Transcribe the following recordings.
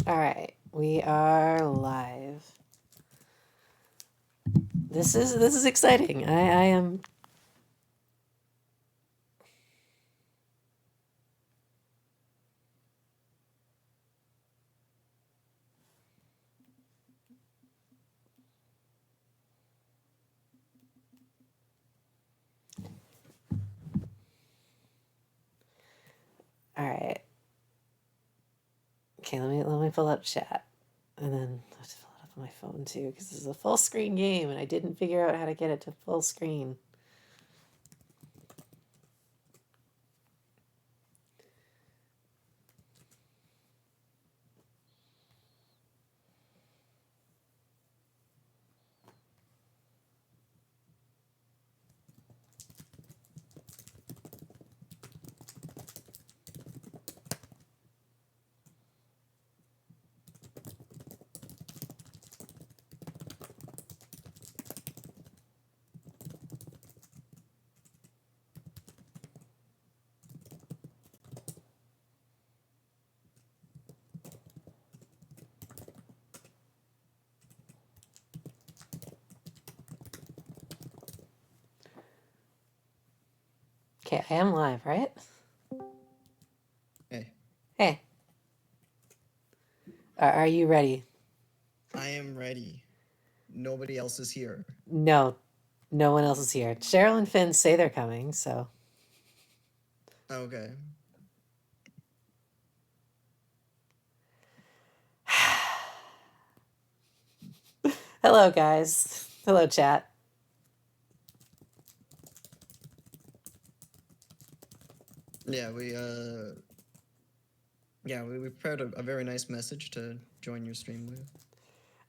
All right, we are live. This is exciting. I am. All right. Okay, let me pull up chat, and then I have to pull it up on my phone too because this is a full screen game, and I didn't figure out how to get it to full screen. Okay, I am live, right? Hey, Hey, are you ready? I am ready. Nobody else is here. No, no one else is here. Cheryl and Finn say they're coming, so. Okay. Hello, guys. Hello, chat. Yeah, we prepared a very nice message to join your stream with.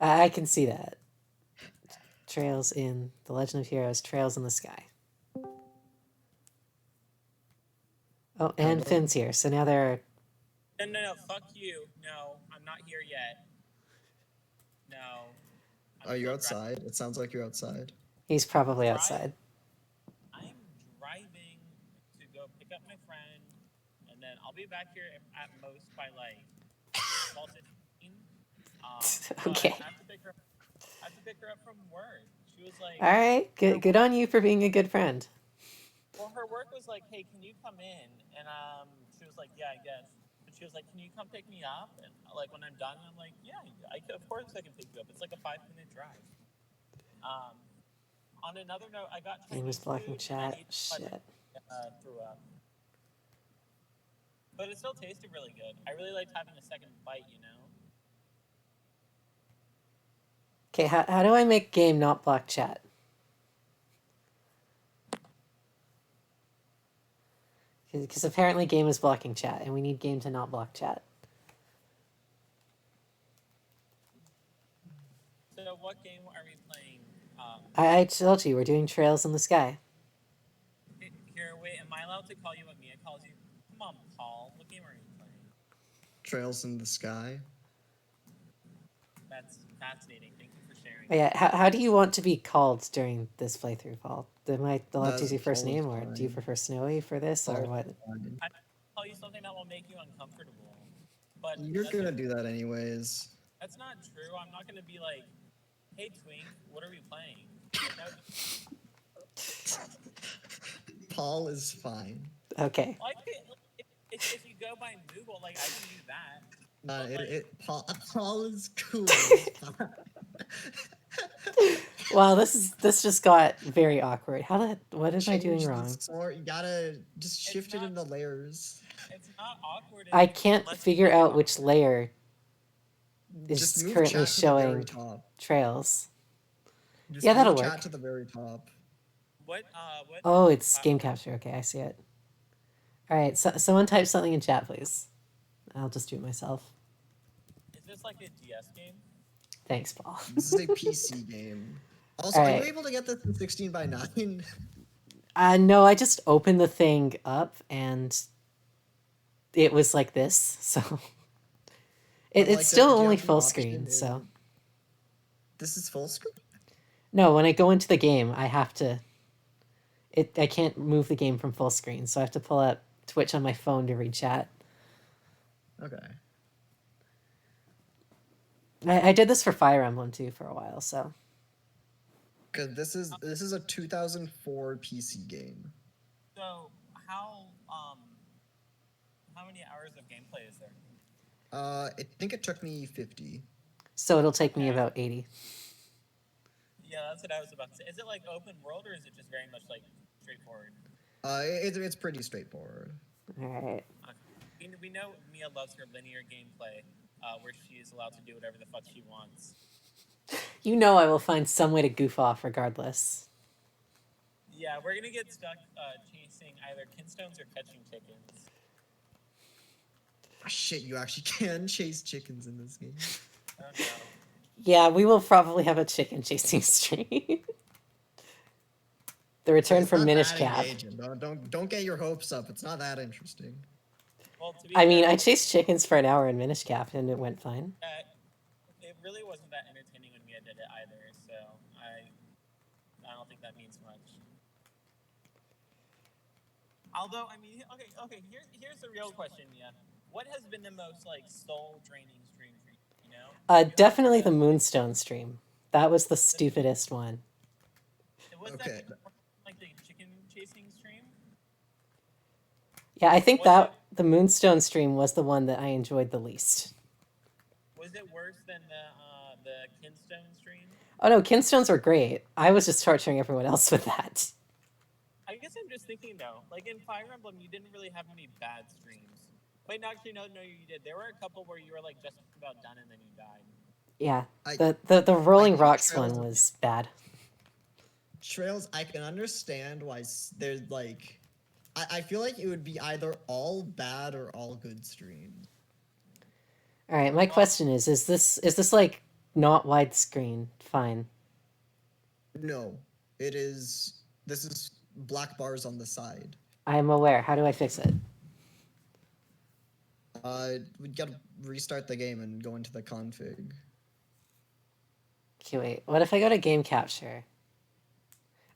I can see that. Trails in The Legend of Heroes, Trails in the Sky. Oh, and Hello. Finn's here, so now they're. No, fuck you. No, I'm not here yet. No. Oh, you're outside? It sounds like you're outside. He's probably outside. I'm driving to go pick up my friend, and then I'll be back here at most by like 12:15. Okay. I have to pick her up from work. She was like, All right. Good on you for being a good friend. well, her work was like, hey, can you come in? And she was like, yeah, I guess. But she was like, can you come pick me up? And like when I'm done, I'm like, yeah, of course I can pick you up. It's like a 5-minute drive. On another note, I got Game is Chinese blocking food and I chat. ate Shit. threw up. But it still tasted really good. I really liked having a second bite, you know? Okay, how do I make game not block chat? Because apparently game is blocking chat, and we need game to not block chat. So what game are we playing? I told you, we're doing Trails in the Sky. Here, wait, am I allowed to call you what Mia calls you? Come on, Paul. What game are you playing? Trails in the Sky. That's fascinating. Thank you for sharing. Oh, yeah, how do you want to be called during this playthrough, Paul? Am I allowed to use your first Paul is name, or do you fine. prefer Snowy for this, or Paul what? is fine. I tell you something that will make you uncomfortable. But You're gonna do that anyways. that's not true. I'm not gonna be like, hey Twink, what are we playing? Like that would Paul is fine. Okay. like if you go by Google, like I can do that. Paul is cool. Wow, this just got very awkward. What am I doing Change the wrong? sort. You gotta just shift it in the layers. It's not awkward. I can't figure out which layer Just is move currently chat to the very showing top. trails. Just Yeah, that'll move work. chat to the very top. What? Oh, it's game capture. Okay, I see it. All right, so someone type something in chat, please. I'll just do it myself. Is this like a DS game? Thanks, Paul. This is a PC game. Also, All are right. you able to get this in 16:9? No, I just opened the thing up and it was like this, so it's still do you only have an full option screen. So this is full screen. no, when I go into the game, I have to. I can't move the game from full screen, so I have to pull up Twitch on my phone to read chat. Okay. I did this for Fire Emblem too for a while, so Because this is a 2004 PC game. So how many hours of gameplay is there? I think it took me 50. so it'll take me Okay. about 80. Yeah, that's what I was about to say. Is it like open world or is it just very much like straightforward? It's pretty straightforward. All right. We know Mia loves her linear gameplay, where she is allowed to do whatever the fuck she wants. You know I will find some way to goof off regardless. Yeah, we're gonna get stuck chasing either kinstones or catching chickens. Ah, shit, you actually can chase chickens in this game. Oh no. Yeah, we will probably have a chicken chasing stream. The return It's from not Minish that Cap. engaging. Don't get your hopes up. It's not that interesting. Well, to be I mean, fair, I chased chickens for an hour in Minish Cap and it went fine. it really wasn't that entertaining when Mia did it either. So I don't think that means much. Although, I mean, okay. Here's the real question, Mia. What has been the most like soul draining stream for you? You know? Definitely the Moonstone stream. That was the stupidest one. Was Okay. that like the chicken chasing stream? Yeah, I think Was that the Moonstone stream was the one that I enjoyed the least. Was it worse than the Kinstone stream? Oh no, Kinstones were great. I was just torturing everyone else with that. I guess I'm just thinking though, like in Fire Emblem, you didn't really have any bad streams. Wait, no, actually, no, you did. There were a couple where you were like just about done and then you died. Yeah, I- the Rolling think Rocks Trails one of- was bad. Trails, I can understand why there's like, I feel like it would be either all bad or all good streams. All right, my question is this like not widescreen? Fine. No, it is. This is black bars on the side. I'm aware. How do I fix it? We gotta restart the game and go into the config. Okay, wait. What if I go to game capture?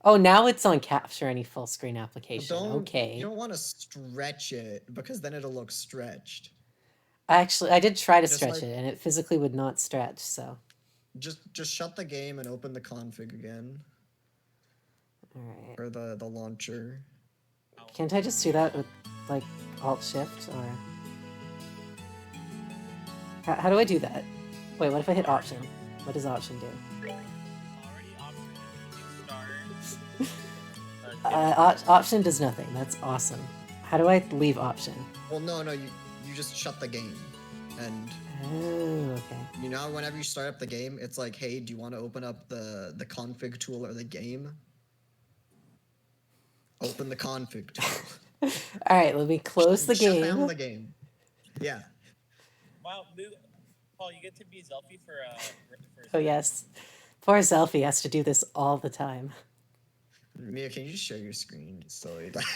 Oh, now it's on capture any full screen application. Okay. You don't want to stretch it because then it'll look stretched. Actually, I did try to Just stretch like- it, and it physically would not stretch. So, Just shut the game and open the config again, all right. or the launcher. Can't I just do that with like Alt Shift or? How do I do that? Wait, what if I hit Option? What does Option do? Already option start. Option does nothing. That's awesome. How do I leave Option? Well, no, you just shut the game, and Oh, okay. you know whenever you start up the game, it's like, hey, do you want to open up the config tool or the game? Open the config tool. All right, let me close the Shut down game. the game. Yeah. Wow, Paul, you get to be Zelfie for Oh yes, poor Zelfie has to do this all the time. Mia, can you just share your screen just so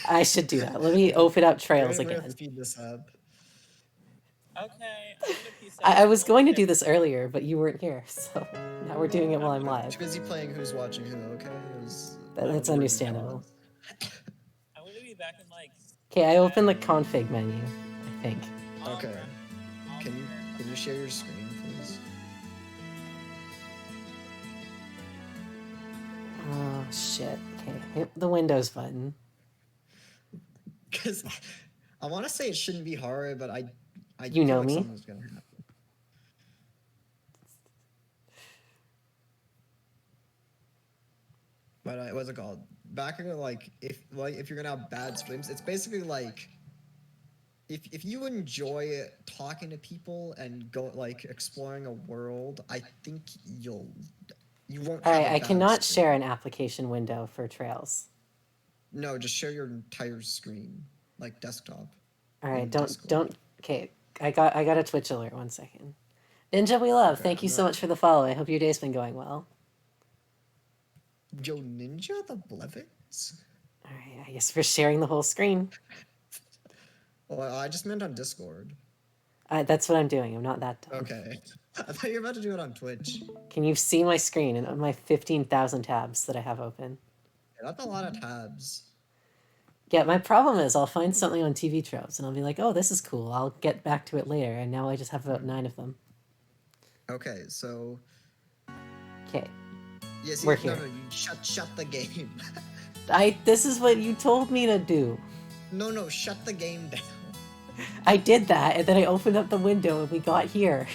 I should do that. Let me open up Trails We're gonna again. speed this up. Okay, I'm gonna peace out. I was going to do this earlier, but you weren't here, so now we're doing it while I'm Too live. busy playing Who's Watching Who. Okay, it was. That's understandable. I'm gonna be back in like. Okay, I opened the config menu, I think. Okay. I'll Can you share. can you share your screen, please? Oh shit. Okay, hit the Windows button. Because I want to say it shouldn't be hard, but I You feel know like me. something's gonna happen. But what's it called? Back in like if you're gonna have bad streams, it's basically like if you enjoy talking to people and go like exploring a world, I think you won't. All have right, a I bad cannot stream. share an application window for Trails. No, just share your entire screen, like desktop. All right, in don't Discord. don't. Okay, I got a Twitch alert. 1 second. Ninja, we love. Okay, Thank you I'm so not- much for the follow. I hope your day's been going well. Yo, Ninja the Blevins? All right, I guess we're sharing the whole screen. Oh, I just meant on Discord. That's what I'm doing. I'm not that dumb. Okay. I thought you were about to do it on Twitch. Can you see my screen and my 15,000 tabs that I have open? That's a lot of tabs. Yeah, my problem is I'll find something on TV tropes and I'll be like, oh, this is cool. I'll get back to it later. And now I just have about 9 of them. Okay, so Okay, yeah, see, we're no, here. no, you shut the game. This is what you told me to do. No, shut the game down. I did that, and then I opened up the window, and we got here.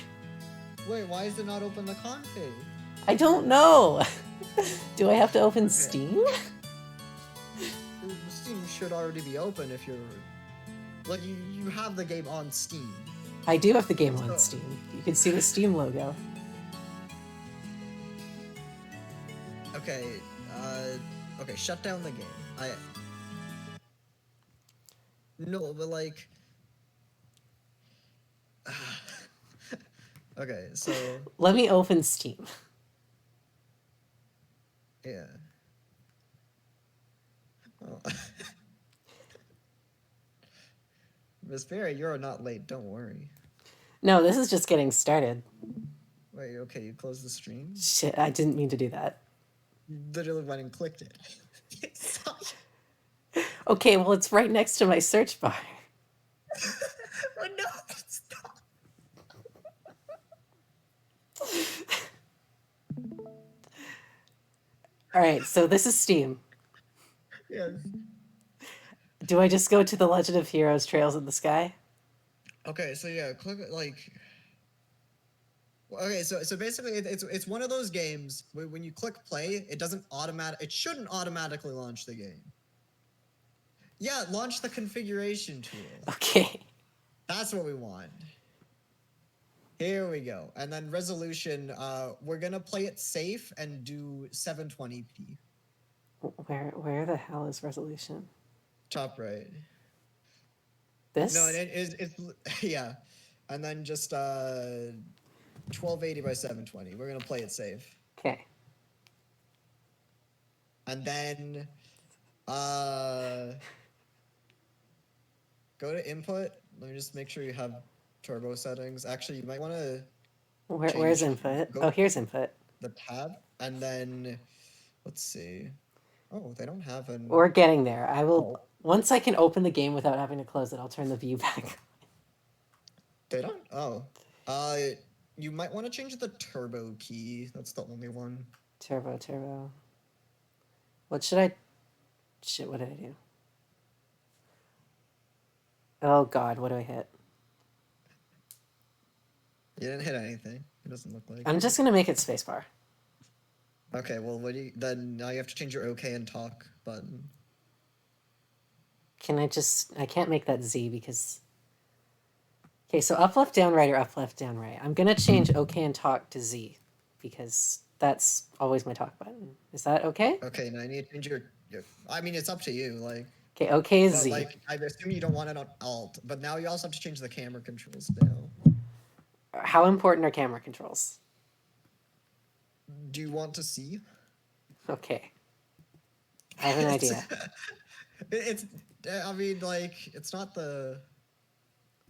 Wait, why is it not open the config? I don't know. Do I have to open Okay. Steam? Steam should already be open if you're like you have the game on Steam. I do have the game on So- Steam. You can see the Steam logo. Okay, okay, shut down the game. No, but like okay, so Let me open Steam. yeah. Oh. Miss Berry, you're not late, don't worry. No, this is just getting started. Wait, okay, you closed the stream? Shit, I didn't mean to do that. You literally went and clicked it. Okay, well, it's right next to my search bar. Oh, no, stop. All right, so this is Steam. Yes. Do I just go to the Legend of Heroes Trails in the Sky? Okay, so yeah, click like. Okay, so basically it's one of those games where when you click play, it shouldn't automatically launch the game. Yeah, launch the configuration tool. Okay. That's what we want. Here we go. And then resolution, we're gonna play it safe and do 720p. Where the hell is resolution? Top right. This? No, it's yeah. And then just 1280 by 720. We're gonna play it safe. Okay. And then go to input. Let me just make sure you have turbo settings. Actually, you might want to Where's change- input? go- Oh, here's input. the tab, and then let's see. Oh, they don't have an. We're getting there. I will. Oh, Once I can open the game without having to close it, I'll turn the view back. they don't. Oh, you might want to change the turbo key. That's the only one. Turbo. What should I? Shit, what did I do? Oh God, what do I hit? You didn't hit anything. It doesn't look like. I'm just gonna make it spacebar. Okay, well, then now you have to change your OK and talk button. Can I just? I can't make that Z because. Okay, so up, left, down, right, or up, left, down, right. I'm gonna change OK and talk to Z because that's always my talk button. Is that okay? Okay, now you need to change your. I mean, it's up to you. Like, Okay, OK is but, Z. like I assume you don't want it on Alt, but now you also have to change the camera controls now. How important are camera controls? Do you want to see? Okay. I have an idea. It's. I mean, like, it's not the.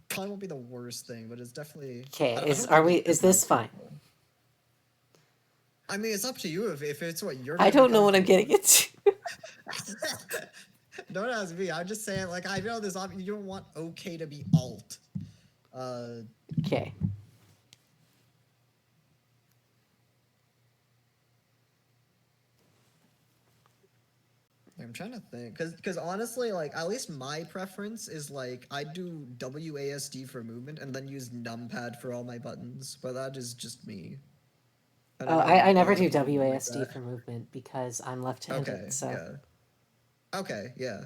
Probably won't be the worst thing, but it's definitely. Okay, I don't is think it's this not fine? simple. I mean, it's up to you if it's what you're. I gonna don't know what I'm comfortable getting into. with. Don't ask me. I'm just saying, like, I know this. You don't want OK to be Alt. Okay. I'm trying to think, because honestly, like, at least my preference is like I do WASD for movement and then use numpad for all my buttons, but that is just me. And Oh, know I a never lot do of people like WASD that. for movement because I'm left-handed. Okay, so yeah. Okay, yeah.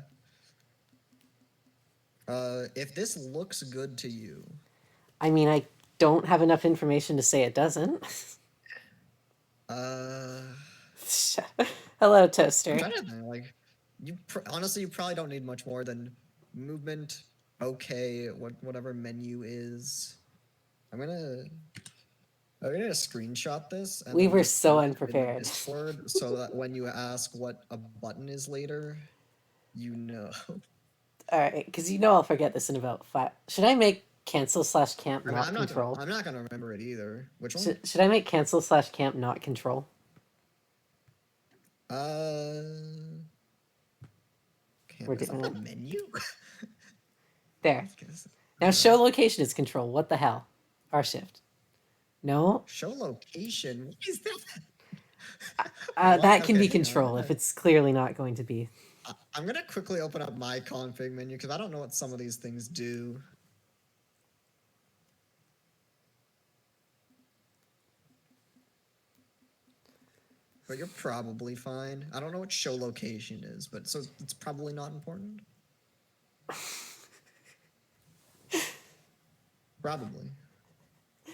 If this looks good to you, I mean, I don't have enough information to say it doesn't. Hello, I'm Toaster. trying to think, like, honestly, you probably don't need much more than movement. Okay, whatever menu is. I'm gonna screenshot this. And We then were just so post it in the unprepared. Discord, so that when you ask what a button is later, you know. All right, because you know I'll forget this in about 5. Should I make cancel/camp I mean, not I'm not control? gonna remember it either. Which one? Should I make cancel/camp not control? We're Is that doing the it. menu? There. Now show location is control. What the hell? R shift. No, Show location. What is that? that can Okay, be hang on. control if it's clearly not going to be. I'm gonna quickly open up my config menu because I don't know what some of these things do. But you're probably fine. I don't know what show location is, but so it's probably not important. Probably.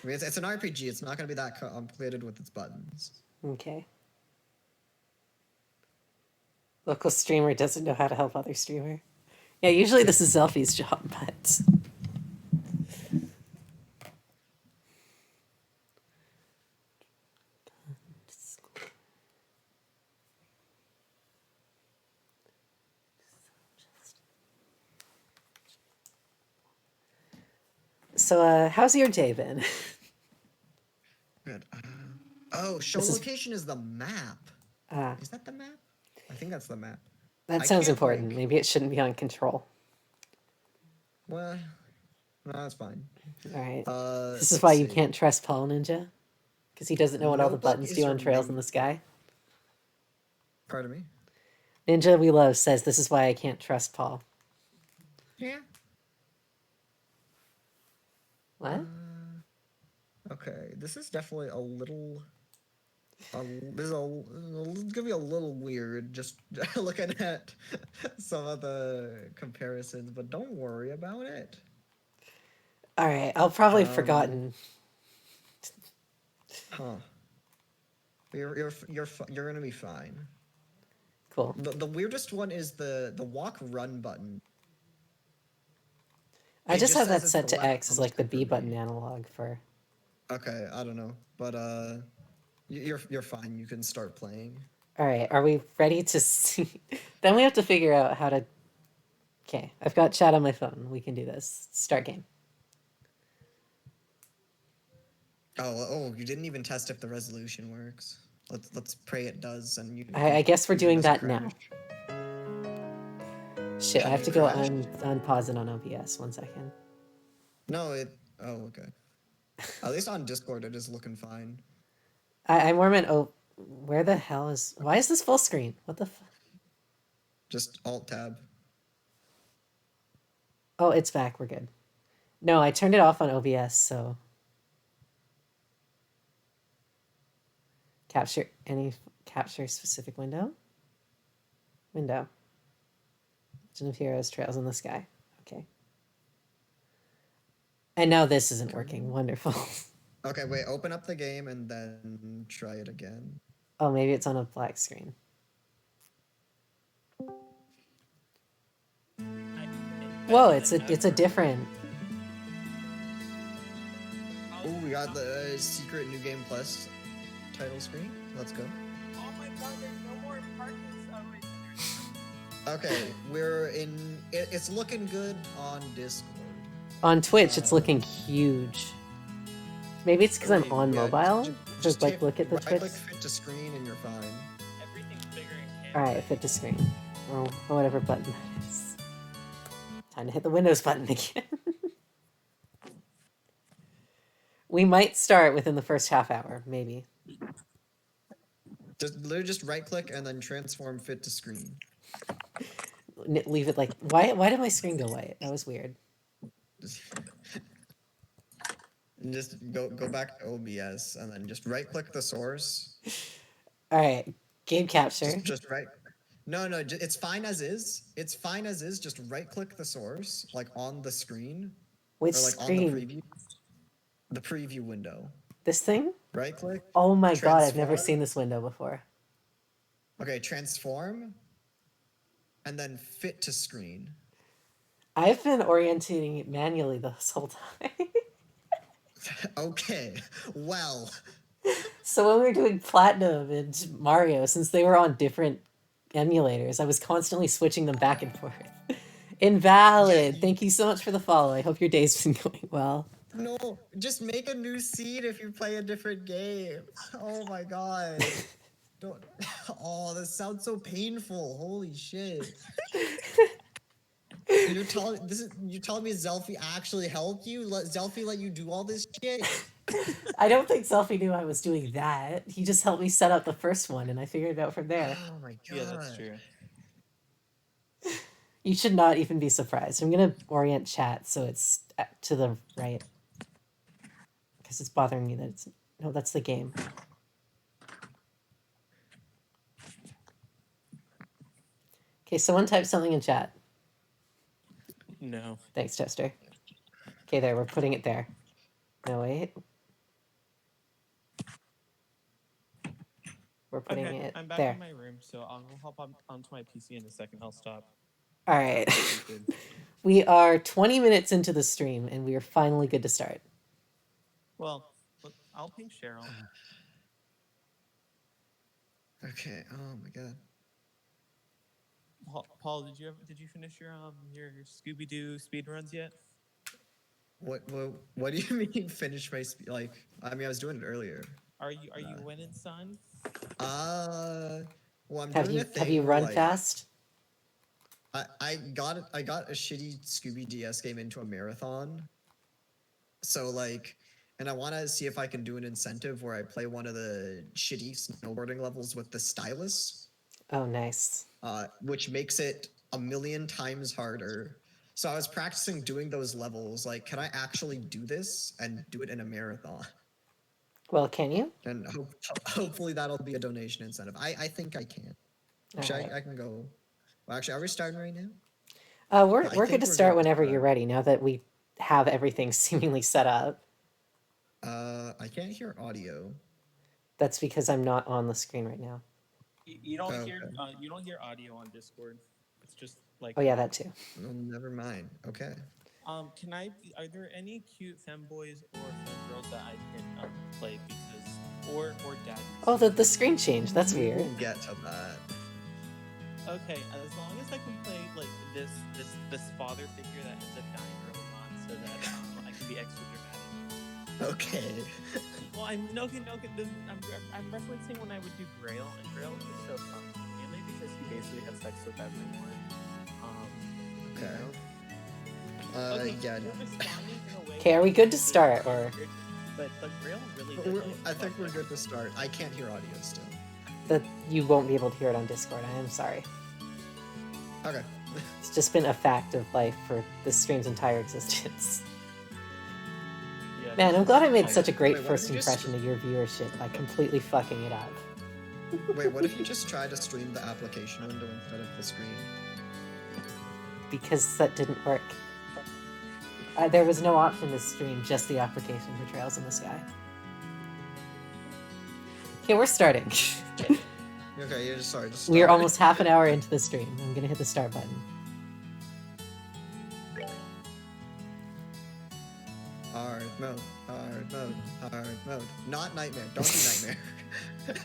I mean, it's an RPG. It's not going to be that complicated with its buttons. Okay. Local streamer doesn't know how to help other streamer. Yeah, usually this is Zelfie's job, but so how's your day been? Good. Oh, show This is- location is the map. Ah, Is that the map? I think that's the map. that I sounds can't, important. like- Maybe it shouldn't be on control. Well, no, that's fine. All right. This is let's why you see. can't trust Paul Ninja, because he doesn't know what all the Notebook buttons is do on your Trails in main- the Sky. Pardon me? Ninja We Love says this is why I can't trust Paul. Yeah. What? Okay, this is definitely a little. This is gonna be a little weird just looking at some of the comparisons, but don't worry about it. All right, I'll probably have Um, forgotten. Huh? You're gonna be fine. Cool. The weirdest one is the walk run button. I It just just have says that it's set the to left X as like the thumbstick for B me. button analog for. Okay, I don't know, but you're fine. You can start playing. All right, are we ready to see? Then we have to figure out how to. Okay, I've got chat on my phone. We can do this. Start game. Oh, you didn't even test if the resolution works. Let's pray it does, and you. I guess we're you doing doesn't that now. crash. Shit, I Have have you to go crashed? unpause it on OBS. 1 second. No, it. Oh, okay. At least on Discord, it is looking fine. I more meant. Oh, where the hell is? Why is this full screen? What the? Just Alt Tab. Oh, it's back. We're good. No, I turned it off on OBS, so. Capture specific window. Window. Legend of Heroes, Trails in the Sky. Okay. And now this isn't working. Wonderful. Okay, wait. Open up the game and then try it again. Oh, maybe it's on a black screen. Whoa, it's a different. Oh, we got the secret New Game Plus title screen. Let's go. Oh my god, there's no more apartments. Oh wait, there's. Okay, we're in. It's looking good on Discord. On Twitch, it's looking huge. Maybe it's because I'm Wait, on yeah, mobile. Just like hit look at the right-click Twitch. fit to screen and you're fine. Everything's bigger in All camera. right, fit to screen. Oh, whatever button that is. Time to hit the Windows button again. We might start within the first half hour, maybe. Just literally just right click and then transform fit to screen. Leave it like why did my screen go white? That was weird. Just, and just go back to OBS and then just right click the source. All right, game capture. Just right. No, it's fine as is. It's fine as is. Just right click the source like on the screen Which or like on screen? the preview. The preview window. This thing? Right click. Oh my god, I've never Transform? seen this window before. Okay, transform. And then fit to screen. I've been orientating it manually this whole time. Okay, well. So when we were doing Platinum and Mario, since they were on different emulators, I was constantly switching them back and forth. Invalid. Yeah, Thank you so much for the follow. I hope your day's been going well. No, just make a new seed if you play a different game. Oh my god. Don't. Oh, this sounds so painful. Holy shit. You're telling me Zelfie actually helped you? Zelfie let you do all this shit? I don't think Selfie knew I was doing that. He just helped me set up the first one, and I figured it out from there. Oh my god. Yeah, that's true. You should not even be surprised. I'm gonna orient chat so it's to the right, because it's bothering me that it's no. That's the game. Okay, someone type something in chat. No. Thanks, Chester. Okay, there. We're putting it there. No, wait. We're putting Okay, it I'm back there. in my room, so I'll hop onto my PC in a second. I'll stop. All right. Good. We are 20 minutes into the stream, and we are finally good to start. Well, I'll ping Cheryl. Okay. Oh my god. Paul, did you finish your Scooby Doo speed runs yet? What do you mean finish my like? I mean, I was doing it earlier. Are you winning, son? Well, I'm Have doing you a thing have you where, run like, fast? I got a shitty Scooby DS game into a marathon. So like, and I want to see if I can do an incentive where I play one of the shitty snowboarding levels with the stylus, Oh, nice. which makes it a million times harder. So I was practicing doing those levels. Like, can I actually do this and do it in a marathon? Well, can you? And hopefully that'll be a donation incentive. I think I can. All Actually, right. I can go. Well, actually, are we starting right now? We're I we're think good to we're start good to whenever start. you're ready. Now that we have everything seemingly set up. I can't hear audio. That's because I'm not on the screen right now. You don't Oh, hear okay. you don't hear audio on Discord. It's just like Oh yeah, that too. Well, never mind. Okay. Are there any cute femboys or femgirls that I can play because or daddies? Oh, the screen changed. That's weird. We'll get to that. Okay, as long as I can play like this father figure that ends up dying early on, so that I can be extra dramatic. Okay. Well, I'm referencing when I would do Grail, and Grail was so fun, mainly because he basically had sex with everyone. Okay. You know? Okay, Yeah. you're responding in a way Okay, are we good to start, or But Grail really did, I think we're good to start. I can't hear audio still. that you won't be able to hear it on Discord? I am sorry. Okay. It's just been a fact of life for this stream's entire existence. Yeah, Man, I'm glad I made Okay. such a great Wait, what first if you just- impression of your viewership by completely fucking it up. Wait, what if you just try to stream the application window instead of the screen? Because that didn't work. There was no option to stream just the application for Trails in the Sky. Okay, we're starting. Okay, yeah, just sorry. Just We are start. almost half an hour into the stream. I'm gonna hit the start button. Hard mode, hard mode, hard mode. Not nightmare. Don't do nightmare.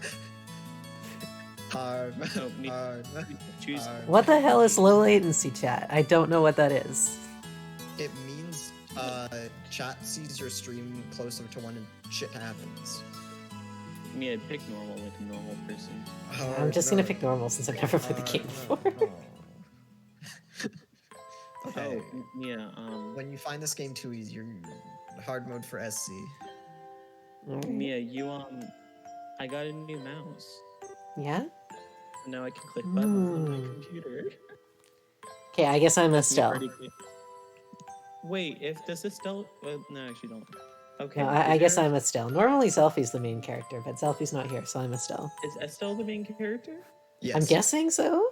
Hard mode, No, me- hard mode. choose. hard What the mode. hell is low latency chat? I don't know what that is. It means chat sees your stream closer to when shit happens. Me, I'd pick normal like a normal person. I'm just gonna pick normal since I've never played the game before. Okay. Oh, yeah. When you find this game too easy, you're hard mode for SC. Alright. Mia, I got a new mouse. Yeah? Now I can click buttons on my Ooh. computer. Okay, I guess I'm Me Estelle. pretty quick. Wait, if Estelle? Well, no, actually don't. Okay. No, I guess there- I'm Estelle. Normally Selfie's the main character, but Selfie's not here, so I'm Estelle. Is Estelle the main character? Yes. I'm guessing so?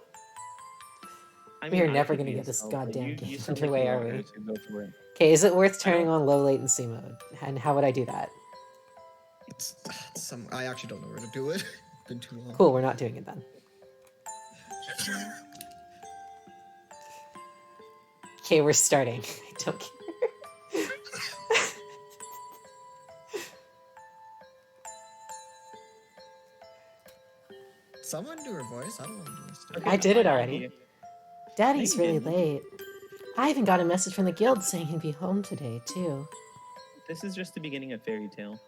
I We are I never could gonna be get this Estelle, but goddamn you game sound underway, you are want we? her to go for it. Okay, is it worth turning don't- on low latency mode? And how would I do that? It's I actually don't know where to do it. It's been too long. Cool, we're not doing it then. Okay, we're starting. I don't care. Someone do her voice. I don't want to do this. Okay, I did it fine, I'll already. be- Daddy's No, you really didn't. late. I even got a message from the guild saying he'd be home today, too. This is just the beginning of Fairy Tale.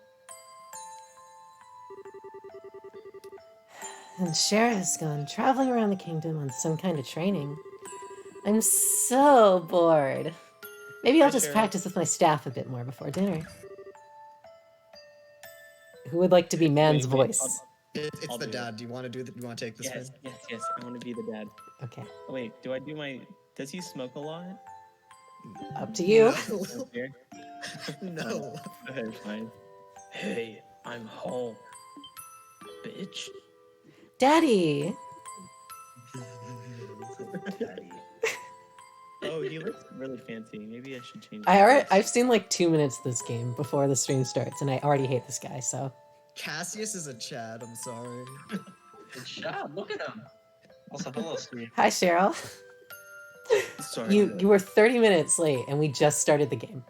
And Shara has gone traveling around the kingdom on some kind of training. I'm so bored. Maybe I'll Hi, just Cheryl. practice with my staff a bit more before dinner. Who would like to be man's Wait, voice? It's I'll the do it. dad. Do you want to do that? Do you want to take this yes, one? yes. I want to be the dad. Okay, Oh, wait, do I do my? Does he smoke a lot? up to you. Up here? No. Okay, fine. Hey, I'm home, bitch. Daddy! Daddy. Oh, he looks really fancy. Maybe I should change. I've seen like 2 minutes of this game before the stream starts, and I already hate this guy, so. Cassius is a Chad. I'm sorry. Good job. Look at him. Also, hello, Steve. Hi, Cheryl. Sorry. You were 30 minutes late, and we just started the game.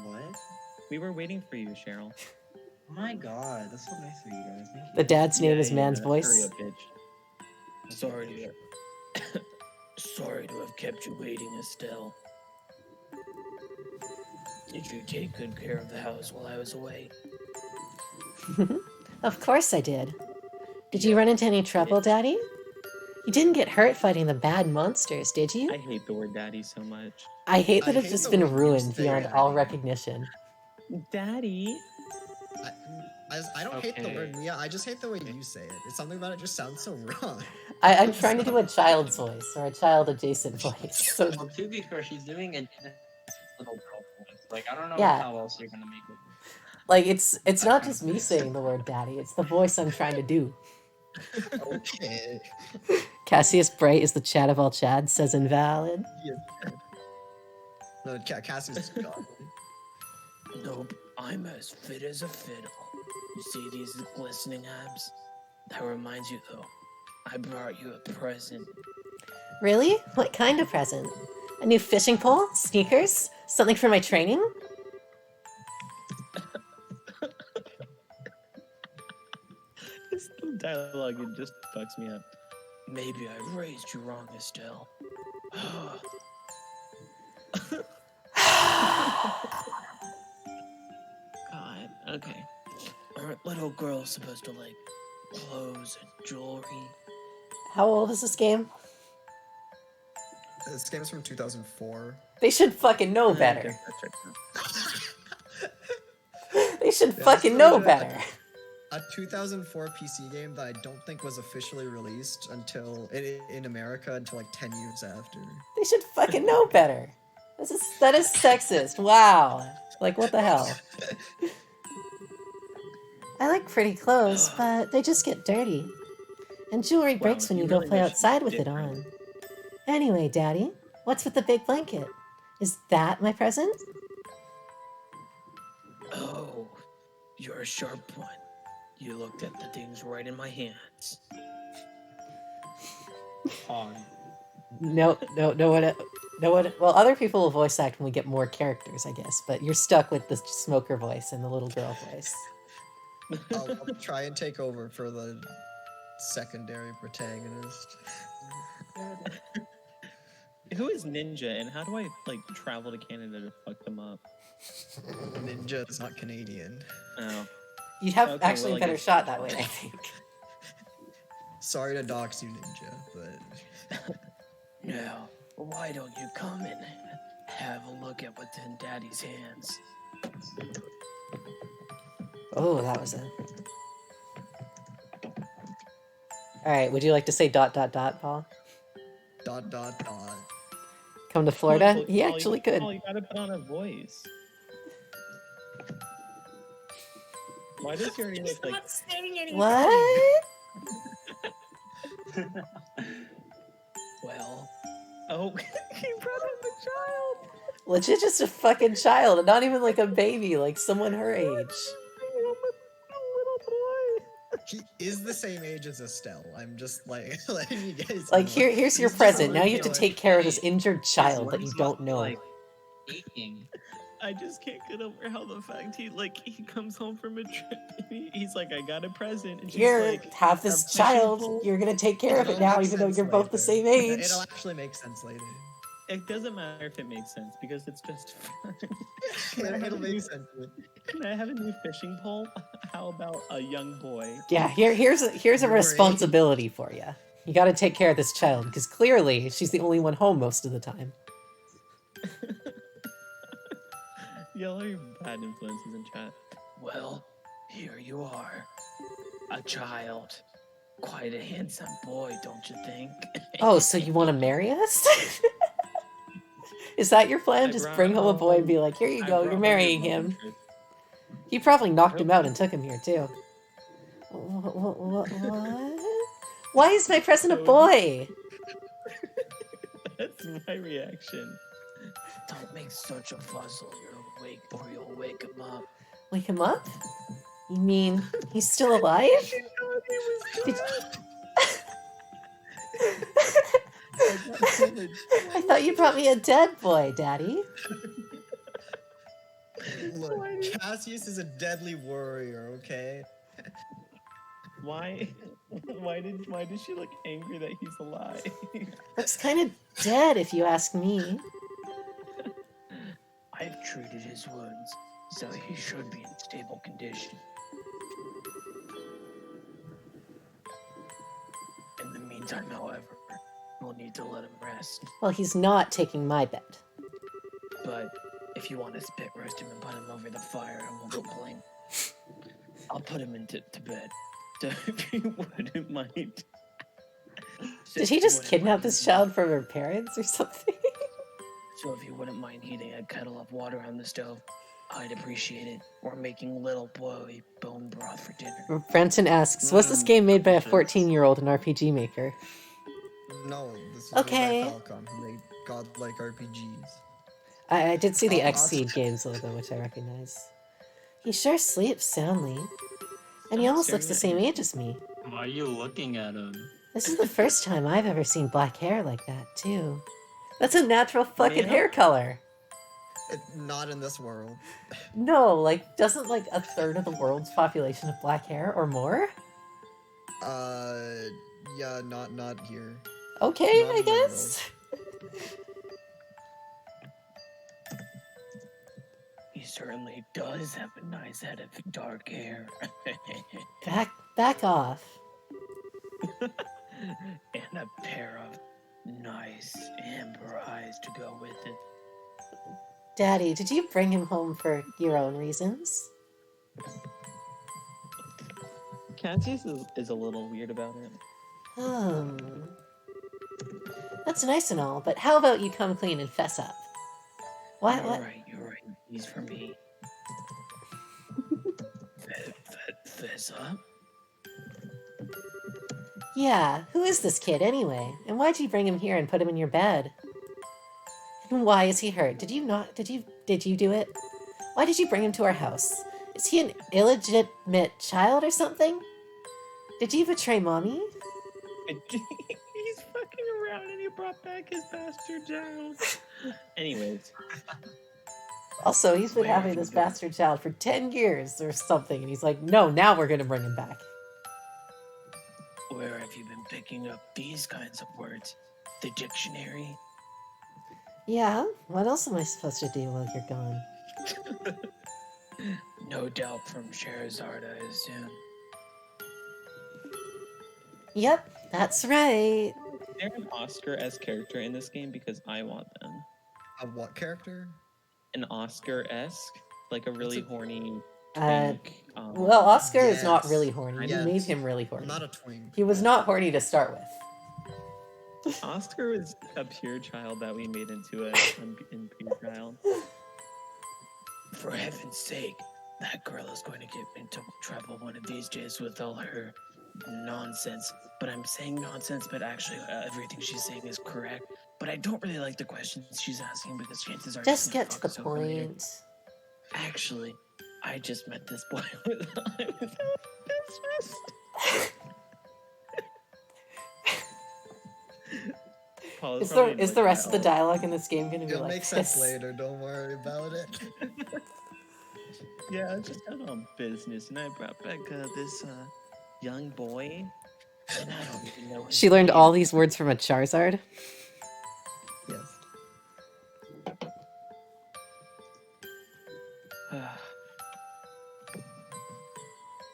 What? We were waiting for you, Cheryl. Oh my god, that's so nice of you guys. Thank you. The dad's name is Man's Hurry Voice. up, bitch. Sorry to sorry to have kept you waiting, Estelle. Did you take good care of the house while I was away? Of course I did. Did you run into any trouble, Daddy? You didn't get hurt fighting the bad monsters, did I you? hate the word daddy so much. I hate that I it's hate just the been way you ruined say beyond daddy. all recognition. Daddy? I don't hate the Okay. word Mia. I just hate the way you say it. It's something about it just sounds so wrong. I'm trying to do a child's voice, or a child-adjacent voice. So Well, to be fair, she's doing a little girl voice. Like, I don't know Yeah. how else you're gonna make it. like it's not just me saying the word daddy, it's the voice I'm trying to do. Okay. Cassius Bright is the Chad of all Chads, says invalid. No, Cassius is God. Nope, I'm as fit as a fiddle. You see these glistening abs? That reminds you, though. I brought you a present. Really? What kind of present? A new fishing pole? Sneakers? Something for my training? This dialogue, it just fucks me up. Maybe I raised you wrong, Estelle. God, okay. Aren't little girls supposed to like clothes and jewelry? How old is this game? This game is from 2004. They should fucking know I better. guess that's right. They should Yeah, fucking this know is better. A 2004 PC game that I don't think was officially released until in America until like 10 years after. They should fucking know better. That is sexist. Wow. Like what the hell? I like pretty clothes, but they just get dirty. And jewelry breaks when you you go really play wish outside with it different. on. Anyway, Daddy, what's with the big blanket? Is that my present? Oh, you're a sharp one. You looked at the things right in my hands. Pog. No one. Well, other people will voice act when we get more characters, I guess. But you're stuck with the smoker voice and the little girl voice. I'll try and take over for the secondary protagonist. Who is Ninja, and how do I like travel to Canada to fuck them up? Ninja is not Canadian. Oh, You'd have Okay, actually well, a I better guess- shot that way, I think. Sorry to dox you, Ninja, but now why don't you come and have a look at what's in Daddy's hands? Oh, that was a. All right. Would you like to say ... Paul? ... Come to Florida? Paul, He Paul, actually you, could. Paul, you gotta put on a voice. Why does he already look like? What? Well, oh, he brought in the child. Legit, just a fucking child, and not even like a baby, like someone her age. Little boy. he is the same age as Estelle. I'm just like letting you guys Like know. here's your He's just present. a Now you have to little take care of this injured His child that you limbs don't must be, know. Like, aching. I just can't get over how the fact he comes home from a trip and he's like, I got a present, and she's Here, like, have this "A fishing child. pole?" You're gonna take care of it It'll now, make even though sense you're both the later. same age. It'll actually make sense later. It doesn't matter if it makes sense because it's just fun. It'll make sense later. Can I have a new fishing pole? How about a young boy? Yeah, here's a Your age. responsibility for you. You got to take care of this child because clearly she's the only one home most of the time. Yell are your bad influences in chat. Well, here you are. A child. Quite a handsome boy, don't you think? Oh, so you want to marry us? Is that your plan? I Just brought bring home a boy and home- be like, here you I go, brought you're home your marrying love him. interest. He probably knocked him Nope. out and took him here too. What? Why is my present a So- boy? That's my reaction. Don't make such a fuss or you'll wake him up. Wake him up? You mean he's still alive? Did- I thought you brought me a dead boy, Daddy. Look, Cassius is a deadly warrior, okay? Why? Why did she look angry that he's alive? Looks kind of dead, if you ask me. I've treated his wounds, so he should be in stable condition. In the meantime, however, we'll need to let him rest. Well, he's not taking my bed. But if you want to spit roast him and put him over the fire, I won't complain. I'll put him into bed. So if you wouldn't mind. Did he just kidnap this child from her parents or something? So if you wouldn't mind heating a kettle of water on the stove, I'd appreciate it. Or making little boy bone broth for dinner. Brenton asks, was this game made by a 14-year-old in RPG Maker? No, this is Okay. made by Falcom, who made godlike RPGs. I did see the I'll- Xseed Games logo, which I recognize. He sure sleeps soundly. And he almost looks the same age as me. Why are you looking at him? This is the first time I've ever seen black hair like that, too. That's a natural fucking Yeah. hair color. Not in this world. No, like, doesn't like a third of the world's population have black hair or more? Yeah, not here. Okay, Not I in the world. guess. He certainly does have a nice head of dark hair. Back off. And a pair of nice amber eyes to go with it. Daddy, did you bring him home for your own reasons? Cassius is a little weird about it. That's nice and all, but how about you come clean and fess up? What? You're right. He's for me. Fess up? Yeah, who is this kid anyway? And why'd you bring him here and put him in your bed? And why is he hurt? Did you do it? Why did you bring him to our house? Is he an illegitimate child or something? Did you betray mommy? He's fucking around and he brought back his bastard child. Anyways, Also, he's been Where have having you this been? bastard child for 10 years or something, and he's like, no, now we're gonna bring him back. where have you been picking up these kinds of words? The dictionary? Yeah, what else am I supposed to do while you're gone? No doubt from Sherazard, I assume. Yep, that's right. Is there an Oscar-esque character in this game? Because I want them. A what character? An Oscar-esque? Like a really What's a- horny Uh, twink. Well, Oscar is not Yes. really horny. Yes. You made him really horny. Not a twink. He was not horny to start with. Oscar was a pure child that we made into a impure child. For heaven's sake, that girl is going to get into trouble one of these days with all her nonsense. But I'm saying nonsense, but actually everything she's saying is correct. But I don't really like the questions she's asking because chances are Just she's gonna get to fuck the us over later. point. Actually, I just met this boy without business. Paul Is probably the like rest of the that. dialogue in this game gonna be It'll like make sense this? later, don't worry about it. Yeah, I just got on business, and I brought back this young boy. And I don't even know his She learned name. all these words from a Charizard. Yes.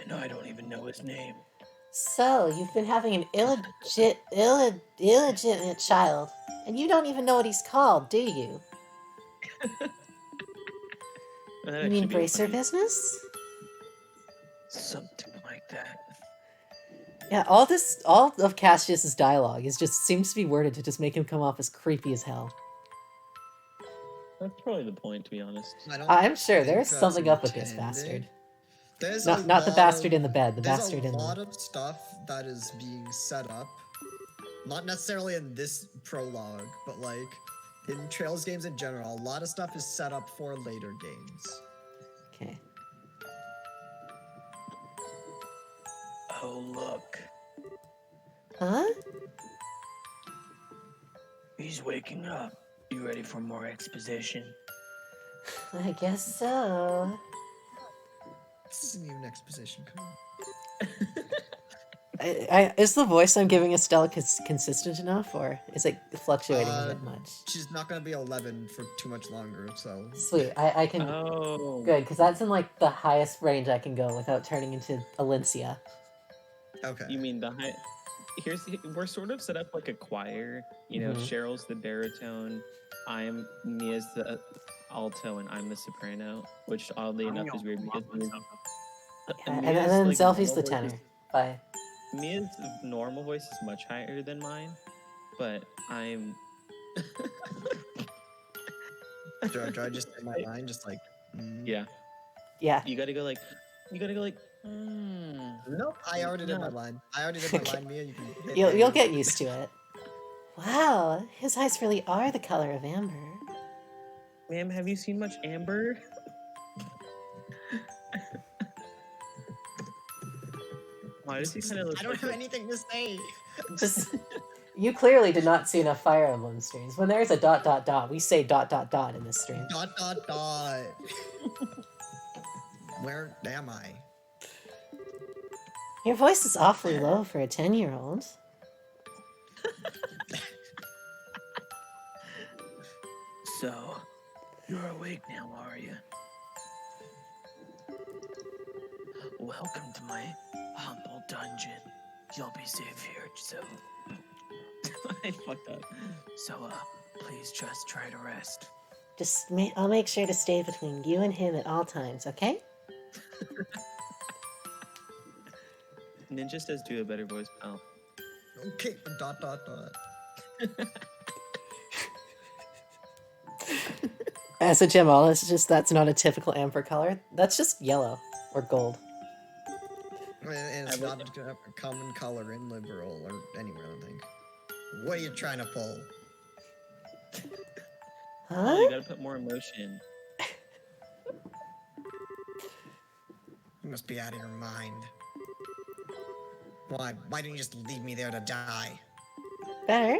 And I don't even know his name. So, you've been having an illegitimate child, and you don't even know what he's called, do you? That'd You mean actually be bracer funny. business? Something like that. Yeah, all of Cassius's dialogue seems to be worded to just make him come off as creepy as hell. That's probably the point, to be honest. I don't I'm sure think there's that's something up with this intended. bastard. There's Not the lot bastard of- in the bed, the there's bastard in a lot the... of stuff that is being set up, not necessarily in this prologue, but like in Trails games in general. A lot of stuff is set up for later games. Okay. Oh, look. Huh? He's waking up. You ready for more exposition? I guess so. This isn't even exposition code. Is the voice I'm giving Estelle consistent enough, or is it fluctuating a bit much? She's not gonna be 11 for too much longer, so Sweet, I can... Oh. Good, because that's in, like, the highest range I can go without turning into Alencia. okay. You mean the high? We're sort of set up like a choir. You know, Mhm. Cheryl's the baritone, Mia's the alto, and I'm the soprano. Which oddly enough is weird because Yeah, and Mia's, then like, Zelfie's the normal voice tenor. Bye. Mia's normal voice is much higher than mine, but I'm. Do I just say my line, just like, Yeah, Yeah. you gotta go like. Nope, I already did my line. I already did my line, Mia. You can hit You'll A. get used to it. Wow, his eyes really are the color of amber. Ma'am, have you seen much amber? Why does he kind of look? I don't like have a- anything to say. Just, you clearly did not see enough Fire Emblem streams. When there's a ... we say ... in this stream. ... Where am I? Your voice is awfully low for a 10-year-old. So, you're awake now, are you? Welcome to my humble dungeon. You'll be safe here, so I fucked up. please just try to rest. I'll make sure to stay between you and him at all times, okay? Ninja does do a better voice. Oh. Okay, ... As a Jamal, that's not a typical amber color. That's just yellow or gold. And it's not a common color in Liberal or anywhere, I think. What are you trying to pull? Oh, you Huh? gotta put more emotion. You must be out of your mind. Why didn't you just leave me there to die? Better?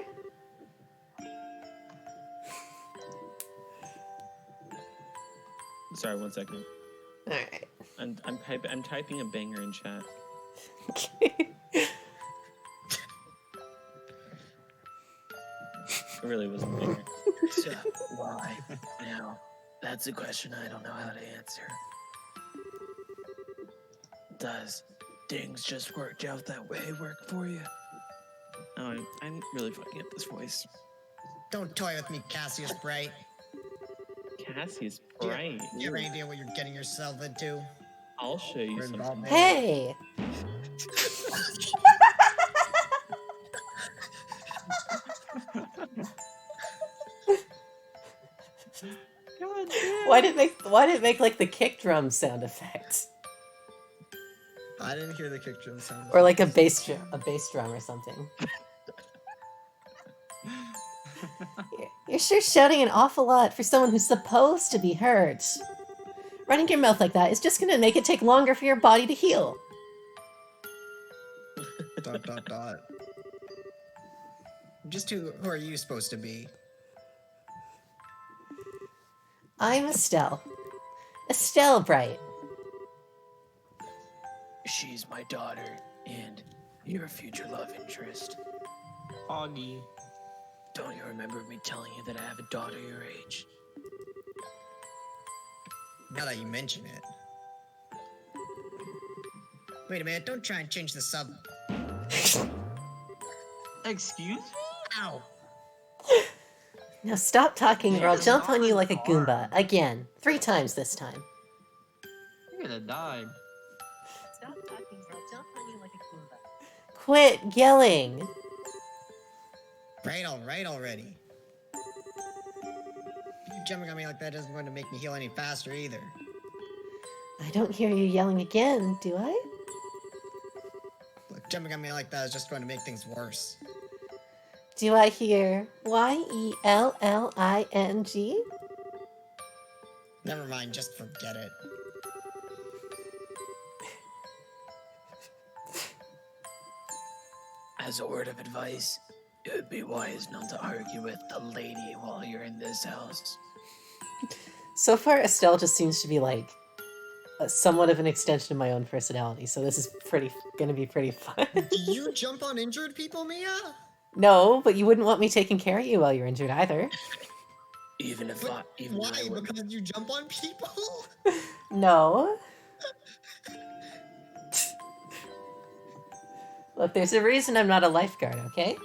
Sorry, 1 second. Alright. I'm typing a banger in chat. It really wasn't a banger. So, why? Now, that's a question I don't know how to answer. Does things just worked out that way work for you? Oh, I'm really fucking up this voice. Don't toy with me, Cassius Bright. Cassie's Do you- bright. You have any idea what you're getting yourself into? I'll show you We're something. involved. Hey! Why did it make like the kick drum sound effect? I didn't hear the kick drum sound. Or like a bass drum or something. You're sure shouting an awful lot for someone who's supposed to be hurt. Running your mouth like that is just gonna make it take longer for your body to heal. ... Just who are you supposed to be? I'm Estelle. Estelle Bright. She's my daughter, and your future love interest. Foggy. Don't you remember me telling you that I have a daughter your age? Now that you mention it. Wait a minute, don't try and change the Excuse me? Ow. Now stop talking or I'll Yeah, jump on you not like a hard. Goomba. Again. 3 times this time. You're gonna die. Stop talking or I'll jump on you like a Goomba. Quit yelling! Right already. You jumping on me like that isn't going to make me heal any faster either. I don't hear you yelling again, do I? Look, jumping on me like that is just going to make things worse. Do I hear YELLING? Never mind, just forget it. As a word of advice, it would be wise not to argue with the lady while you're in this house. So far, Estelle just seems to be like somewhat of an extension of my own personality, so this is gonna be pretty fun. Do you jump on injured people, Mia? No, but you wouldn't want me taking care of you while you're injured either. Even if But even why? I would. Because you jump on people? No. Look, there's a reason I'm not a lifeguard, okay?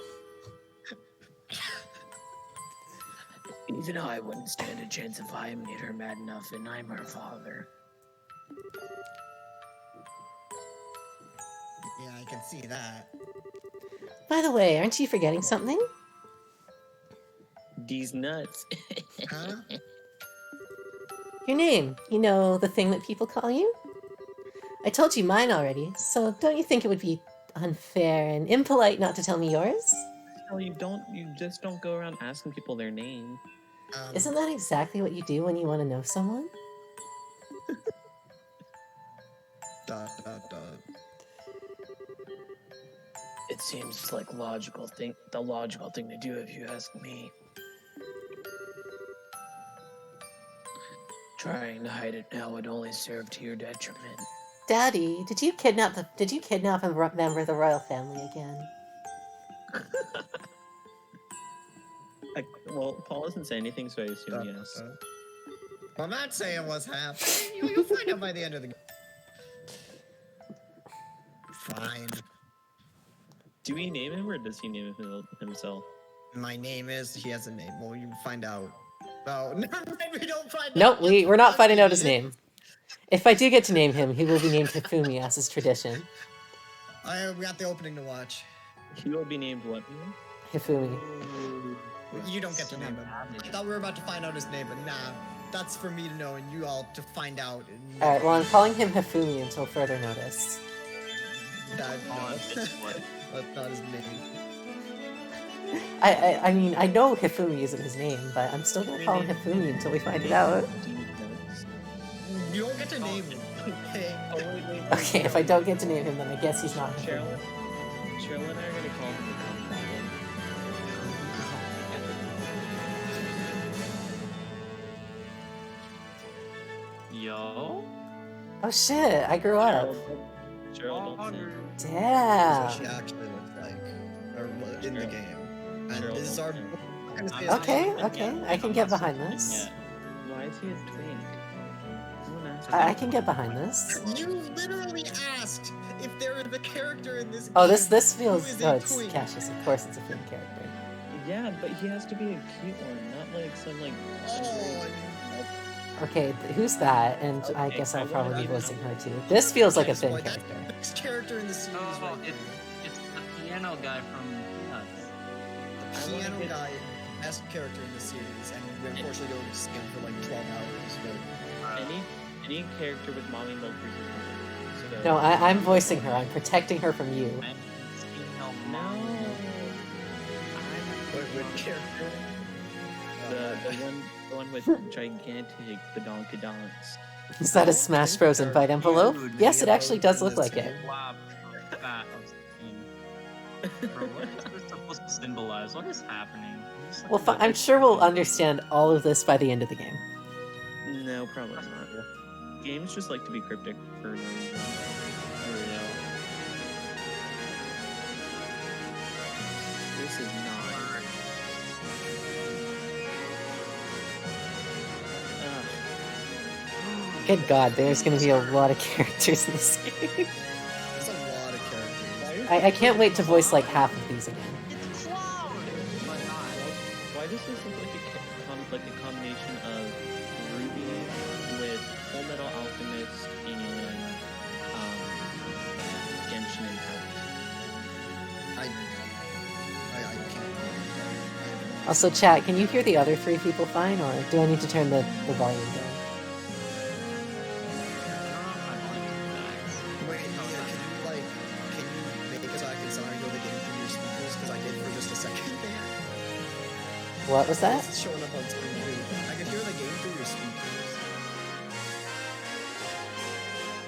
Even I wouldn't stand a chance if I made her mad enough, and I'm her father. Yeah, I can see that. By the way, aren't you forgetting something? These nuts. Huh? Your name. You know, the thing that people call you? I told you mine already, so don't you think it would be unfair and impolite not to tell me yours? No, you don't. You just don't go around asking people their name. Isn't that exactly what you do when you want to know someone? Dot, dot, dot. It seems like the logical thing to do if you ask me. Trying to hide it now would only serve to your detriment. Daddy, did you kidnap a member of the royal family again? Well, Paul doesn't say anything, so I assume Dot, yes. dot. I'm not saying what's happening. You'll find out by the end of the game. Fine. Do we name him, or does he name himself? My name is. He has a name. Well, you find out. Oh, never mind. We don't find out. Nope, we're not finding out his name. If I do get to name him, he will be named Hifumi, as is tradition. We got the opening to watch. He will be named what? Hifumi. You don't get to name him. I thought we were about to find out his name, but nah. That's for me to know and you all to find out. Alright, well, I'm calling him Hifumi until further notice. That, Oh, no. this one. That's not his name. I mean, I know Hifumi isn't his name, but I'm still gonna call him Hifumi until we find it out. You don't get to name him. Okay. Oh, wait. Okay, if I don't get to name him, then I guess he's not Hifumi. Cheryl and I are gonna call him the Yo? Oh shit, I grew up. Cheryl, don't say. Damn. That's what she actually looks like. Or in the game. And Cheryl, this is our. don't we're gonna see his Okay, name. okay, I can get behind this. Why is he a twink? Someone asked I him. can get behind this. You literally asked if there is a character in this game. Oh, this who feels. is Oh, a it's twink. Cassius. Of course, it's a film character. Yeah, but he has to be a cute one, not like some like. Oh, Okay, who's that? And I Okay, guess I I'll probably be wanna- voicing her too. This feels like a guess thin what? That's character. the best character in the series Oh, right there. it's the piano guy from Peanuts. The I wanna piano get- guy, best character in the series, and we unfortunately don't see him for like 12 hours. But Any character with mommy milkers is fine. So, No, I'm voicing her. I'm protecting her from you. Man, it's female No. mom. what character? The one with gigantic badonkadonks. Is that a Smash Bros. Invite envelope? Dude, Yes, it yeah, actually does look this like game. it. Flop of fat of steam. Bro, what is this supposed to symbolize? What is happening? Is this Well, like I'm sure we'll understand all of this by the end of the game. No, probably not. Games just like to be cryptic for no reason. For real. This is not. Ugh. Good God, there's going to be a lot of characters in this game. There's a lot of characters. I can't wait to voice like half of these again. It's Why does this look like a combination of Ruby with Full Metal Alchemist and Genshin Impact? I can't. Also, chat, can you hear the other 3 people fine, or do I need to turn the volume down? Wait, Mia, can you make it so I can go the game through your speakers? Because I did for just a second there. What was that? It's showing up on screen too. I can hear the game through your speakers.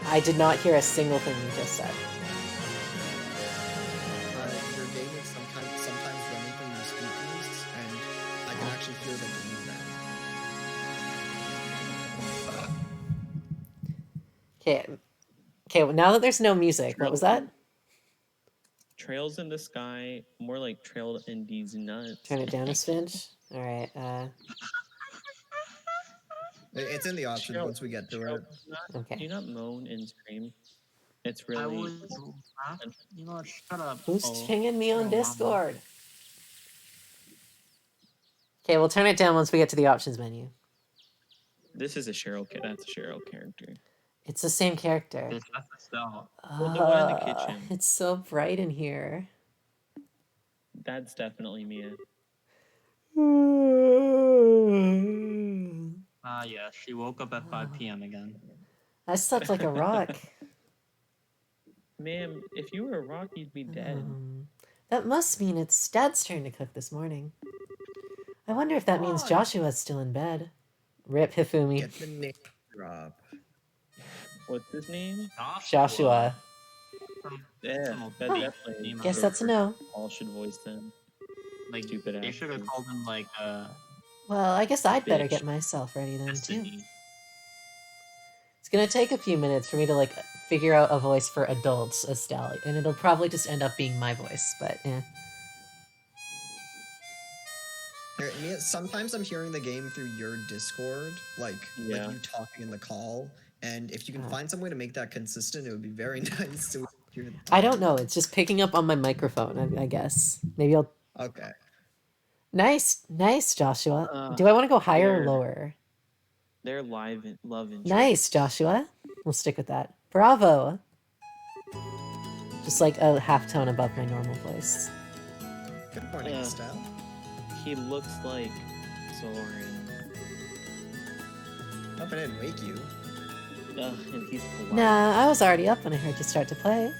I did not hear a single thing you just said. Your game is sometimes running through your speakers, and I can actually hear the game then. Okay. Okay, well, now that there's no music, what was that? Trails in the Sky, more like Trail in these nuts. Turn it down a smidge. Alright, It's in the options Cheryl- once we get through it. Do okay. you not moan and scream? It's I really. would laugh. You know what? Shut up. Who's Oh. pinging me on Oh, mama. Discord? Okay, we'll turn it down once we get to the options menu. This is a Cheryl. That's a Cheryl character. It's the same character. That's the cell. Well, the one in the kitchen. It's so bright in here. That's definitely Mia. Ah, yeah. She woke up at 5 p.m. again. I slept like a rock. Ma'am, if you were a rock, you'd be dead. That must mean it's Dad's turn to cook this morning. I wonder if that means Why? Joshua's still in bed. Rip Hifumi. Get the name drop. What's his name? Joshua. Yeah, that definitely. Guess that's a no. All should voice them. Like, Stupid they should have actors. called him, like, Well, I guess I'd better Bitch. get myself ready then too. Destiny. It's gonna take a few minutes for me to like figure out a voice for adults, Estelle, and it'll probably just end up being my voice, but yeah. Here, Mia, sometimes I'm hearing the game through your Discord, like Yeah. you talking in the call. And if you can Oh. find some way to make that consistent, it would be very nice to hear the I don't know, it's just picking up on my microphone, I guess. Maybe I'll Okay. Nice, Joshua. Do I want to go higher or they're- lower? They're live in love and Nice, Joshua. We'll stick with that. Bravo. Just like a half tone above my normal voice. Good morning, Yeah. Estelle. He looks like Soren. Hope I didn't wake you. And he's black. Nah, I was already up when I heard you start to play.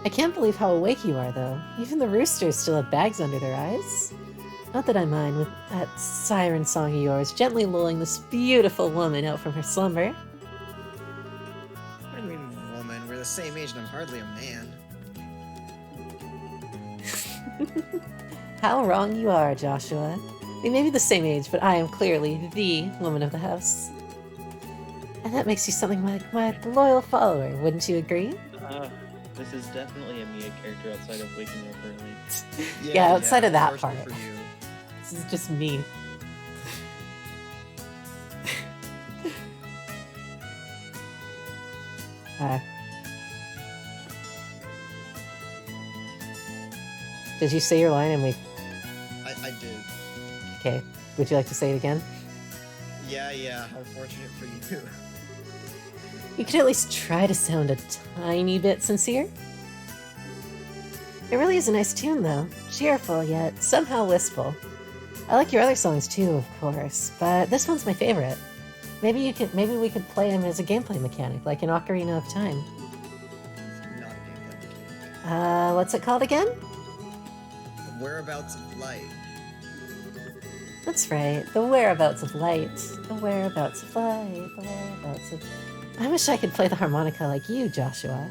I can't believe how awake you are, though. Even the roosters still have bags under their eyes. Not that I mind with that siren song of yours, gently lulling this beautiful woman out from her slumber. What do you mean, woman? We're the same age and I'm hardly a man. How wrong you are, Joshua. We may be the same age, but I am clearly the woman of the house. And that makes you something like my loyal follower, wouldn't you agree? This is definitely a Mia character outside of waking up early. Yeah, outside of that unfortunate part. For you. This is just me. Did you say your line and we... I did. Okay, would you like to say it again? Yeah. Unfortunate for you. You could at least try to sound a tiny bit sincere. It really is a nice tune, though. Cheerful, yet somehow wistful. I like your other songs too, of course, but this one's my favorite. Maybe we could play him as a gameplay mechanic, like in Ocarina of Time. Not a gameplay mechanic. What's it called again? The Whereabouts of Light. That's right, the whereabouts of light. The whereabouts of light. The whereabouts of... I wish I could play the harmonica like you, Joshua.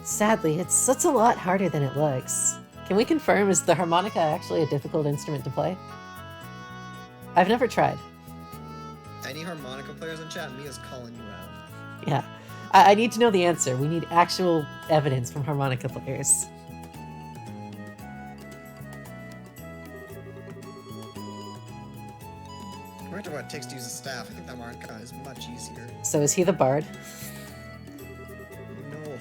Sadly, it's a lot harder than it looks. Can we confirm, is the harmonica actually a difficult instrument to play? I've never tried. Any harmonica players in chat, Mia's calling you out. Yeah. I need to know the answer. We need actual evidence from harmonica players. Compared to what it takes to use a staff, I think that harmonica is much easier. So is he the bard? No.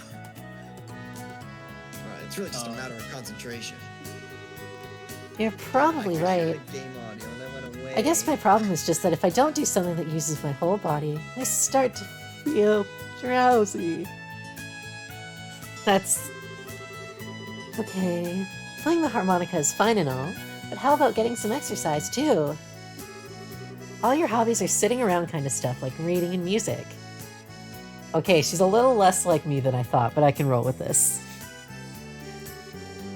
It's really just a matter of concentration. You're probably I could hear right. the game audio and then went away. I guess my problem is just that if I don't do something that uses my whole body, I start to feel drowsy. That's... Okay. Playing the harmonica is fine and all, but how about getting some exercise too? All your hobbies are sitting around kind of stuff, like reading and music. Okay, she's a little less like me than I thought, but I can roll with this.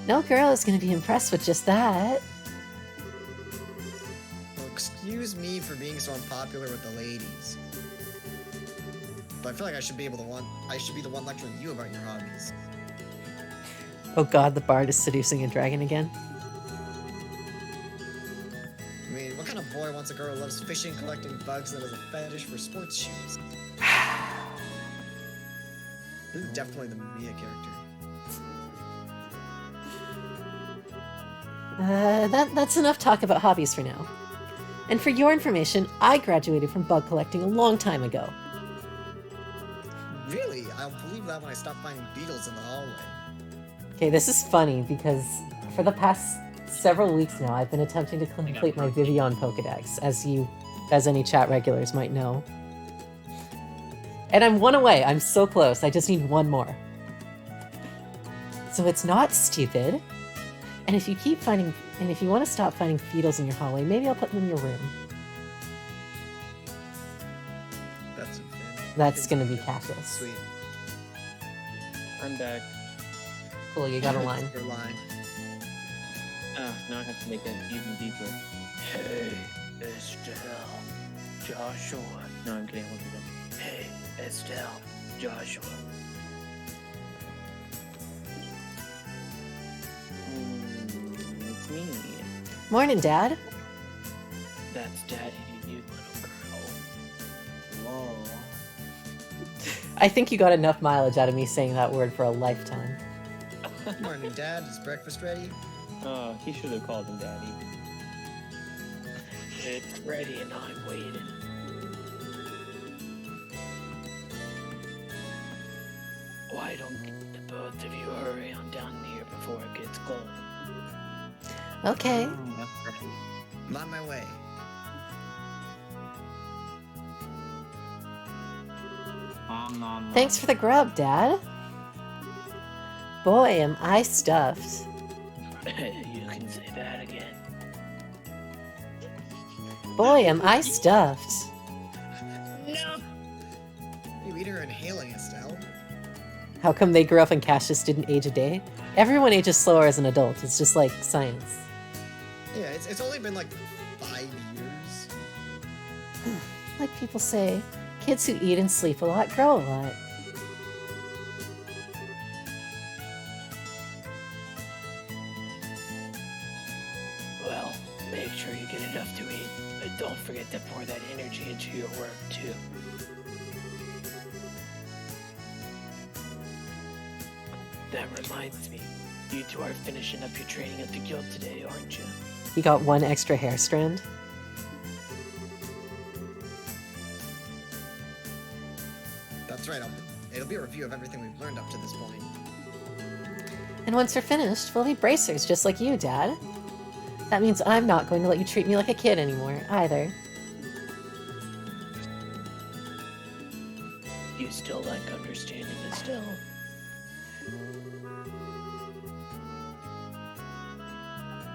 No girl is going to be impressed with just that. Well, excuse me for being so unpopular with the ladies. But I feel like I should be the one lecturing you about your hobbies. Oh god, the bard is seducing a dragon again. I mean, what kind of boy wants a girl who loves fishing, collecting bugs, and has a fetish for sports shoes? This is definitely the Mia character. That's enough talk about hobbies for now. And for your information, I graduated from bug collecting a long time ago. Really? I'll believe that when I stop finding beetles in the hallway. Okay, this is funny because for the past several weeks now, I've been attempting to complete my Vivian Pokedex, as any chat regulars might know. And I'm one away. I'm so close. I just need one more. So it's not stupid. And if you want to stop finding beetles in your hallway, maybe I'll put them in your room. That's That's gonna be Cassius. Sweet. I'm back. Cool, you got a line. Your line. Now I have to make it even deeper. Hey, Estelle. Joshua. No, I'm kidding. I won't do that. Hey, Estelle. Joshua. It's me. Morning, Dad. That's Daddy to you, little girl. Lol. I think you got enough mileage out of me saying that word for a lifetime. Morning, Dad. Is breakfast ready? Oh, he should have called him Daddy. It's ready and I'm waiting. Why don't the both of you hurry on down here before it gets cold? Okay. That's right. I'm on my way. Nom, nom, nom. Thanks for the grub, Dad. Boy, am I stuffed. You can say that again. Boy, am I stuffed. No! You eat her inhaling, Estelle. How come they grew up and Cassius didn't age a day? Everyone ages slower as an adult. It's just like science. Yeah, it's only been like 5 years. Like people say, kids who eat and sleep a lot grow a lot. Well, make sure you get enough to eat, but don't forget to pour that energy into your work, too. That reminds me, you two are finishing up your training at the guild today, aren't you? You got one extra hair strand. That's right. It'll be a review of everything we've learned up to this point. And once we're finished, we'll be bracers just like you, Dad. That means I'm not going to let you treat me like a kid anymore, either. You still lack understanding, Estelle.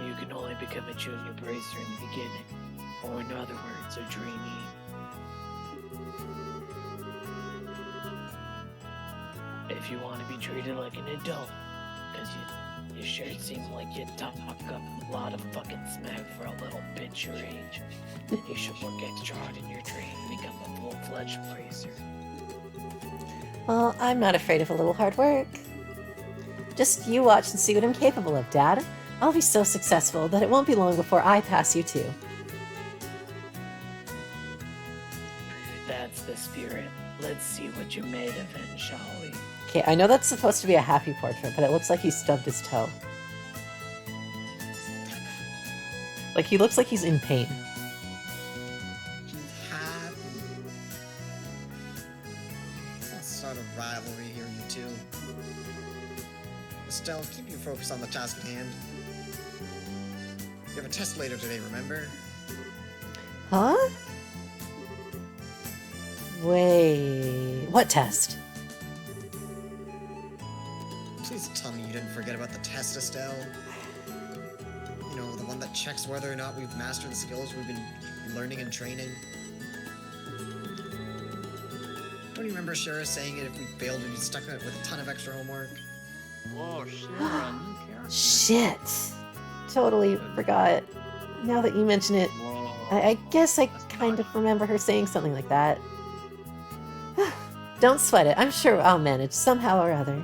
You can only become a junior bracer in the beginning, or in other words, a trainee. If you want to be treated like an adult, because you sure seem like you talk a lot of fucking smack for a little bitch your age, then you should work extra hard in your training to become a full-fledged bracer. Well, I'm not afraid of a little hard work. Just you watch and see what I'm capable of, Dad. I'll be so successful that it won't be long before I pass you too. That's the spirit. Let's see what you're made of then, shall we? Okay, I know that's supposed to be a happy portrait, but it looks like he stubbed his toe. Like, he looks like he's in pain. He's happy. Let's not start a rivalry here, you two. Estelle, keep your focus on the task at hand. You have a test later today, remember? Huh? Wait, what test? Please tell me you didn't forget about the test, Estelle. You know, the one that checks whether or not we've mastered the skills we've been learning and training. Don't you remember Shara saying it if we failed we'd be stuck with a ton of extra homework? Whoa, Sharon, new character. Shit. Totally forgot. Now that you mention it, Whoa. I guess I kind of remember her saying something like that. Don't sweat it. I'm sure I'll manage somehow or other.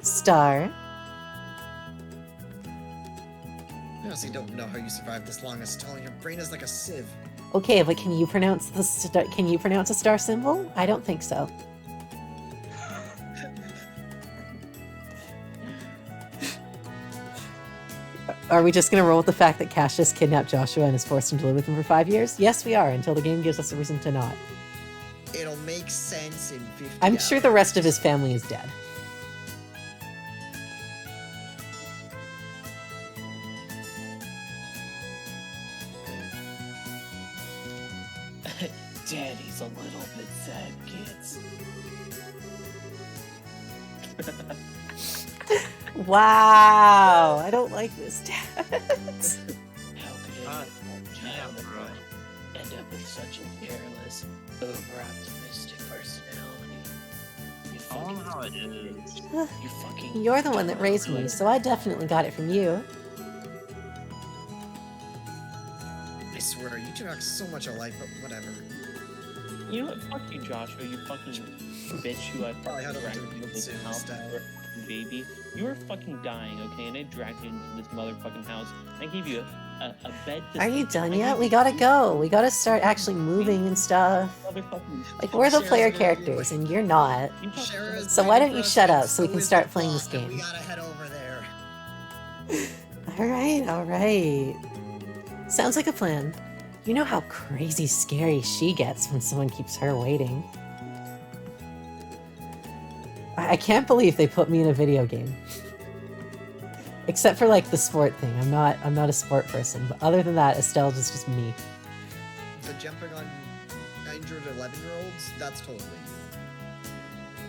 Star. I honestly don't know how you survived this long, Estelle. Your brain is like a sieve. Okay, but can you pronounce can you pronounce a star symbol? I don't think so. Are we just gonna roll with the fact that Cassius kidnapped Joshua and is forced him to live with him for 5 years? Yes, we are, until the game gives us a reason to not. It'll make sense in 50 I'm sure the rest of his family is dead. Daddy's a little bit sad, kids. Wow, I don't like this, Dad. How could God a damn, child bro. end up with such a careless, over-optimistic personality? You I don't know fucking, how it is. you fucking. You're the one that raised me, so I definitely got it from you. I swear, you two act so much alike, but whatever. You know what? Fuck you, Joshua. You fucking bitch who I Probably had fucking to dragged do into it this soon, house. Steph. You were a fucking baby. You were fucking dying, okay? And I dragged you into this motherfucking house. I gave you a bed to Are you sleep. done I yet? gave We you gotta food. go. We gotta start actually moving and stuff. Motherfucking. Like, we're the Shara's player gonna be characters, and you're not. You fucking- Shara's So why waiting don't you for us, shut and up so we so can is start the playing this clock, and game? We gotta head over there. Alright. Sounds like a plan. You know how crazy scary she gets when someone keeps her waiting. I can't believe they put me in a video game. Except for like the sport thing. I'm not a sport person, but other than that, Estelle is just me. The jumping on injured 11-year-olds, that's totally you.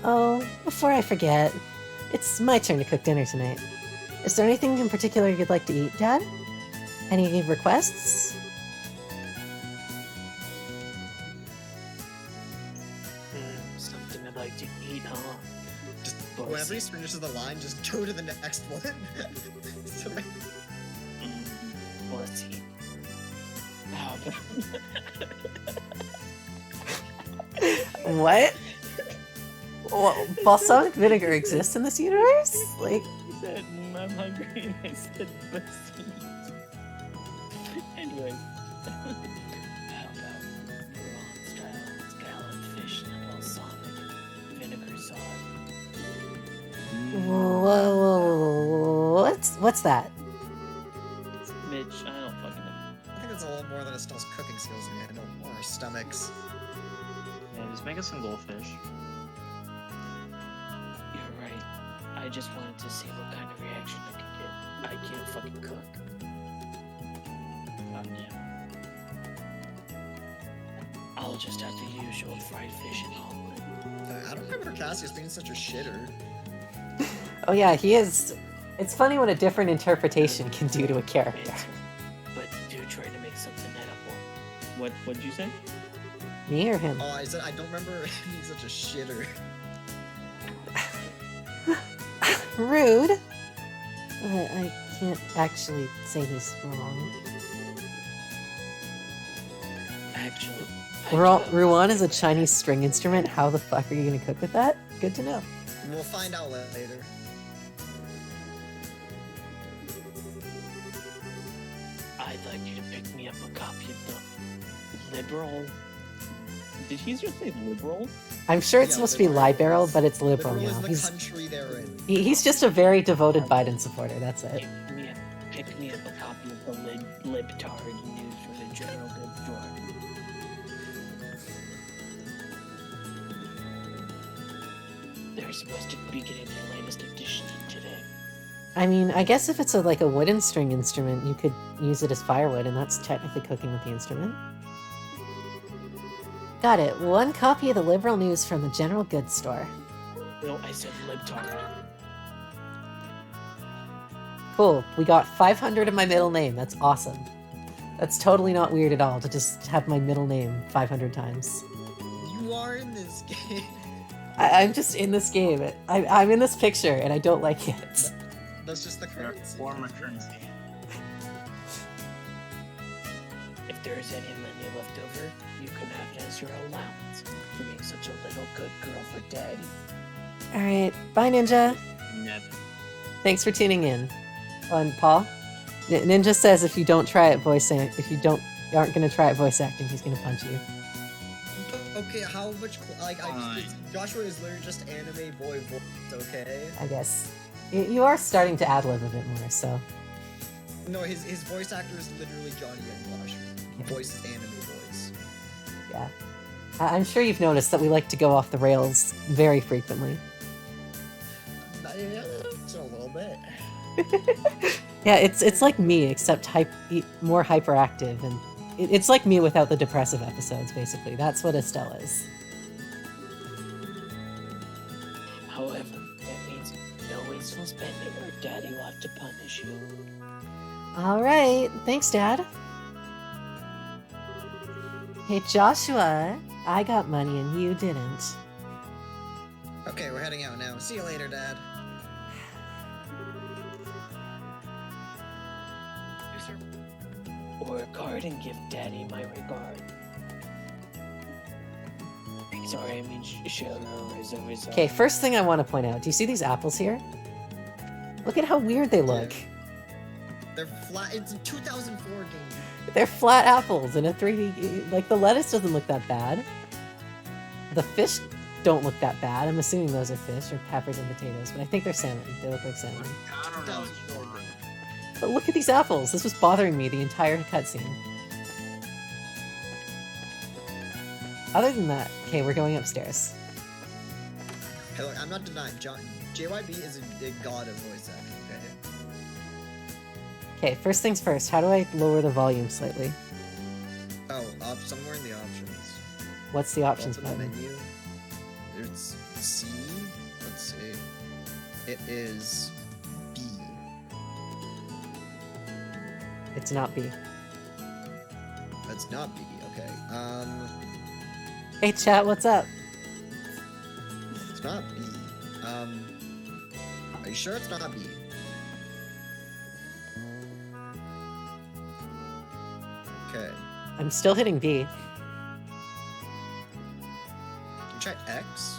Oh, before I forget, it's my turn to cook dinner tonight. Is there anything in particular you'd like to eat, Dad? Any requests? Something I'd like to eat, huh? Just Boy, whenever he see- finishes the line, just go to the next one. So, Let's eat. How about... What? Well, balsamic vinegar exists in this universe? Like, He said, I'm hungry, and I said, let's eat. Anyway. How about Iran-style scalloped fish and a balsamic vinegar sauce? whoa, what's that? Mitch, I don't fucking know. I think it's a little more than Estelle's cooking skills can handle, or our stomachs. Yeah, just make us some goldfish. You're right. I just wanted to see what kind of reaction I could get. I can't fucking cook. Goddamn. I'll just have the usual fried fish and omelet. I don't remember Cassius being such a shitter. Oh yeah, he is. It's funny what a different interpretation can do to a character. But do try to make something edible. What'd you say? Me or him? Oh, I said I don't remember being such a shitter. Rude. I can't actually say he's wrong. Actually, Ruan is a Chinese string instrument. How the fuck are you gonna cook with that? Good to know. We'll find out later. I'd like you to pick me up a copy of the Liberal. Did he just say liberal? I'm sure it's Yeah, supposed to be liberal. liberal, but it's liberal Liberal is now. the He's country they're in. he's just a very devoted Biden supporter. That's it. Pick me up a copy of the Libtard News from the General Goods Store. They're supposed to be getting their latest edition today. I mean, I guess if it's like a wooden string instrument, you could use it as firewood, and that's technically cooking with the instrument. Got it. One copy of the Liberal News from the General Goods Store. No, I said libtard. Cool. We got 500 of my middle name. That's awesome. That's totally not weird at all to just have my middle name 500 times. You are in this game. I'm just in this game. I'm in this picture, and I don't like it. That's just the Your currency. former currency. If there is any money left over, you can have it as your allowance for being such a little good girl for daddy. All right. Bye, Ninja. Never. Thanks for tuning in. And Paul, Ninja says if you don't try it if you aren't gonna try it voice acting, he's gonna punch you. Okay, how much Joshua is literally just anime boy voice, okay? I guess you are starting to ad lib a bit more. So No, his voice actor is literally Johnny Young Yeah. Voice is anime voice. yeah, I'm sure you've noticed that we like to go off the rails very frequently. Just a little bit. Yeah, it's like me except more hyperactive, and it's like me without the depressive episodes. Basically, that's what Estelle is. However, that means no wasteful spending or daddy will have to punish you. All right, thanks, Dad. Hey, Joshua, I got money and you didn't. Okay, we're heading out now. See you later, Dad. Work hard and give daddy my regard. Sorry, I mean sugar is always. Okay, first thing I want to point out. Do you see these apples here? Look at how weird they look. They're flat. It's a 2004 game. They're flat apples in a 3D. Like, the lettuce doesn't look that bad. The fish don't look that bad. I'm assuming those are fish or peppers and potatoes, but I think they're salmon. They look like salmon. I don't know. 2004 game. But look at these apples. This was bothering me the entire cutscene. Other than that, okay, we're going upstairs. Hey, look, I'm not denying. JYB is a god of voice acting. Okay. Okay, first things first. How do I lower the volume slightly? Oh, somewhere in the options. What's the options Go to the button? menu. It's C. Let's see. It is B. It's not B. That's not B. Okay. Hey, chat, what's up? It's not B. Are you sure it's not B? Okay. I'm still hitting B. Try X.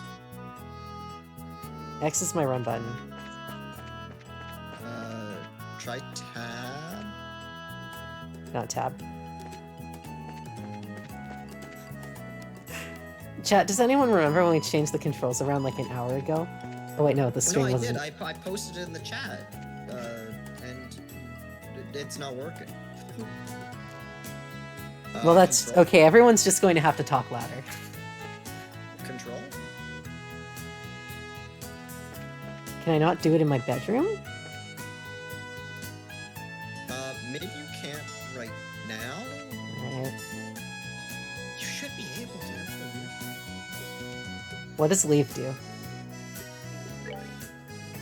X is my run button. Try Tab. Not tab. Chat, does anyone remember when we changed the controls around like an hour ago? Oh wait, no, the No, stream I wasn't. did. I posted it in the chat. And it's not working. Well, that's Control. okay. Everyone's just going to have to talk louder. Control. Can I not do it in my bedroom? Maybe you can't right now. Alright. You should be able to. That's the weird thing. What does leave do?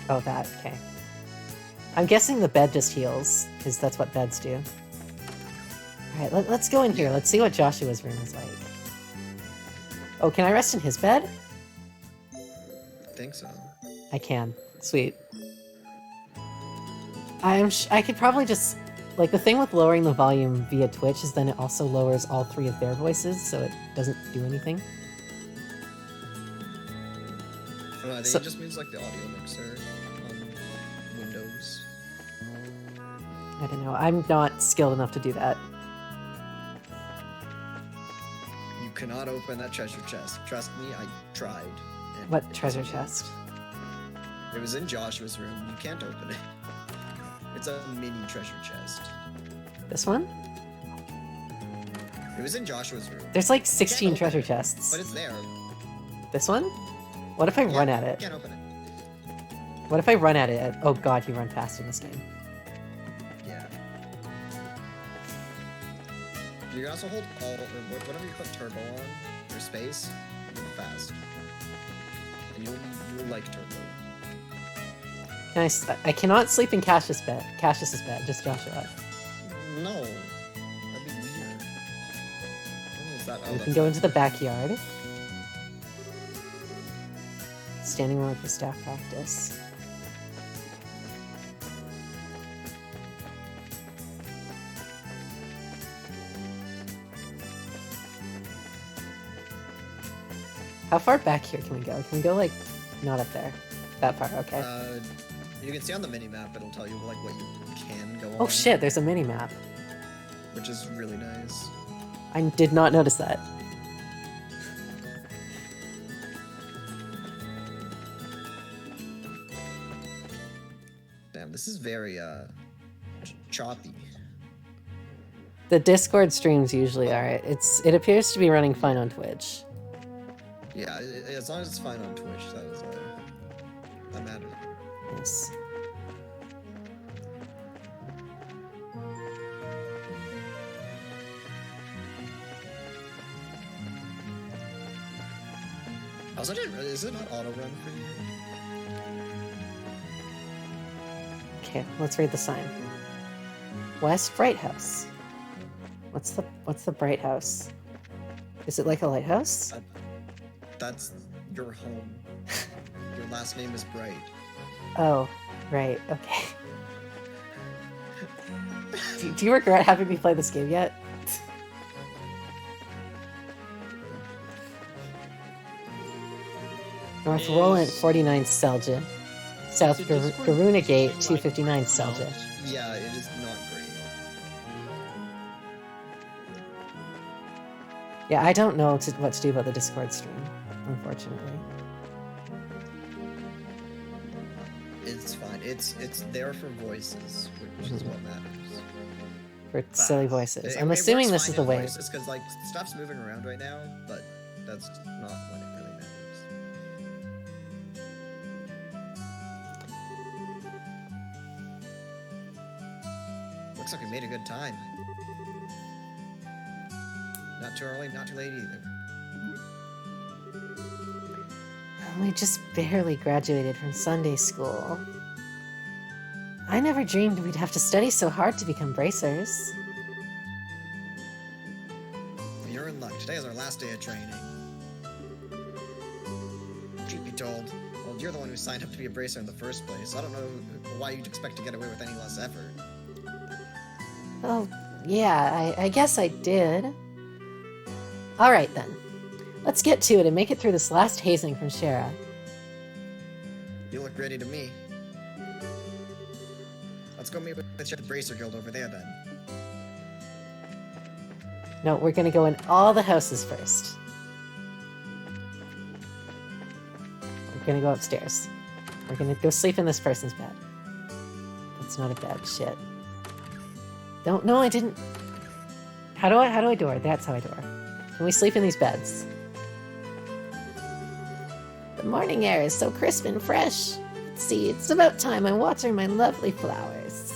Oh, that. Okay. I'm guessing the bed just heals, because that's what beds do. Alright, let's go in here. Let's see what Joshua's room is like. Oh, can I rest in his bed? I think so. I can. Sweet. I could probably just... Like, the thing with lowering the volume via Twitch is then it also lowers all three of their voices, so it doesn't do anything. I think So- it just means like the audio mixer on Windows. I don't know. I'm not skilled enough to do that. You cannot open that treasure chest. Trust me, I tried. and What it treasure doesn't work. chest? It was in Joshua's room. You can't open it. It's a mini treasure chest. This one? It was in Joshua's room, There's like 16 open treasure it, chests. but it's there. This one? What if I Yeah, run at You it? can't open it. What if I run at it? Oh god, you run fast in this game. Yeah. You can also hold alt, or whatever you put turbo on, or space, you go fast. And you'll like turbo. Can I cannot sleep in Cassius's bed. Cassius's bed, just Joshua. No. That'd be weird. When was that? Oh, We that's can go into the backyard. Standing room for staff practice. How far back here can we go? Can we go, like, not up there? That far, okay. You can see on the mini map, it'll tell you like what you can go on. Oh shit, there's a mini map. Which is really nice. I did not notice that. Damn, this is very choppy. The Discord streams usually are. It appears to be running fine on Twitch. Yeah, as long as it's fine on Twitch, that matters. Yes. Also, is it not auto run for you? Okay, let's read the sign. West Bright House. What's the Bright House? Is it like a lighthouse? That's your home. Your last name is Bright. Oh, right. Okay. Do you regret having me play this game yet? North Roland 49 Selja. South Garuna Gate 259 Selja. Yeah, it is not great. Yeah, I don't know what to do about the Discord stream, unfortunately. It's fine. It's there for voices, which is what matters. For silly voices. It I'm assuming this is the way. It's because like stuff's moving around right now, but that's not when it really matters. Looks like we made a good time. Not too early, not too late either. We just barely graduated from Sunday school. I never dreamed we'd have to study so hard to become bracers. You're in luck. Today is our last day of training. Truth be told, well, you're the one who signed up to be a bracer in the first place. I don't know why you'd expect to get away with any less effort. Oh, yeah, I guess I did. Alright then. Let's get to it and make it through this last hazing from Shara. You look ready to me. Let's go meet with the Bracer Guild over there then. No, we're gonna go in all the houses first. We're gonna go upstairs. We're gonna go sleep in this person's bed. That's not a bed, shit. Don't, no, I didn't. How do I door? That's how I door. Can we sleep in these beds? The morning air is so crisp and fresh. Let's see, it's about time I water my lovely flowers.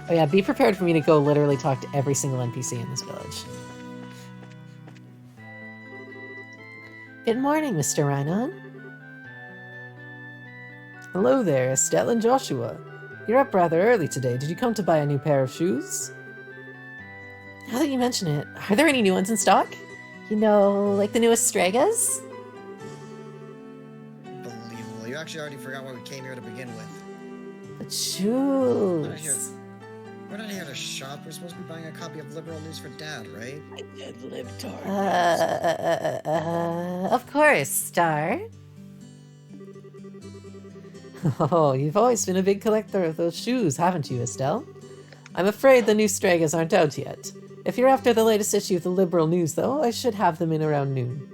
Oh yeah, be prepared for me to go literally talk to every single NPC in this village. Good morning, Mr. Rhinon. Hello there, Estelle and Joshua. You're up rather early today. Did you come to buy a new pair of shoes? Now that you mention it, are there any new ones in stock? You know, like the newest Stragas? Unbelievable. You actually already forgot why we came here to begin with. The shoes. We're not here to shop. We're supposed to be buying a copy of Liberal News for Dad, right? I said libtard. Of course, Star. Oh, you've always been a big collector of those shoes, haven't you, Estelle? I'm afraid the new Stragas aren't out yet. If you're after the latest issue of the Liberal News, though, I should have them in around noon.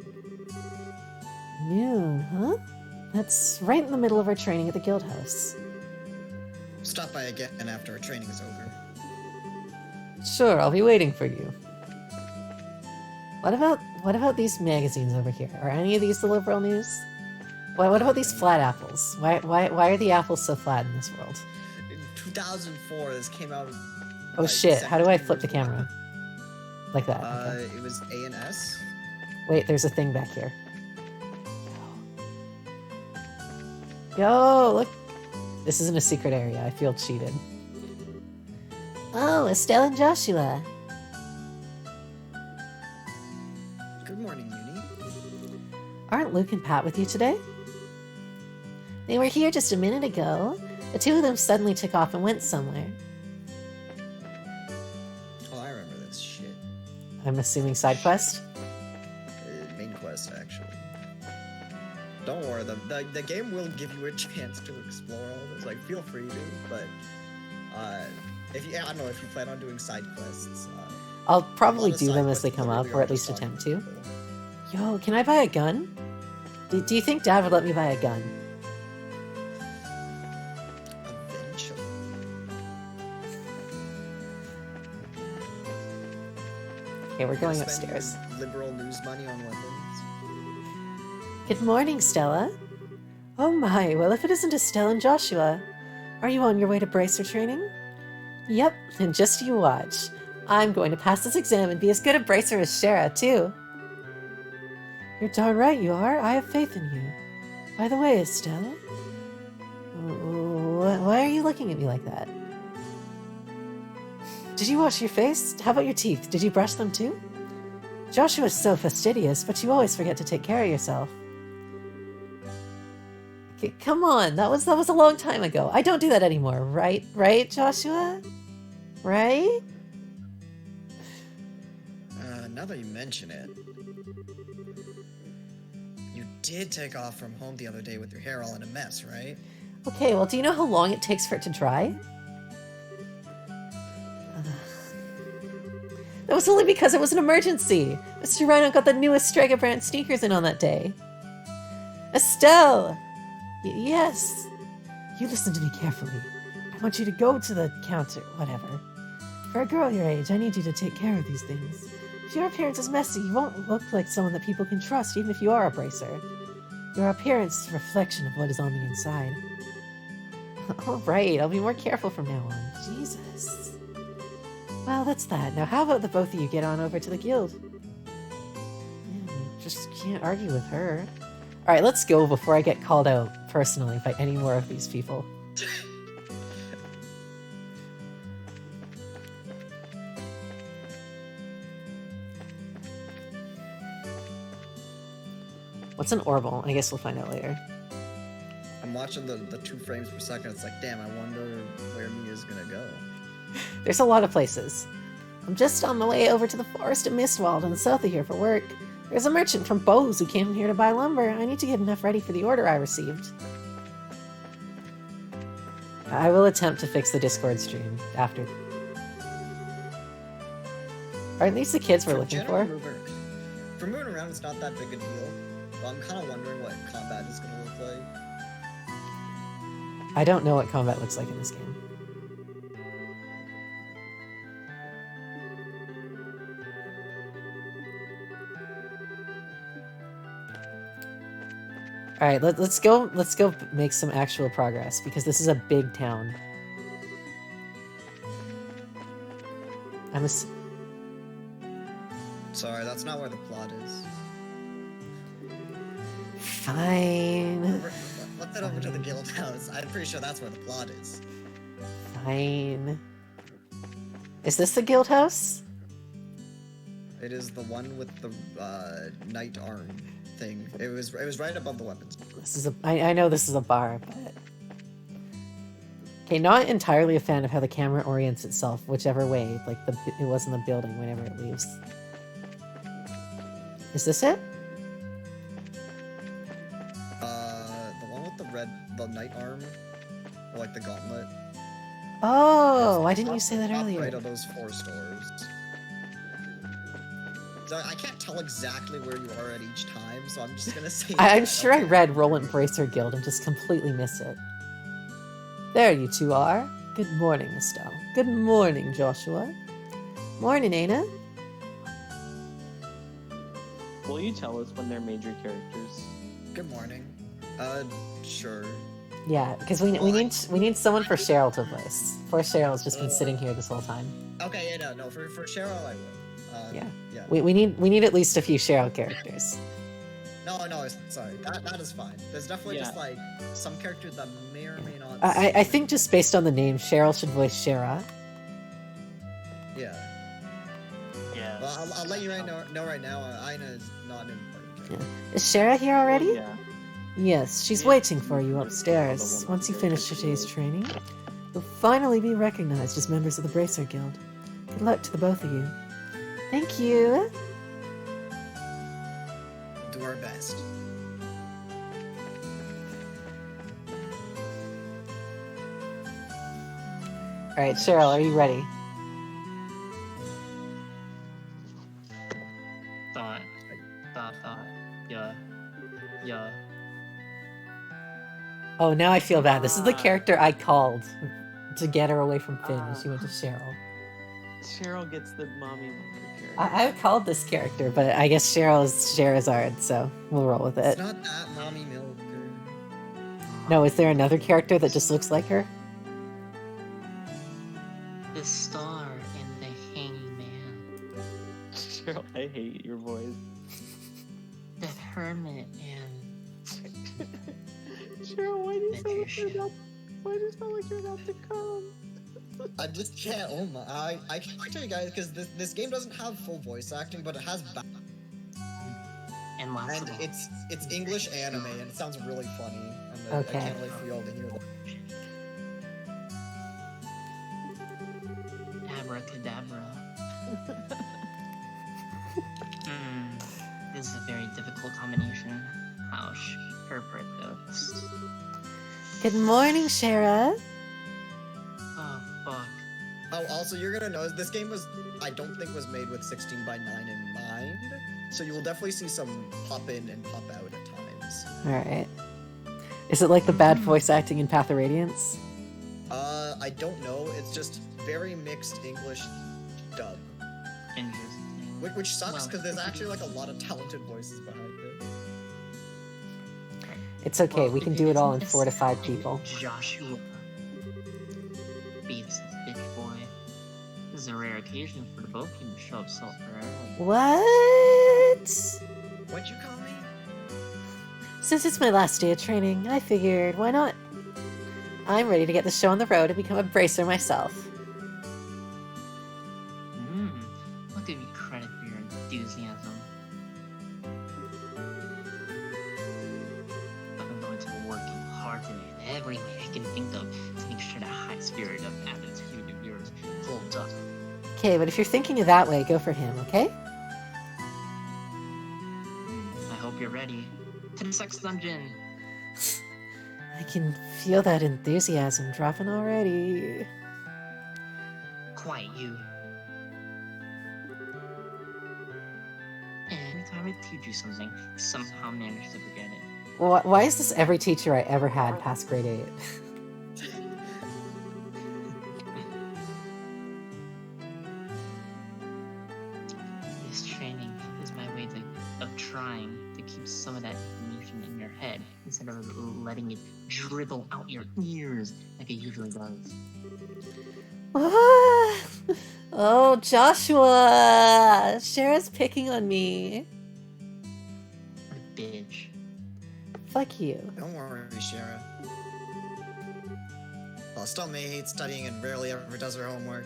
Noon, huh? That's right in the middle of our training at the guild house. Stop by again after our training is over. Sure, I'll be waiting for you. What about these magazines over here? Are any of these the Liberal News? What about these flat apples? Why are the apples so flat in this world? In 2004, this came out. Oh like, shit! How do I 17 flip the years ago. camera? Like that. Okay. It was A and S. Wait, there's a thing back here. Yo, look. This isn't a secret area. I feel cheated. Oh, Estelle and Joshua. Good morning, Uni. Aren't Luke and Pat with you today? They were here just a minute ago. The two of them suddenly took off and went somewhere. Oh, I remember this shit. I'm assuming side quest? Main quest, actually. Don't worry, the game will give you a chance to explore all this. Like, feel free to, but if you, I don't know if you plan on doing side quests. I'll a probably lot of do side them as quests they come up, literally or are at least just talking attempt to to. people. Yo, can I buy a gun? Do you think Dad would let me buy a gun? Eventually. Okay, we're going You're gonna spend upstairs. your liberal news money on weapons. Good morning, Stella. Oh my, well if it isn't Estelle and Joshua. Are you on your way to bracer training? Yep, and just you watch. I'm going to pass this exam and be as good a bracer as Shara, too. You're darn right you are. I have faith in you. By the way, Estelle, why are you looking at me like that? Did you wash your face? How about your teeth? Did you brush them too? Joshua's so fastidious, but you always forget to take care of yourself. Okay, come on, that was a long time ago. I don't do that anymore, right? Right, Joshua? Right? Now that you mention it, you did take off from home the other day with your hair all in a mess, right? Okay, well, do you know how long it takes for it to dry? That was only because it was an emergency. Mr. Rhino got the newest Strega brand sneakers in on that day. Estelle! Yes! You listen to me carefully. I want you to go to the counter, whatever. For a girl your age, I need you to take care of these things. If your appearance is messy, you won't look like someone that people can trust, even if you are a bracer. Your appearance is a reflection of what is on the inside. Alright, I'll be more careful from now on. Jesus. Well, that's that. Now how about the both of you get on over to the guild? Yeah, just can't argue with her. Alright, let's go before I get called out personally by any more of these people. What's an orbital? I guess we'll find out later. I'm watching the 2 frames per second. It's like, damn, I wonder where Mia's gonna go. There's a lot of places. I'm just on my way over to the forest of Mistwald in the south of here for work. There's a merchant from Bose who came here to buy lumber. I need to get enough ready for the order I received. I will attempt to fix the Discord stream after. Aren't these the kids we're looking for? For moving around, it's not that big a deal. But I'm kind of wondering what combat is gonna look like. I don't know what combat looks like in this game. All right, let's go make some actual progress because this is a big town. Sorry, that's not where the plot is. Fine. Flip it over to the guild house. I'm pretty sure that's where the plot is. Fine. Is this the guild house? It is the one with the knight arm thing. It was right above the weapons. This is I know this is a bar, but okay, not entirely a fan of how the camera orients itself, whichever way, like it was in the building whenever it leaves. Is this it? The one with the knight arm, or like the gauntlet. Oh, why didn't you say that Top earlier? right of those 4 stores. So I can't tell exactly where you are at each time, so I'm just gonna say. I'm sure I read Roland Bracer Guild and just completely miss it. There you two are. Good morning, Estelle. Good morning, Joshua. Morning, Aina. Will you tell us when they're major characters? Good morning. Sure. Yeah, because we need someone for Cheryl to voice. Poor Cheryl's just been sitting here this whole time. Okay, yeah, no, for Cheryl, I will. Yeah. Yeah. We need at least a few Cheryl characters. No, sorry. That is fine. There's definitely Yeah. just like some characters that may or may not. I think just based on the name, Cheryl should voice Shara. Yeah. Yeah. Well, I'll let you know right now. Aina is not in. Yeah. Is Shara here already? Yeah. Yes, she's Yeah. waiting for you upstairs. Once you finish today's training, you'll finally be recognized as members of the Bracer Guild. Good luck to the both of you. Thank you. Do our best. All right, Cheryl, are you ready? Thought. Yeah. Oh, now I feel bad. This is the character I called to get her away from Finn, and she went to Cheryl. Cheryl gets the mommy milker character. I called this character, but I guess Cheryl is Sherazard, so we'll roll with It's it. not that mommy milker. No, is there another character that just looks like her? The star and the hangman, Cheryl, I hate your voice. the hermit and Cheryl, why do you sound like you're Magician. about? Why do you sound like you're about to come? I just can't. Oh my! I can't tell you guys because this game doesn't have full voice acting, but it has and lots and of it's English anime and it sounds really funny. And Okay. I can't wait for y'all to hear that. abracadabra. This is a very difficult combination. How interpret this? Good morning, Shara. Oh fuck. Oh, also you're gonna notice this game I don't think was made with 16:9 in mind, so you will definitely see some pop in and pop out at times. All right. Is it like the bad voice acting in Path of Radiance? I don't know. It's just very mixed English dub, Interesting. which sucks Well, because there's actually like a lot of talented voices behind it. It's okay. Well, We can if do it all in isn't 4 to this 5 fucking people. Joshua beats this bitch boy. This is a rare occasion for the both of you to show up self-rare. What? What'd you call me? Since it's my last day of training, I figured, why not? I'm ready to get the show on the road and become a bracer myself. I'll give you credit for your enthusiasm. I'm going to be working hard today in every way I can think of to make sure that high spirit of attitude of yours holds up. Okay, but if you're thinking of that way, go for him, okay? I hope you're ready. To the sex dungeon! I can feel that enthusiasm dropping already. Quiet, you. Anytime I teach you something, you somehow manage to forget it. Why is this every teacher I ever had past grade 8? This training is my way of trying to keep some of that information in your head instead of letting it dribble out your ears like it usually does. Oh, Joshua! Shara's picking on me. What a bitch. Fuck you. Don't worry, Shara. Well, Stone May hates studying and rarely ever does her homework.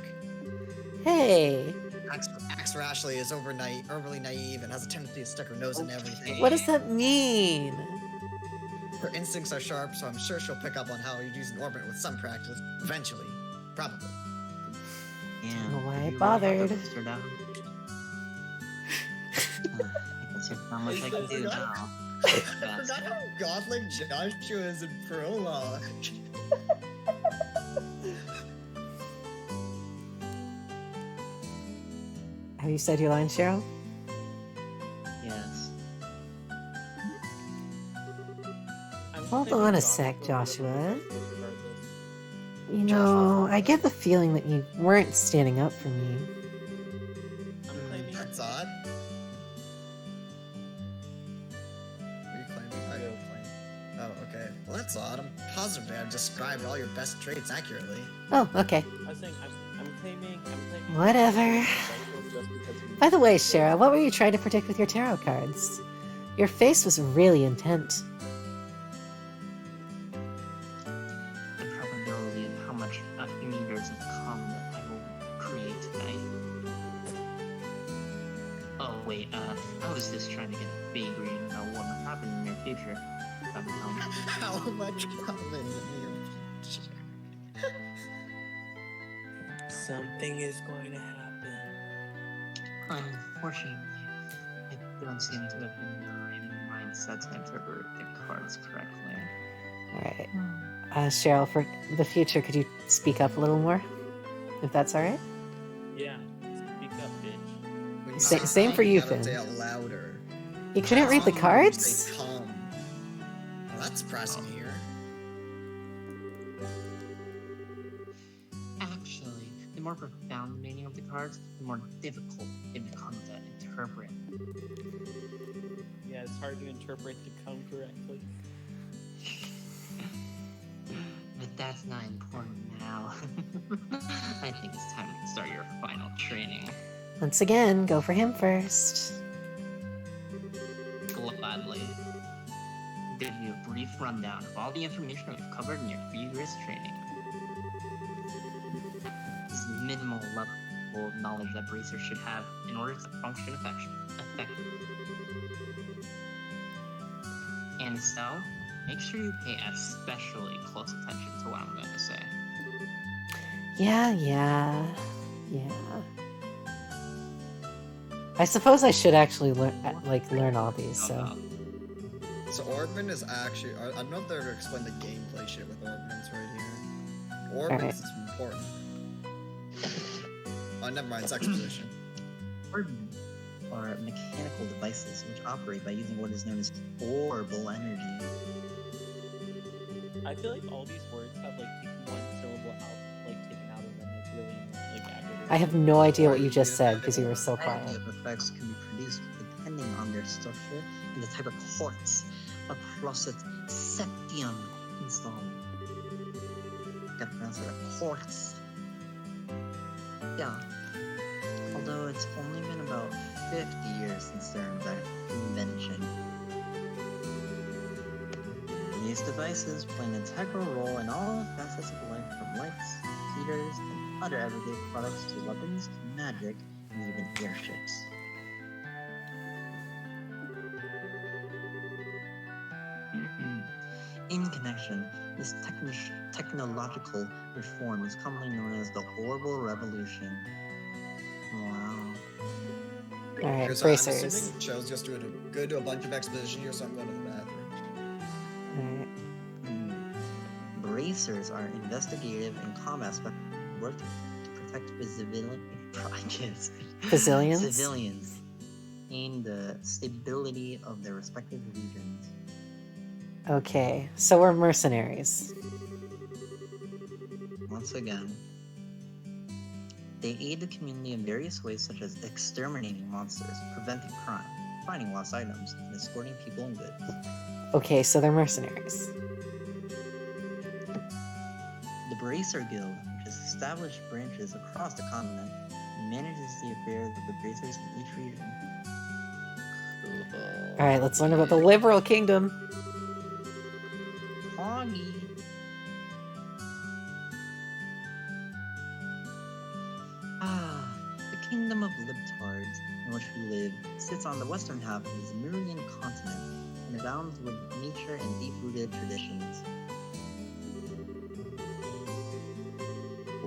Hey, Axe Rashley is overly naive and has a tendency to stick her nose in everything. what does that mean? Her instincts are sharp, so I'm sure she'll pick up on how you use an orbit with some practice. Eventually. Probably. Yeah. Don't know why I you really bothered. have to fix her down. I guess there's not much I can do now. I forgot how godlike Joshua is in Prologue. Have you said your line, Cheryl? Yes. Hold on a sec, Joshua. You know, I get the feeling that you weren't standing up for me. That's odd. What are you claiming? Oh, that's odd. I'm positive I've described all your best traits accurately. Oh, okay. I was saying I'm claiming Whatever. just because we- By the way, Shara, what were you trying to predict with your tarot cards? Your face was really intent. The probability of how much meters of cum that I will create tonight. Oh wait, I was just trying to get a vague reading about what might happen in the near future. How much common in your future? Something is going to happen. Unfortunately, I don't seem to have been in the mindset to interpret the cards correctly. Alright. Cheryl, for the future, could you speak up a little more? If that's alright? Yeah, speak up, bitch. When you Sa- say same calm, for you, gotta Finn. say it louder. You couldn't read the Calm, cards? Say calm. Well, that's depressing here. Actually, the more profound the meaning of the cards, the more difficult it becomes to interpret. Yeah, it's hard to interpret the cum correctly. But that's not important now. I think it's time to start your final training. Once again, go for him first. Gladly. Give you a brief rundown of all the information we've covered in your previous training. This is minimal level of knowledge that bracers should have in order to function effectively. And so, make sure you pay especially close attention to what I'm going to say. Yeah. I suppose I should actually learn all these, so... So Orbman is actually... I don't know if they're going to explain the gameplay shit with Orbman's right here. Orbman's Alright. is important. Oh, never mind. It's exposition. Ordnance are mechanical devices which operate by using what is known as orbal energy. I feel like all these words have like taken one syllable out, like taken out of them. It's really like aggravating. I have no idea what you just said, because you were so A variety quiet. of effects can be produced depending on their structure and the type of quartz or process septium installed. Gotta pronounce it quartz. Yeah. Although it's only been about 50 years since their invention. These devices play an integral role in all facets of life, from lights, heaters, and other everyday products to weapons, magic, and even airships. In connection, this technological reform is commonly known as the Orbital Revolution. Wow. Alright, Because I'm bracers. assuming Joe's just doing a good to a bunch of exposition here, so I'm going to the bathroom. Alright. Bracers are investigative and combat specialists who work to protect civilians in the stability of their respective regions. Okay, so we're mercenaries. Once again, they aid the community in various ways, such as exterminating monsters, preventing crime, finding lost items, and escorting people and goods. Okay, so they're mercenaries. The Bracer Guild, which has established branches across the continent, manages the affairs of the bracers in each region. Alright, let's learn about the Liberal Kingdom. Foggy. The Kingdom of Libtards, in which we live, sits on the western half of the Zemurian continent and abounds with nature and deep-rooted traditions.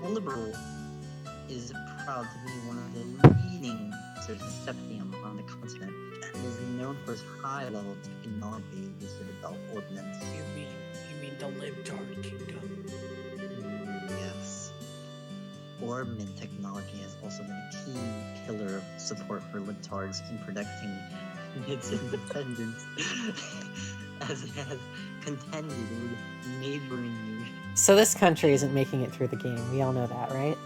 Liberal is proud to be one of the leading research septium on the continent and is known for its high-level technology used to develop ordnance. You mean the Libtard Kingdom? Yes. Orbman technology has also been a key pillar of support for libtards in protecting its independence, as it has contended with neighboring nations. So this country isn't making it through the game. We all know that, right?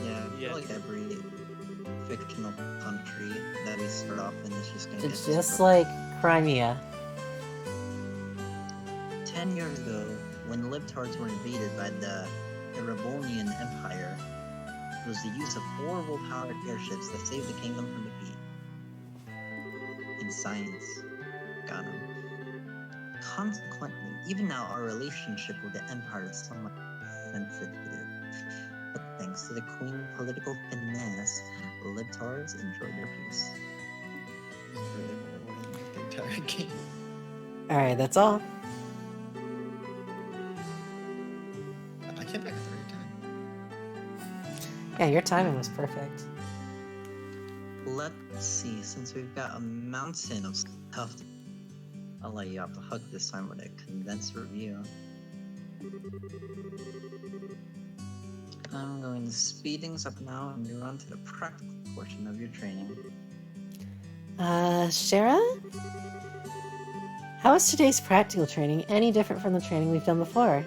Yeah, I feel like every fictional country that we start off in is just gonna It's get just like Crimea. 10 years ago, when libtards were invaded by the Erebonian Empire, it was the use of horrible powered airships that saved the kingdom from defeat. In science, got him. Consequently, even now our relationship with the Empire is somewhat sensitive. But thanks to the Queen's political finesse, libtards enjoy their peace. This is really rewarding the entire game. All right, that's all. I came back 3 times. Yeah, your timing was perfect. Let's see, since we've got a mountain of stuff, I'll let you off the hook this time with a condensed review. I'm going to speed things up now and move on to the practical portion of your training. Shara? How is today's practical training any different from the training we've done before?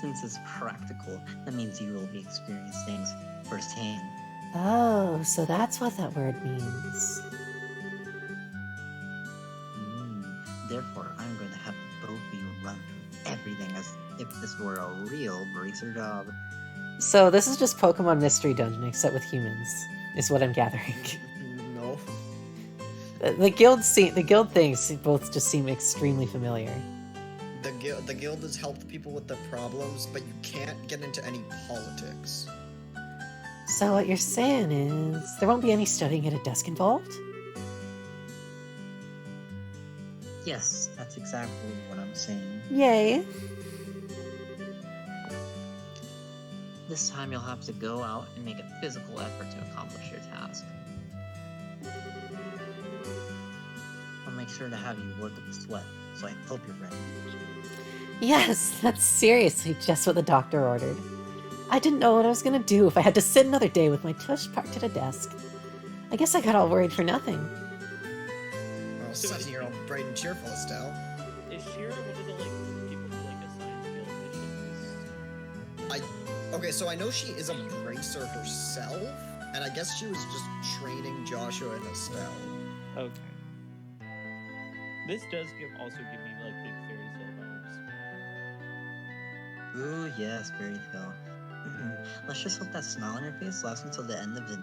Since it's practical, that means you will be experiencing things firsthand. Oh, so that's what that word means. Therefore, I'm going to have both of you run through everything as if this were a real bracer job. So this is just Pokemon Mystery Dungeon, except with humans, is what I'm gathering. No. The guild things both just seem extremely familiar. The guild has helped people with their problems, but you can't get into any politics. So what you're saying is there won't be any studying at a desk involved? Yes, that's exactly what I'm saying. Yay. This time you'll have to go out and make a physical effort to accomplish your task. I'll make sure to have you work up a sweat, so I hope you're ready. Yes, that's seriously just what the doctor ordered. I didn't know what I was gonna do if I had to sit another day with my tush parked at a desk. I guess I got all worried for nothing. Well, suddenly you're all bright and cheerful, Estelle. Is Shira one of the people who assign field missions? Okay, so I know she is a bracer herself, and I guess she was just training Joshua and Estelle. Okay. This does also give me big fairy tale vibes. Ooh, yes, Fairy Tale. Let's just hope that smile on your face lasts until the end of the...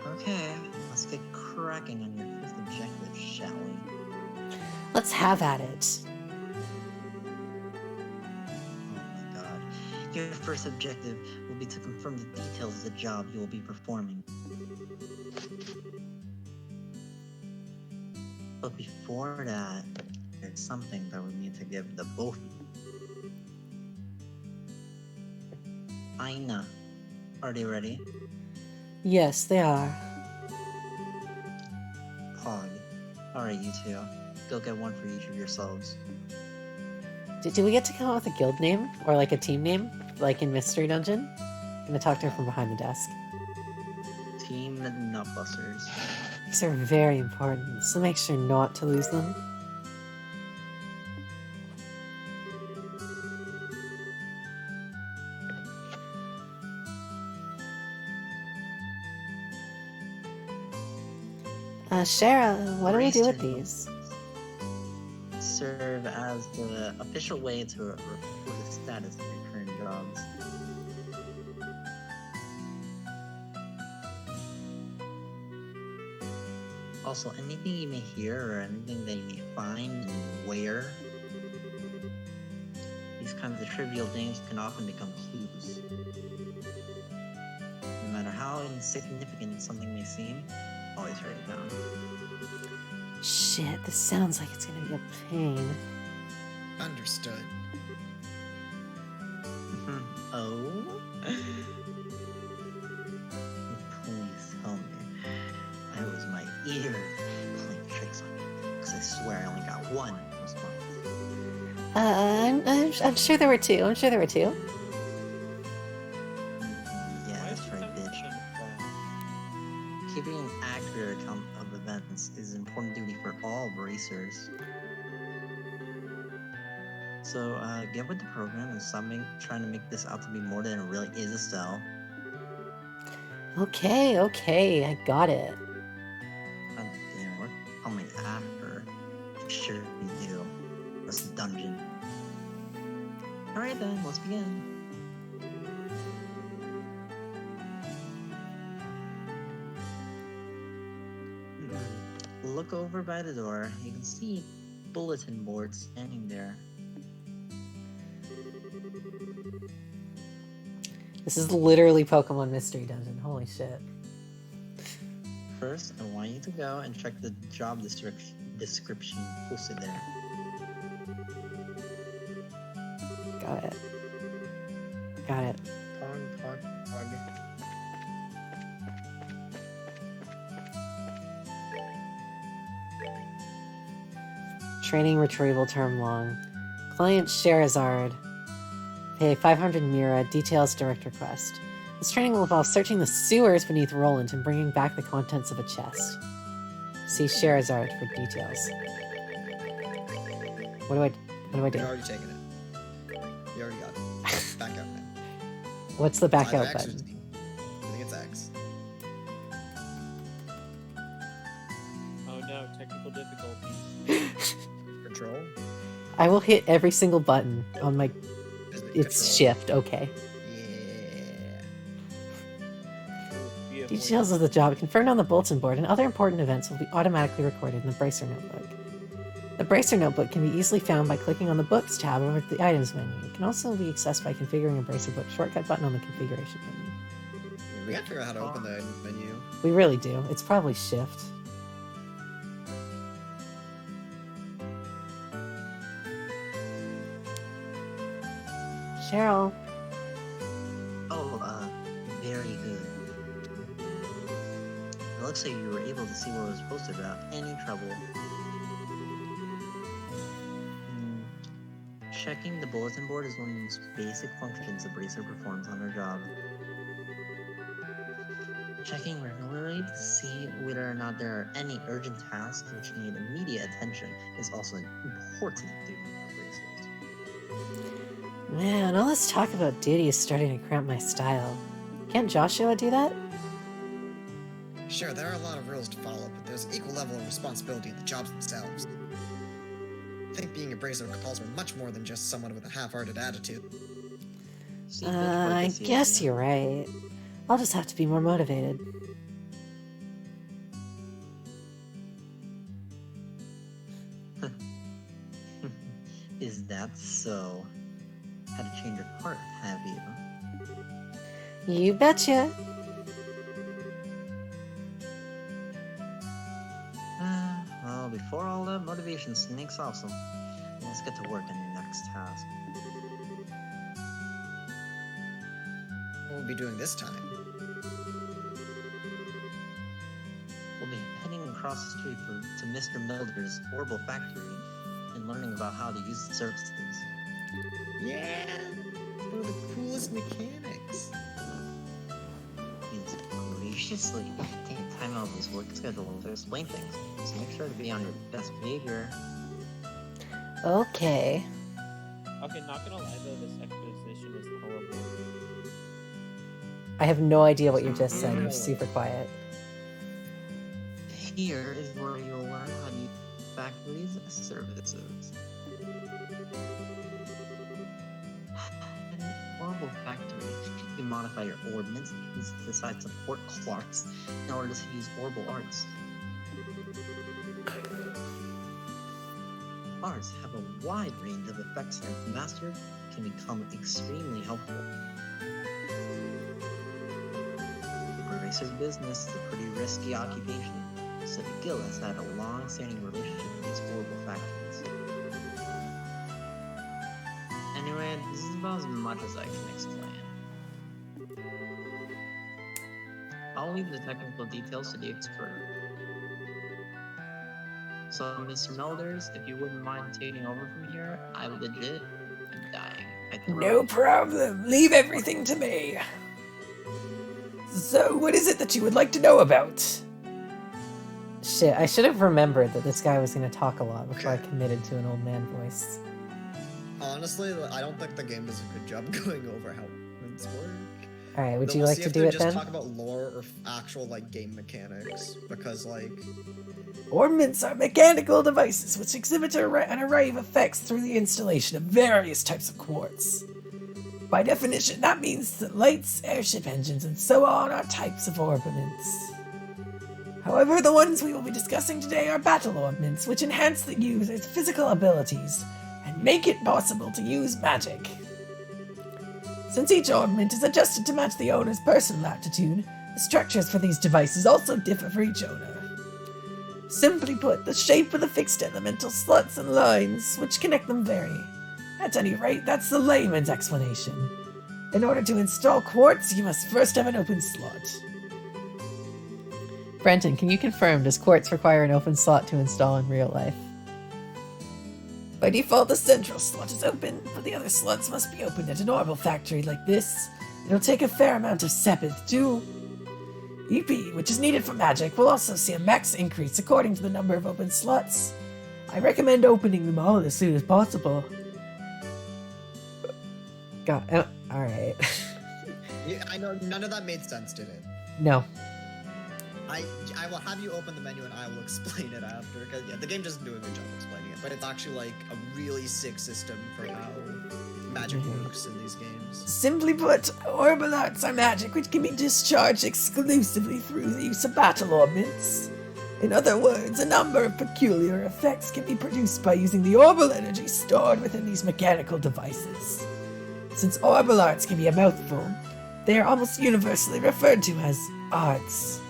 Okay, let's get cracking on your fifth objective, shall we? Let's have at it. Oh my god. Your first objective will be to confirm the details of the job you will be performing. But before that, there's something that we need to give the both of you. Aina, are they ready? Yes, they are. Pog. Alright, you two. Go get one for each of yourselves. Did we get to come up with a guild name? Or a team name? Like in Mystery Dungeon? I'm gonna talk to her from behind the desk. Team Nutbusters. These are very important, so make sure not to lose them. Shara, what do we do with these? Serve as the official way to report the status of your current jobs. Also, anything you may hear or anything that you may find and wear, these kinds of trivial things can often become clues. No matter how insignificant something may seem, always write it down. Shit, this sounds like it's gonna be a pain. Understood. Oh? Please tell me. It was my ears playing tricks on me, because I swear I only got one response. I'm sure there were two. I'm sure there were two. Yeah, that's right, bitch. Keeping an accurate account of events is an important duty for all bracers. So, get with the program and stop trying to make this out to be more than it really is, Estelle. Okay, okay, I got it. God damn, we're coming after. Sure we do. This dungeon. Alright then, let's begin. Look over by the door. You can see bulletin board standing there. This is literally Pokemon Mystery Dungeon. Holy shit. First, I want you to go and check the job description posted there. Got it. Got it. Pog. Training retrieval term long. Client Sherazard. Pay 500 Mira. Details direct request. This training will involve searching the sewers beneath Roland and bringing back the contents of a chest. See Sherazard for details. What do I You're do? already taking it. You already got it. Back out, man. What's the back Either out X or button? Z. I think it's X. Oh no, technical difficulties. Control. I will hit every single button on my. Is it It's control? shift. Okay. Yeah. Details of the job confirmed on the bulletin board and other important events will be automatically recorded in the Bracer Notebook. The Bracer Notebook can be easily found by clicking on the Books tab over the Items menu. It can also be accessed by configuring a Bracer Book shortcut button on the Configuration menu. We gotta figure out how to open the menu. We really do. It's probably shift. Cheryl. Oh, very good. It looks like you were able to see what was posted without any trouble. Checking the bulletin board is one of the most basic functions a bracer performs on her job. Checking regularly to see whether or not there are any urgent tasks which need immediate attention is also an important duty for bracers. Man, all this talk about duty is starting to cramp my style. Can't Joshua do that? Sure, there are a lot of rules to follow, but there's an equal level of responsibility in the jobs themselves. I think being a bracer calls for much more than just someone with a half-hearted attitude. See if it's worth I to see guess again. you're right. I'll just have to be more motivated. Is that so? Had to change your heart, have you? You betcha. Well, before all that motivation sneaks off some, let's get to work on your next task. What will we be doing this time? We'll be heading across the street to Mr. Milder's Orbital Factory and learning about how to use the services. Yeah! One of the coolest mechanics. He's graciously taking time out of his work schedule to explain things, so make sure to be on your best behavior. Okay. Okay, not gonna lie though, this exposition was horrible. I have no idea what you just said. You're super quiet. Here is where you'll learn how to use factory's services. In an Orbital Factory, you can modify your ordnance and decide to port clocks in order to use Orbital arts. Arts have a wide range of effects and if mastered, can become extremely helpful. Bracer's business is a pretty risky occupation, so the guild has had a long-standing relationship with these Orbital factories. Anyway, this is about as much as I can explain. I'll leave the technical details to the expert. So, Mr. Melders, if you wouldn't mind taking over from here, I legit am dying. I can No problem. Leave everything to me. So, what is it that you would like to know about? Shit, I should have remembered that this guy was going to talk a lot before I Okay. committed to an old man voice. Honestly, I don't think the game does a good job going over how humans work. All right, would Then you we'll like see to if do they it just then? talk about lore or actual like game mechanics, because like Ornaments are mechanical devices which exhibit an array of effects through the installation of various types of quartz. By definition, that means that lights, airship engines, and so on are types of ornaments. However, the ones we will be discussing today are battle ornaments, which enhance the user's physical abilities and make it possible to use magic. Since each ornament is adjusted to match the owner's personal aptitude, the structures for these devices also differ for each owner. Simply put, the shape of the fixed elemental slots and lines which connect them vary. At any rate, that's the layman's explanation. In order to install quartz, you must first have an open slot. Brenton, can you confirm, does quartz require an open slot to install in real life? By default, the central slot is open, but the other slots must be opened at a normal factory like this. It'll take a fair amount of sepith too. EP, which is needed for magic, will also see a max increase according to the number of open slots. I recommend opening them all as soon as possible. God, alright. yeah, I know none of that made sense, did it? No. I will have you open the menu and I will explain it after, because yeah, the game doesn't do a good job explaining it, but it's actually like a really sick system for how magic works in these games. Simply put, orbital arts are magic which can be discharged exclusively through the use of battle ornaments. In other words, a number of peculiar effects can be produced by using the orbital energy stored within these mechanical devices. Since orbital arts can be a mouthful, they are almost universally referred to as arts.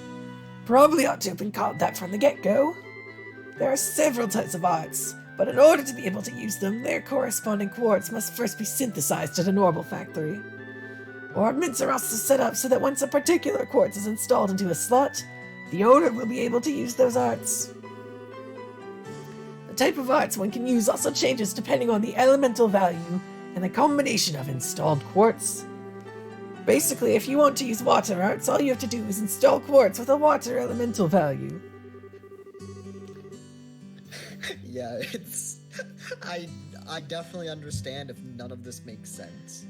Probably ought to have been called that from the get-go. There are several types of arts, but in order to be able to use them, their corresponding quartz must first be synthesized at a normal factory. Ornaments are also set up so that once a particular quartz is installed into a slot, the owner will be able to use those arts. The type of arts one can use also changes depending on the elemental value and the combination of installed quartz. Basically, if you want to use water arts, all you have to do is install quartz with a water elemental value. Yeah, it's... I definitely understand if none of this makes sense.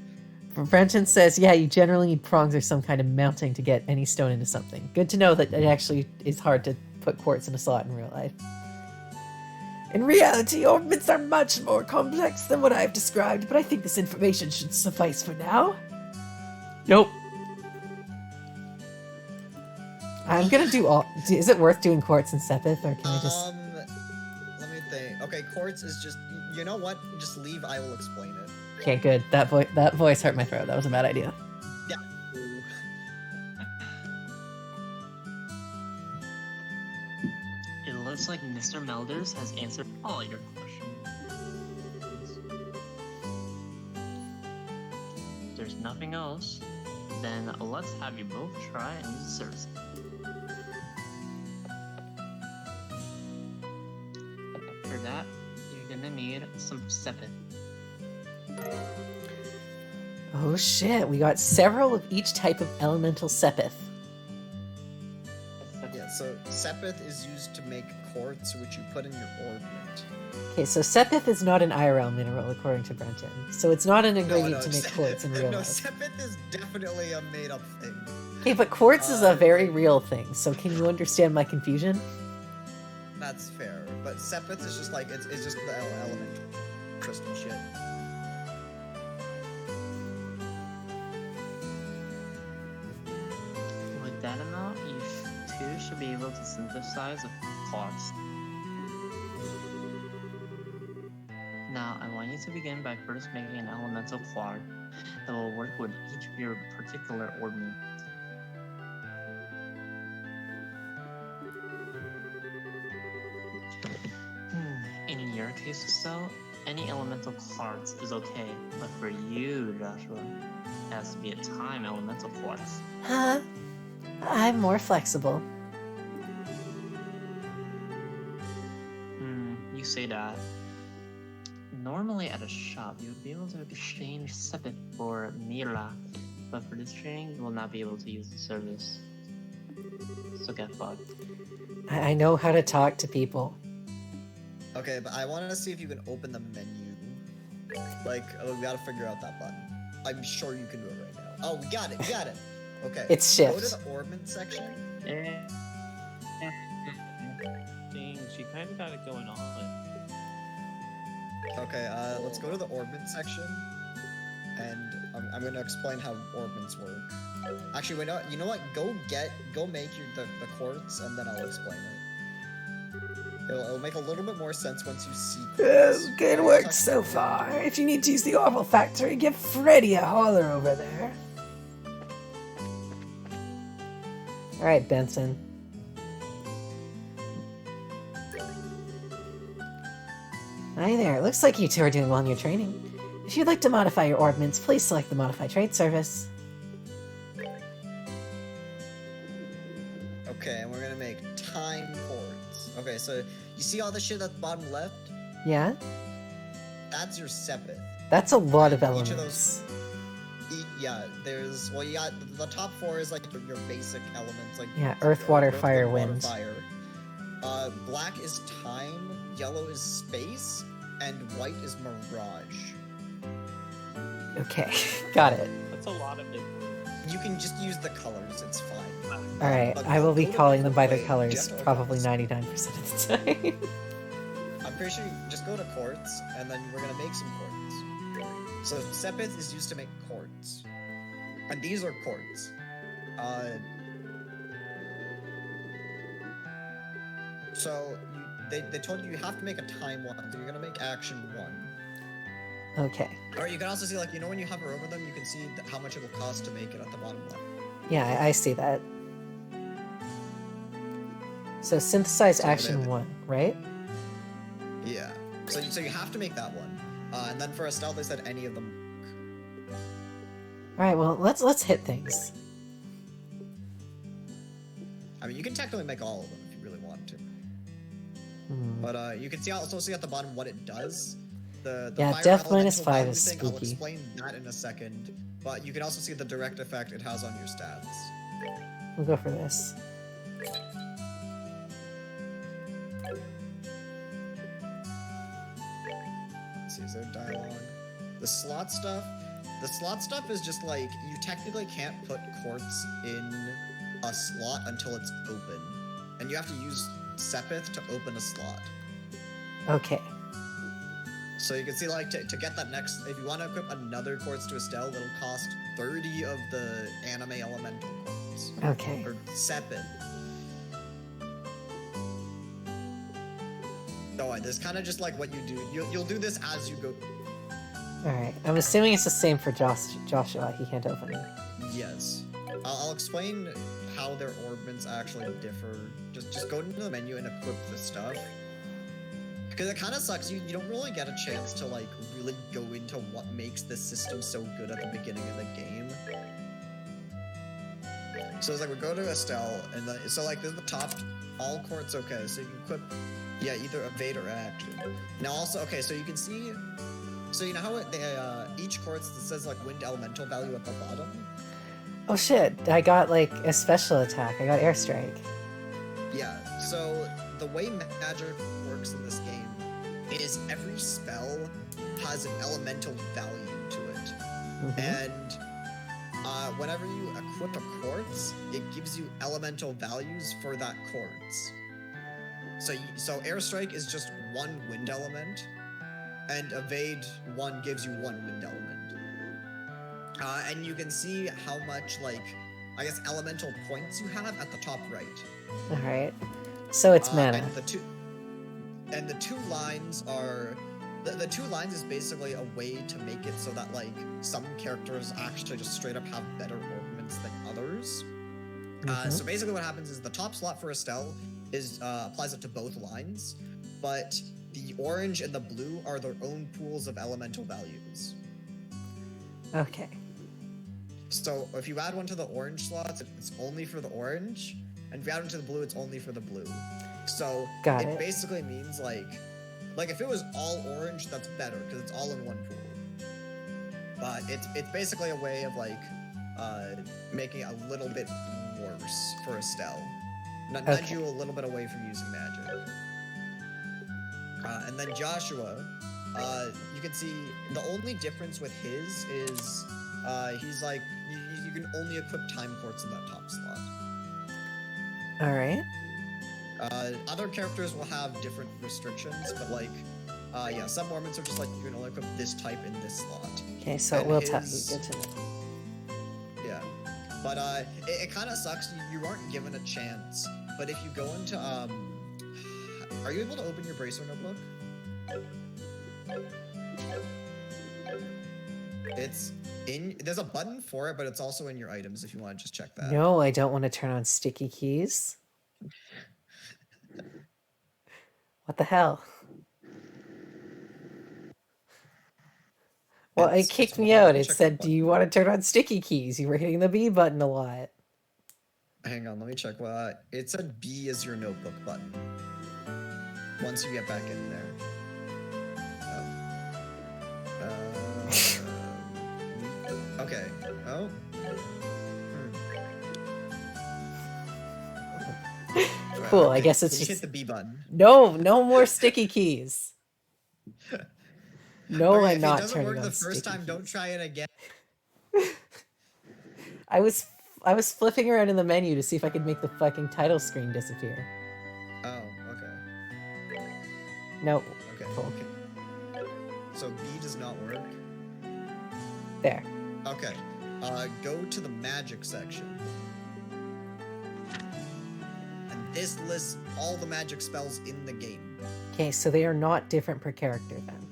Brenton says, yeah, you generally need prongs or some kind of mounting to get any stone into something. Good to know that it actually is hard to put quartz in a slot in real life. In reality, ornaments are much more complex than what I've described, but I think this information should suffice for now. Nope. I'm gonna do all... Is it worth doing quartz and sepith, or can I just... Let me think. Okay, quartz is just... You know what? Just leave, I will explain it. Okay, good. That voice hurt my throat. That was a bad idea. Yeah. It looks like Mr. Melders has answered all your questions. If there's nothing else, then let's have you both try and use the service. For that, you're gonna need some sepith. Oh shit, we got several of each type of elemental sepith. Yeah, so sepith is used to make quartz, which you put in your ornament. Okay, so sepith is not an IRL mineral, according to Brenton. So it's not an ingredient to make quartz in real No, life. sepith is definitely a made-up thing. Okay, but quartz is a very real thing, so can you understand my confusion? That's fair, but sepith is just like, it's just the elemental crystal shit. With that amount, you two should be able to synthesize a quartz. Now, I want you to begin by first making an elemental quartz that will work with each of your particular ornaments. In your case, Estelle, any elemental quartz is okay, but for you, Joshua, it has to be a time elemental quartz. Huh? I'm more flexible. You say that. Normally at a shop, you would be able to exchange sepith for Mira, but for this training, you will not be able to use the service. So get fucked. I know how to talk to people. Okay, but I want to see if you can open the menu. Like, we gotta figure out that button. I'm sure you can do it right now. Oh, we got it. Okay. It's Go to shift. the orbment section. Dang, she kind of got it going on. Okay, let's go to the orbment section, and I'm gonna explain how orbments work. Actually, wait, no, you know what? Go make the quartz, and then I'll explain it. It'll make a little bit more sense once you see quartz. Good work so far. If you need to use the Orbital Factory, give Freddy a holler over there. All right, Benson. Hi there. It looks like you two are doing well in your training. If you'd like to modify your orbments, please select the Modify Trade service. Okay, and we're gonna make time quartz. Okay, so you see all the shit at the bottom left? Yeah? That's your sepith. That's a lot of Each of elements. Yeah, there's you got the top 4 is like your basic elements, like Yeah, earth, water, fire, water, wind. fire. Black is time, yellow is space, and white is mirage. Okay, got it. That's a lot of big words. You can just use the colors; it's fine. All right, But I will be go to calling them by their wait, colors you have to probably open 99% of the time. I'm pretty sure you just go to quartz, and then we're gonna make some quartz. So sepith is used to make quartz, and these are quartz. So they told you have to make a time one, so you're gonna make action 1. Okay. Or you can also see, like, you know, when you hover over them, you can see how much it'll cost to make it at the bottom left. Yeah, I see that. So synthesize So action then- 1, right? Yeah. So you have to make that one. And then for Estelle, they said any of them. All right, well, let's hit things. I mean, you can technically make all of them if you really want to. Hmm. But you can also see at the bottom what it does. The Yeah, fire Def elemental -5 value is thing, I'll spooky. explain that in a second. But you can also see the direct effect it has on your stats. We'll go for this. Let's see, is there dialogue? The slot stuff is just like, you technically can't put quartz in a slot until it's open. And you have to use sepith to open a slot. Okay. So you can see, like, to get that next, if you want to equip another quartz to Estelle, it'll cost 30 of the anime elemental quartz. Okay. Or sepith. So this is kind of just like what you do. You'll do this as you go. All right. I'm assuming it's the same for Joshua. He can't open it. Yes. I'll explain how their orbments actually differ. Just go into the menu and equip the stuff. Because it kind of sucks. You don't really get a chance to, like, really go into what makes this system so good at the beginning of the game. So it's like we go to Estelle, and so like there's the top, all quartz, okay, so you can equip, yeah, either evade or action. Now also, okay, so you can see, so you know how each quartz says like wind elemental value at the bottom? Oh shit! I got like a special attack. I got airstrike. Yeah, so the way magic works in this game is every spell has an elemental value to it. Mhm. And whenever you equip a quartz, it gives you elemental values for that quartz. So airstrike is just 1 wind element, and evade 1 gives you 1 wind element. And you can see how much, like, I guess, elemental points you have at the top right. All right. So it's mana. And the two lines are the 2 lines is basically a way to make it so that, like, some characters actually just straight up have better orbments than others. So basically what happens is the top slot for Estelle is applies it to both lines, but the orange and the blue are their own pools of elemental values. Okay. So if you add one to the orange slots, it's only for the orange, and if you add one to the blue, it's only for the blue. So Got it it. basically means like if it was all orange, that's better because it's all in one pool. But it's basically a way of like making it a little bit worse for Estelle. Nudge Okay. you a little bit away from using magic. And then Joshua, you can see the only difference with his is He's like you can only equip time quartz in that top slot. All right. Other characters will have different restrictions, but like, yeah, some Mormons are just like you can only equip this type in this slot. Okay, so it And will tell you. his- Good to know. Yeah, but it kind of sucks. You aren't given a chance. But if you go into are you able to open your Bracer notebook? It's in. There's a button for it, but it's also in your items. If you want to just check that. No, I don't want to turn on sticky keys. What the hell? Well, it It's kicked me fine. out. It Check the said, "Do button. you want to turn on sticky keys?" You were hitting the B button a lot. Hang on, let me check. What it said B is your notebook button. Once you get back in there. Okay. Oh. Cool, I guess so it's you hit just- the B button. No more sticky keys. No, Okay, I'm if not it doesn't turning work on the first sticky time, don't keys. try it again. I was flipping around in the menu to see if I could make the fucking title screen disappear. Oh, okay. No, Okay. Cool. Okay. So B does not work. there. Okay. Go to the magic section. And this lists all the magic spells in the game. Okay, so they are not different per character then.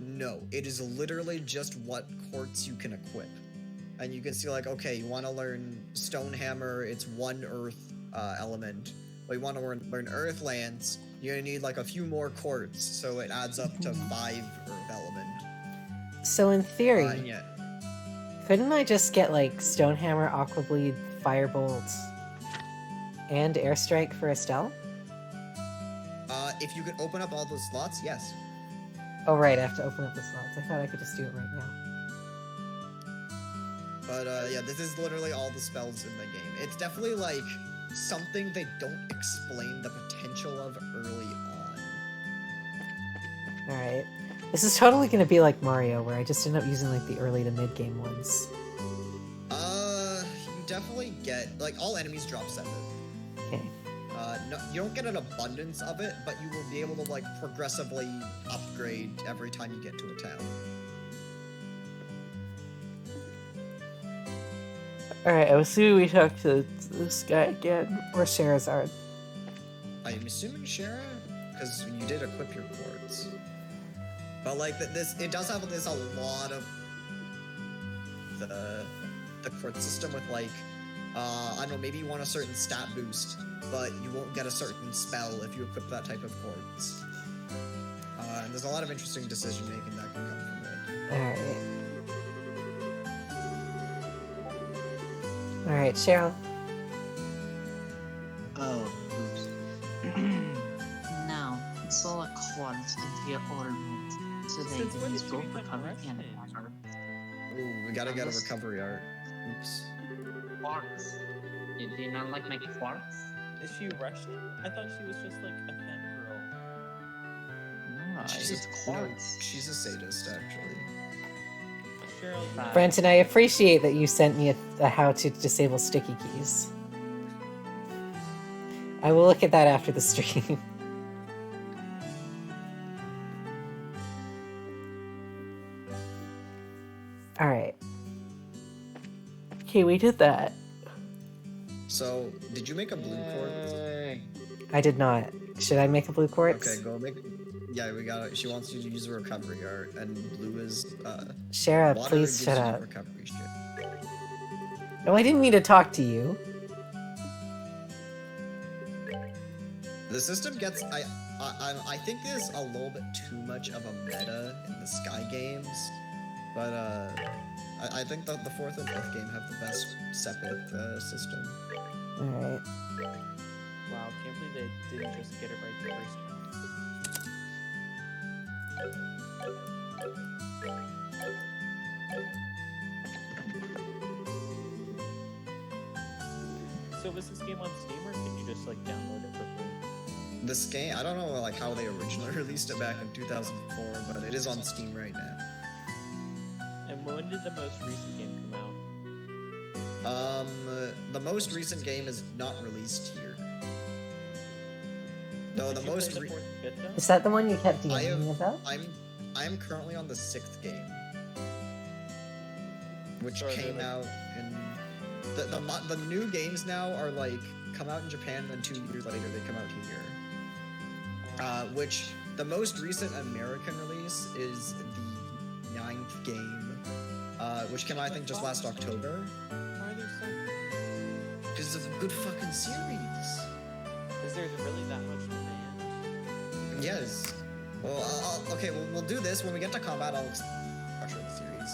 No, it is literally just what quartz you can equip. And you can see like, okay, you want to learn Stonehammer, it's one earth element. But you want to learn Earth Lance, you're gonna need like a few more quartz, so it adds up to 5 earth element. So in theory, Yeah. couldn't I just get like Stonehammer, Aqua Bleed, Firebolt, and Airstrike for Estelle? If you could open up all those slots, yes. Oh right, I have to open up the slots. I thought I could just do it right now. But yeah, this is literally all the spells in the game. It's definitely like something they don't explain the potential of early on. Alright. This is totally gonna be like Mario, where I just end up using like the early to mid game ones. You definitely get like all enemies drop 7. Okay. No, you don't get an abundance of it, but you will be able to like progressively upgrade every time you get to a town. Alright, I'm assuming we talk to this guy again, or Sherazard. I'm assuming Shara, because you did equip your quartz. But like it does have this a lot of the quartz system with like I don't know, maybe you want a certain stat boost, but you won't get a certain spell if you equip that type of quartz. And there's a lot of interesting decision making that can come from it. Alright. Alright, Cheryl. Oh, oops. Now, install a quartz into your ornament so that you Since can when use did you both become recovery and Russian? attacker. Ooh, we gotta get a Unless- recovery art. Oops. Quartz. Do you not like my quartz? Is she Russian? I thought she was just like a fangirl. No, She's it's no, quartz. she's a sadist, actually. Cheryl, you Fine. Brenton, I appreciate that you sent me a how to disable sticky keys. I will look at that after the stream. Alright. Okay, we did that. So, did you make a blue quartz? I did not. Should I make a blue quartz? Okay, go make. Yeah, we got it. She wants you to use a recovery art, and blue is Shara, water please gives shut you up. recovery shit. No, I didn't mean to talk to you. The system gets. I think there's a little bit too much of a meta in the Sky games, but I think the 4th and 5th game have the best separate system. Alright. Wow, can't believe they didn't just get it right the first time. So was this game on Steam or could you just like download it for free? This game, I don't know like how they originally released it back in 2004, but it is on Steam right now. And When did the most recent game come out? The most recent game is not released here. No, the Did you most. play the fourth and fifth, though? Is that the one you kept I DMing me am. about? I'm currently on the 6th game, which So are they, came like- out in the new games now are like come out in Japan and then 2 years later they come out here. Which the most recent American release is the 9th game, which came out I think just last October. Why are there so? Because it's a good fucking series. Is there really that much demand? Yes. Well, okay, we'll do this when we get to combat. I'll structure the series.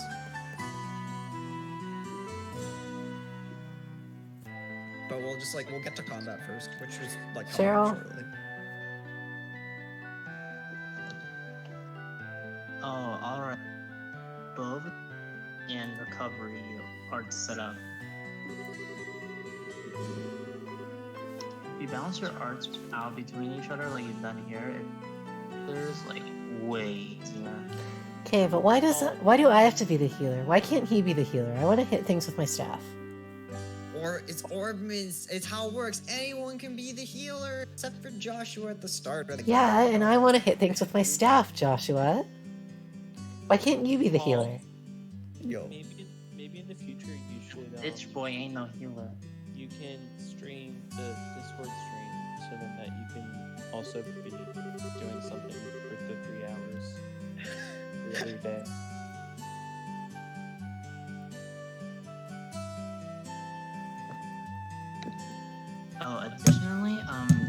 But we'll get to combat first, which was like coming Cheryl? shortly. Oh, alright. Above and recovery are set up. If you balance your arts out between each other like you've done here, there's like way easier. Okay, but why do I have to be the healer? Why can't he be the healer? I want to hit things with my staff. Or it's Orbmans. It's how it works. Anyone can be the healer except for Joshua at the start. Or the Yeah, and I want to hit things with my staff, Joshua. Why can't you be the healer? Yo. Maybe in the future you should. Bitch boy ain't no healer. You can stream the Discord stream so then that you can also be doing something for the 3 hours the other day. Oh, additionally,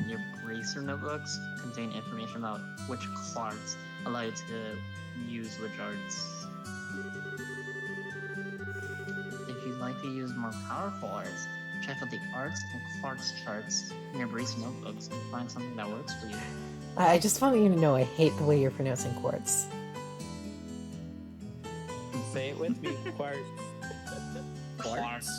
your bracer notebooks contain information about which cards allow you to use which arts. If you'd like to use more powerful arts, check out the arts and cards charts in your bracer notebooks and find something that works for you. I just want you to know I hate the way you're pronouncing quartz. Say it with me, Quartz. Quartz?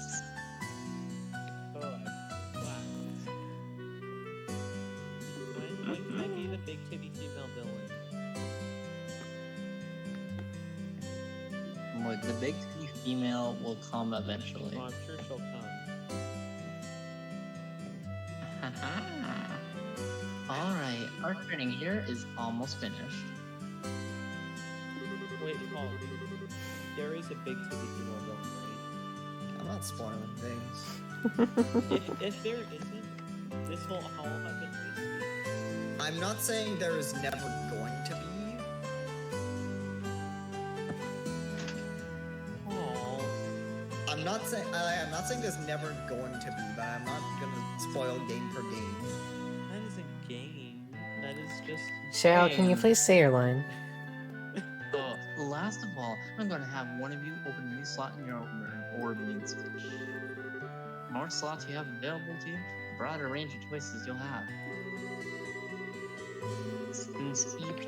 Might be the big titty female villain. Look, the big titty female will come eventually. Oh, I'm sure she'll come. Alright, our training here is almost finished. Wait, Paul, there is a big titty female villain, I'm not spoiling things. right? if there isn't, this whole how have been wasted. I'm not saying there is never going to be. Aww. I'm not saying there's never going to be, but I'm not gonna spoil game per game. That isn't game. That is just. Cheryl, can you game. please say your line? So, last of all, I'm going to have one of you open a new slot in your ordnance. The more slots you have available to you, the broader range of choices you'll have. Since EP,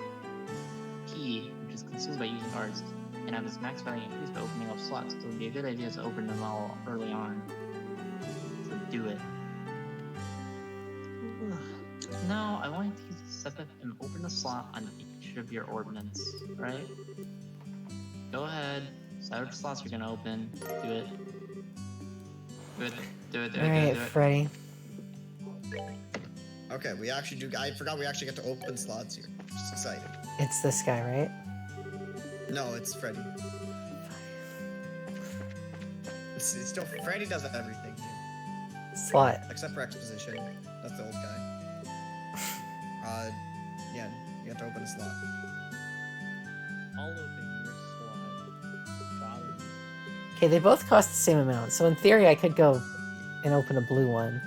which is consumed by using cards, can have its max value increased by opening up slots, so it would be a good idea to open them all early on. So do it. Now, I want you to step up and open a slot on each of your ordnance, right? Go ahead, decide which slots you're gonna open, do it. Do it, do it, do it, do it, Alright, do it. Freddy. Okay, we actually do. I forgot we actually get to open slots here. Just excited. It's this guy, right? No, it's Freddy. It's still Freddy does everything here, Slot. except for exposition. That's the old guy. Yeah, you have to open a slot. I'll open your slot. Got it. Okay, they both cost the same amount, so in theory I could go and open a blue one.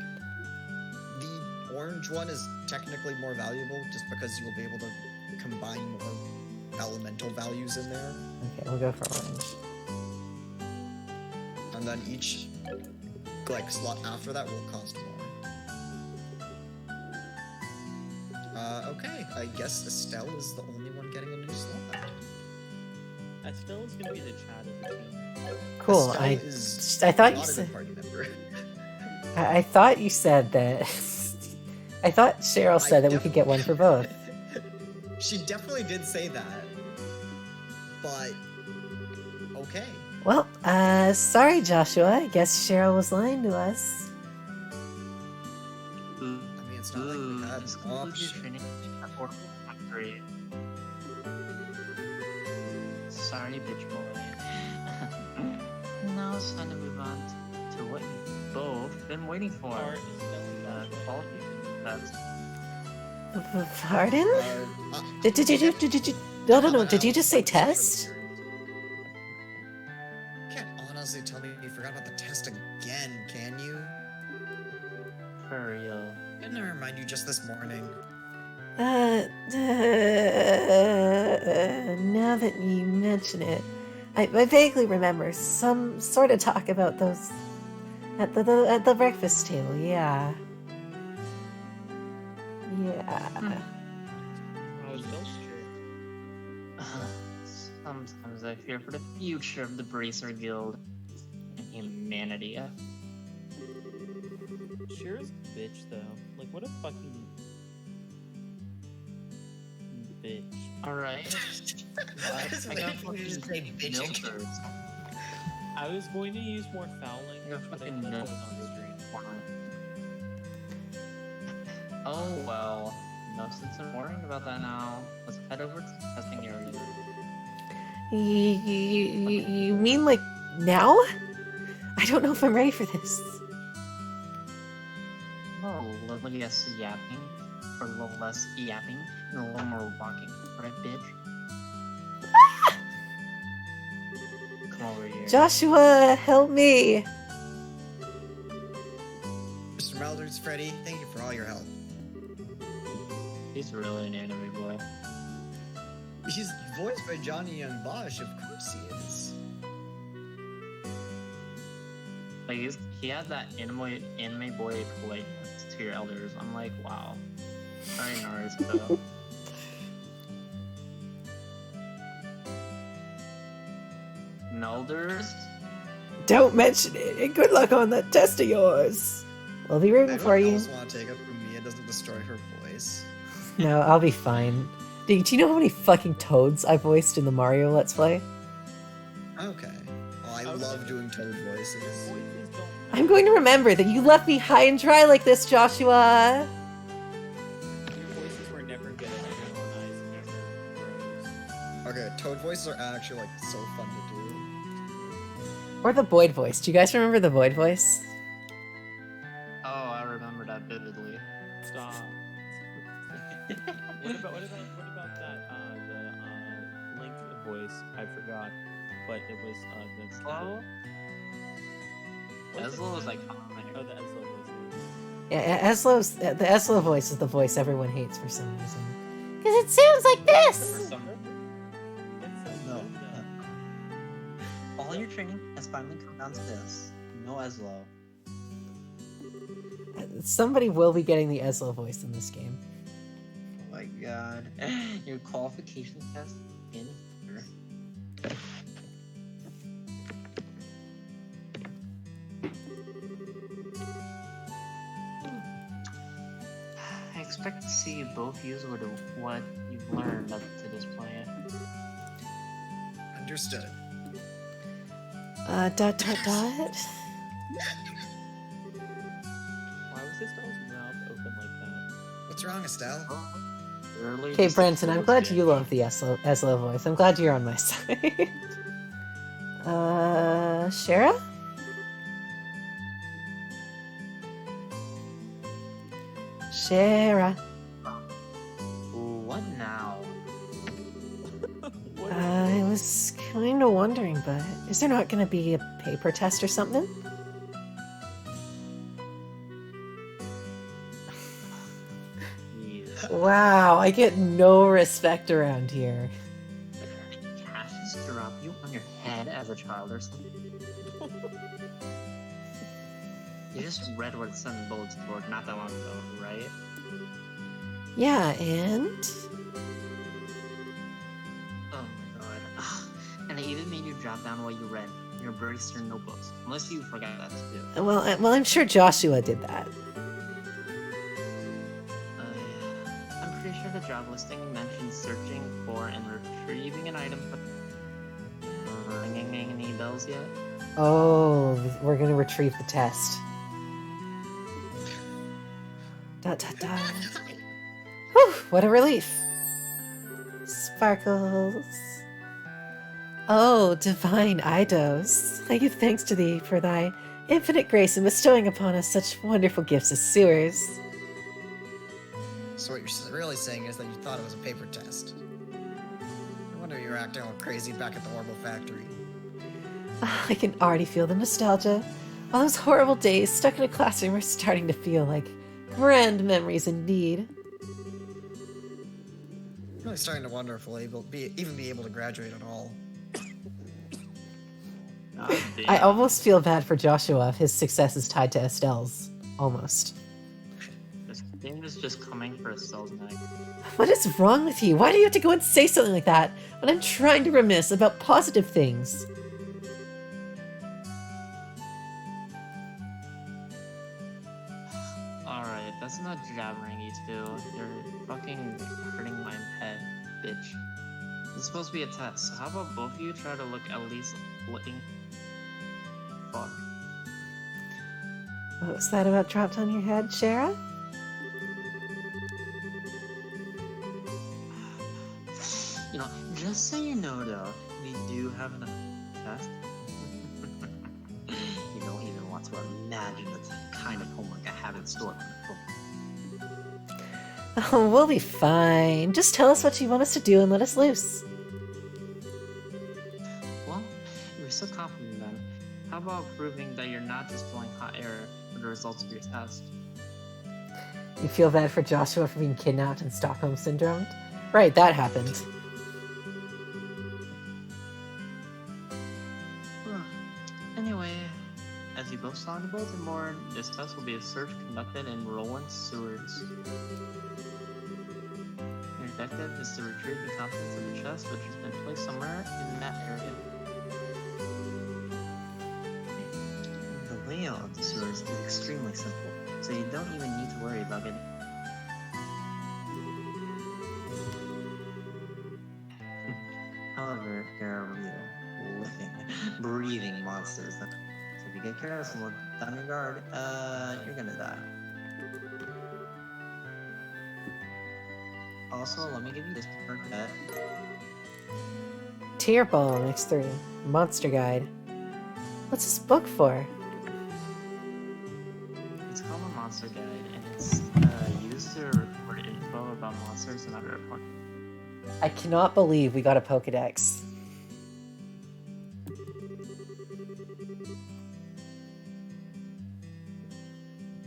The orange one is technically more valuable just because you will be able to combine more elemental values in there. Okay, we'll go for orange. And then each slot after that will cost more. Okay, I guess Estelle is the only one getting a new slot. Estelle is gonna be the chat of the team. Cool. Estelle I is thought you not a said good party member. I thought you said that. I thought Cheryl said that we could get one for both. She definitely did say that. But okay. Well, sorry, Joshua. I guess Cheryl was lying to us. I mean, it's not like we had Just an conclude your option. training at Portable Factory. Sorry, bitch boy. Now it's time to move on to what you've both been waiting for. Art is still in Joshua. Qualification tests. Pardon? Uh, Did you? No. Did you just say test? You can't honestly tell me you forgot about the test again, can you? For real. Didn't I remind you just this morning? Now that you mention it, I vaguely remember some sort of talk about those at the breakfast table. Yeah. Oh, still strict. Sometimes I fear for the future of the Bracer Guild and humanity. Shira's a bitch though. Like, what a fucking bitch. Alright. I was I got waiting for you to fucking say bitch again. milkers. I was going to use more foul I language, got but I fucking thought that was milkers. on stream. Oh well. No sense in worrying about that now. Let's head over to the testing area. You mean like now? I don't know if I'm ready for this. Oh, a little less yapping, or a little less yapping, and a little more walking, right, bitch? Come over here. Joshua, help me! Mr. Melders, Freddy, thank you for all your help. He's really an anime boy. He's voiced by Johnny Young Bosch, of course he is. Like he has that anime boy politeness to your elders. I'm like, wow. Very Naruto. Melders? Don't mention it, and good luck on that test of yours. We'll be rooting for Anyone you. else want to take up for Mia doesn't destroy her voice? No, I'll be fine. Do you know how many fucking toads I voiced in the Mario Let's Play? Okay. Oh, I Okay. love doing Toad voices. Voices don't matter. I'm going to remember that you left me high and dry like this, Joshua! Your voices were never good at villainizing your bros. Okay, Toad voices are actually like so fun to do. Or the Boyd voice. Do you guys remember the Boyd voice? Oh, I remember that vividly. Stop. what about that the Link voice? I forgot, but it was the Eslo? Eslo was like, oh, the Eslo voice. Yeah, the Eslo voice is the voice everyone hates for some reason. Because it sounds like this! some No. All your training has finally come down to this. No Eslo. Somebody will be getting the Eslo voice in this game. Oh my god. Your qualification test in here. I expect to see you both use what you've learned up to this point. Understood. Dot. Why was this doll's mouth open like that? What's wrong, Estelle? Early Okay, just Brenton, I'm glad closed you it. love the Eslo voice. I'm glad you're on my side. Shara? Shara. What now? I was kind of wondering, but is there not going to be a paper test or something? Yes. Wow, I get no respect around here. Cash drop you on your head as a child or something. You just read what Sun Bullet's board not that long ago, right? Yeah, and? Oh my god. Ugh. And they even made you jot down what you read in your Bracer notebooks. Unless you forgot that to do. Well, I'm sure Joshua did that. I'm pretty sure the job listing mentions searching for and retrieving an item, bringing ringing any bells yet? Oh, we're gonna retrieve the test. Dot dot dot. Whew, what a relief. Sparkles. Oh, divine Eidos, I give thanks to thee for thy infinite grace in bestowing upon us such wonderful gifts as sewers. So what you're really saying is that you thought it was a paper test. No wonder you were acting all crazy back at the Orbital Factory. Ah, I can already feel the nostalgia. All those horrible days stuck in a classroom are starting to feel like grand memories indeed. I'm really starting to wonder if we'll even be able to graduate at all. God damn. I almost feel bad for Joshua if his success is tied to Estelle's. Almost. This game is just coming for Estelle's neck. What is wrong with you? Why do you have to go and say something like that when I'm trying to reminisce about positive things? Alright, that's not jabbering, you two. You're fucking hurting my head, bitch. It's supposed to be a test, so how about both of you try to look at least looking. Fuck. What was that about dropped on your head, Shara? You know, just so you know though, we do have enough test. You don't even want to imagine the kind of homework I have in store for the book. Oh, we'll be fine. Just tell us what you want us to do and let us loose. Well, you're so confident then. How about proving that you're not just blowing hot air for the results of your test? You feel bad for Joshua for being kidnapped and Stockholm Syndrome? Right, that happened. Anyway, as you both saw in the bulletin board, this test will be a search conducted in Roland sewers. Your objective is to retrieve the contents of the chest, which has been placed somewhere in that area. The layout of the sewers is extremely simple, so you don't even need to worry about getting. However, there are real, living, breathing monsters. So if you get careless and look down your guard, you're gonna die. Also, let me give you this perk that Tear Ball, next 3. Monster Guide. What's this book for? it's called a monster guide, and it's used to record info about monsters and other important. I cannot believe we got a Pokedex.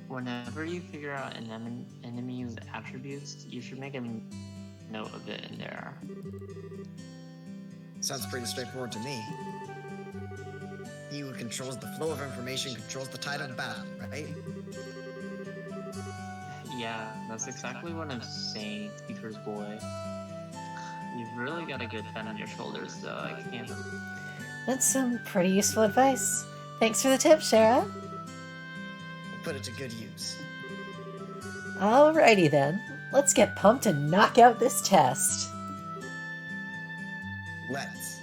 Whenever you figure out an enemy's attributes, you should make a note of it in there. Sounds pretty straightforward to me. He who controls the flow of information controls the tide of the battle, right? Yeah, that's exactly what I'm saying, Teacher's boy. You've really got a good head on your shoulders, though. I can't. That's some pretty useful advice. Thanks for the tip, Shara. We'll put it to good use. Alrighty then. Let's get pumped and knock out this test. Let's.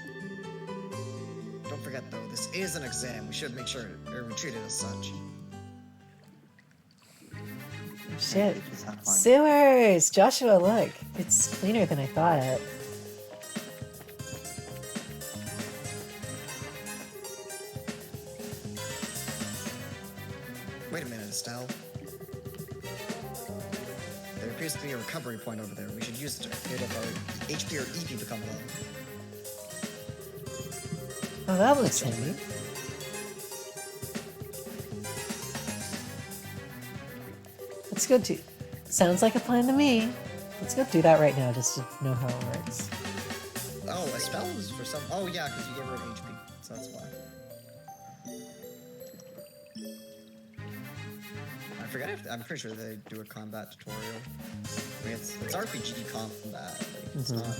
Don't forget though, this is an exam. We should make sure we treat it as such. Shit. Just have fun. Sewers! Joshua, look. It's cleaner than I thought. Wait a minute, Estelle. There appears to be a recovery point over there. We should use it to get if our HP or EP become low. Oh, that looks handy. Let's go do... Sounds like a plan to me. Let's go do that right now just to know how it works. Oh, a spell is for some. Oh yeah, because you gave her an HP, so that's why. I forget if I'm pretty sure they do a combat tutorial. I mean, it's RPG combat. Like, it's not.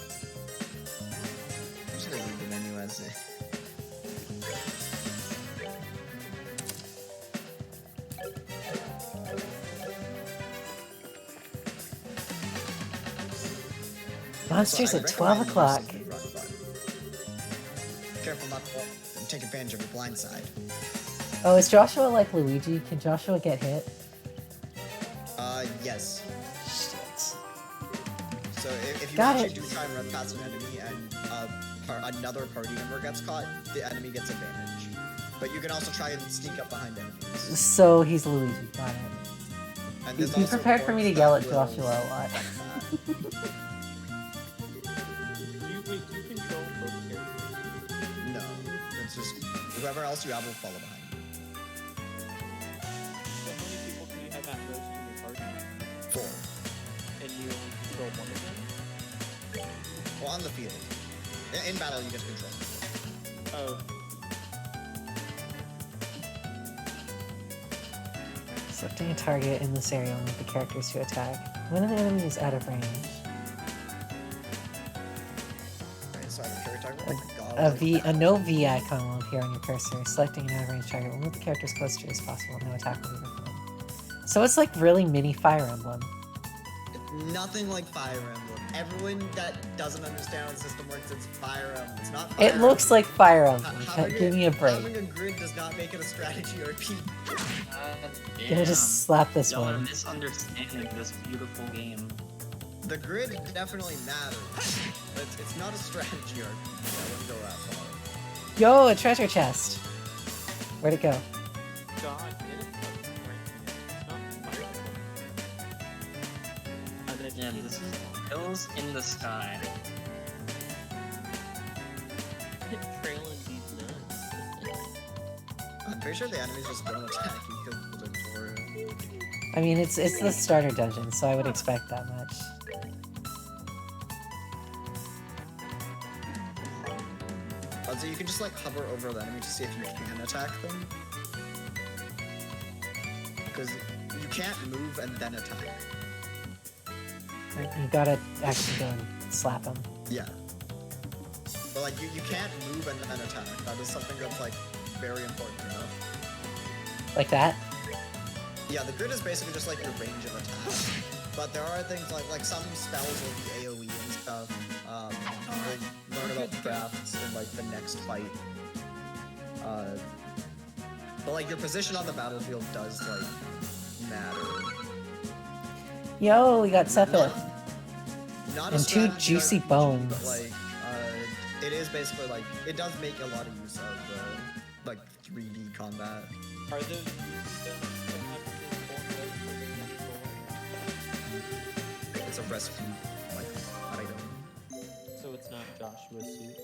Usually they leave the menu as a. Monsters I at recommend 12 you use o'clock. the run button. Careful not to fall. take advantage of your blind side. Oh, is Joshua like Luigi? Can Joshua get hit? Yes. Shit. So if you Got actually it. do try and run past an enemy and another party member gets caught, the enemy gets advantage. But you can also try and sneak up behind enemies. So he's Luigi. Got it. And Be there's also prepared for me to forts yell that at will- Joshua a lot. Do you control both characters? No, it's just whoever else you have will follow behind you. So how many people can you have at most in your party? 4. And you only control one of them? Well, on the field. In battle, you get to control. Oh. Selecting a target in this area will move the characters to attack. When an enemy is out of range, Right, sorry, what are we talking about? Oh my god. a no V icon will appear on your cursor. Selecting an out of range target will move the character as close to it as possible. No attack will be performed. So it's like really mini Fire Emblem. Nothing like Fire Emblem. Everyone that doesn't understand how the system works, it's Fire Emblem. It's not Fire It looks like Fire Emblem. Having Give me a break. Having a grid does not make it a strategy RPG. Gonna just slap this Y'all are one. misunderstanding this beautiful game. The grid definitely matters. But it's not a strategy RPG. I wouldn't go that far. Yo, a treasure chest. Where'd it go? God, get it fucking right. It's not Fire Emblem. And then Yeah, this is hills in the sky. trailing these nuts. I'm pretty sure the enemies just don't attack you because of the tutorial. I mean, it's the starter dungeon, so I would expect that much. So you can just like hover over the enemy to see if you can attack them. Because you can't move and then attack. You gotta actually go and slap him. Yeah. But like you can't move and then attack. That is something that's like very important to know. Like that? Yeah, the grid is basically just like your range of attack. But there are things like some spells will be AoE and stuff. We'll learn about drafts in like the next fight. But like your position on the battlefield does like matter. Yo, we got Sephiroth. Not a And two strategy juicy RPG, bones. But like, it is basically like it does make a lot of use of like 3D combat. Are those uses that have physical and It's a rescue like item. so it's not Joshua's suit?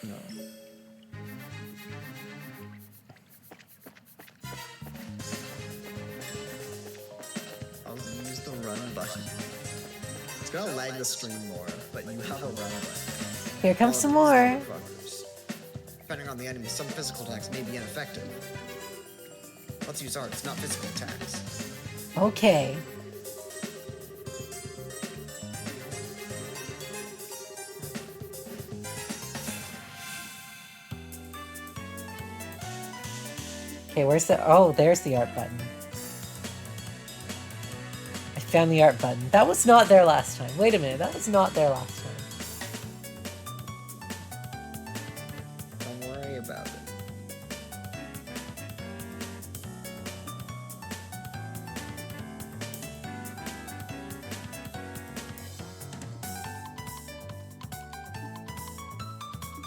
No. I'll use the run button. It's gonna lag the stream more, but you have a run button. Here comes some All of more. these buggers. Depending on the enemy, some physical attacks may be ineffective. Let's use arts, not physical attacks. Okay. Okay, where's the... Oh, there's the art button. I found the art button. That was not there last time. Wait a minute, that was not there last time. Don't worry about it.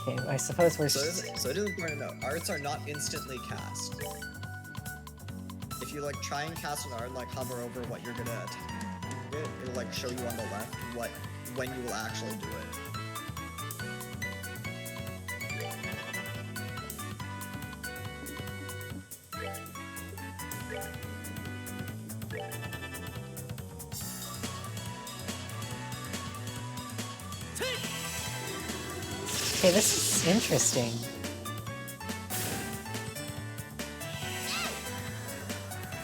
Okay, I suppose we're... So it is important to know, arts are not instantly cast. If you like try and cast an art, like hover over what you're gonna attack, it'll like show you on the left when you will actually do it. Okay, this is interesting.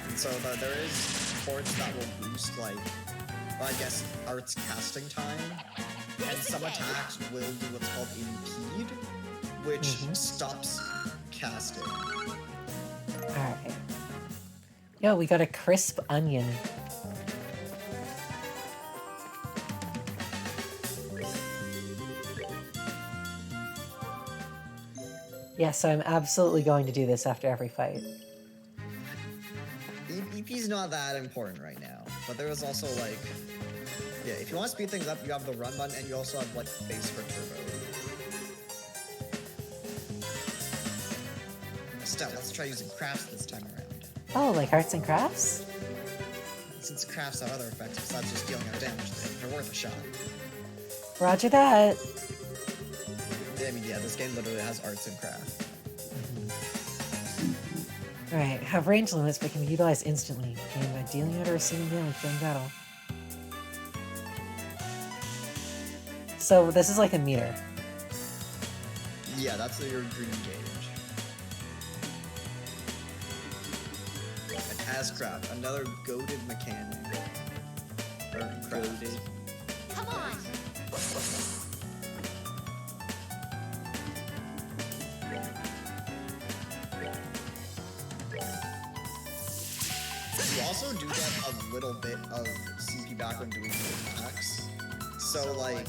And so there is ports that will boost like, well, I guess arts casting time, and some attacks will do what's called impede, which stops casting. Alright. Yo, we got a crisp onion. Yeah, so I'm absolutely going to do this after every fight. EP's not that important right now, but there was also like, yeah, if you want to speed things up, you have the run button, and you also have like base for turbo. Steph, let's try using crafts this time around. Oh, like arts and crafts? Since crafts have other effects besides just dealing out damage, they're worth a shot. Roger that. I mean, yeah, this game literally has arts and crafts. Alright, have range limits but can be utilized instantly. Gain by dealing out or receiving damage during battle. So this is like a meter. Yeah, that's your green gauge. And Ascraft, another goated mechanic. Or goated. Come on. You also do get a little bit of CP back when doing your attacks. So like,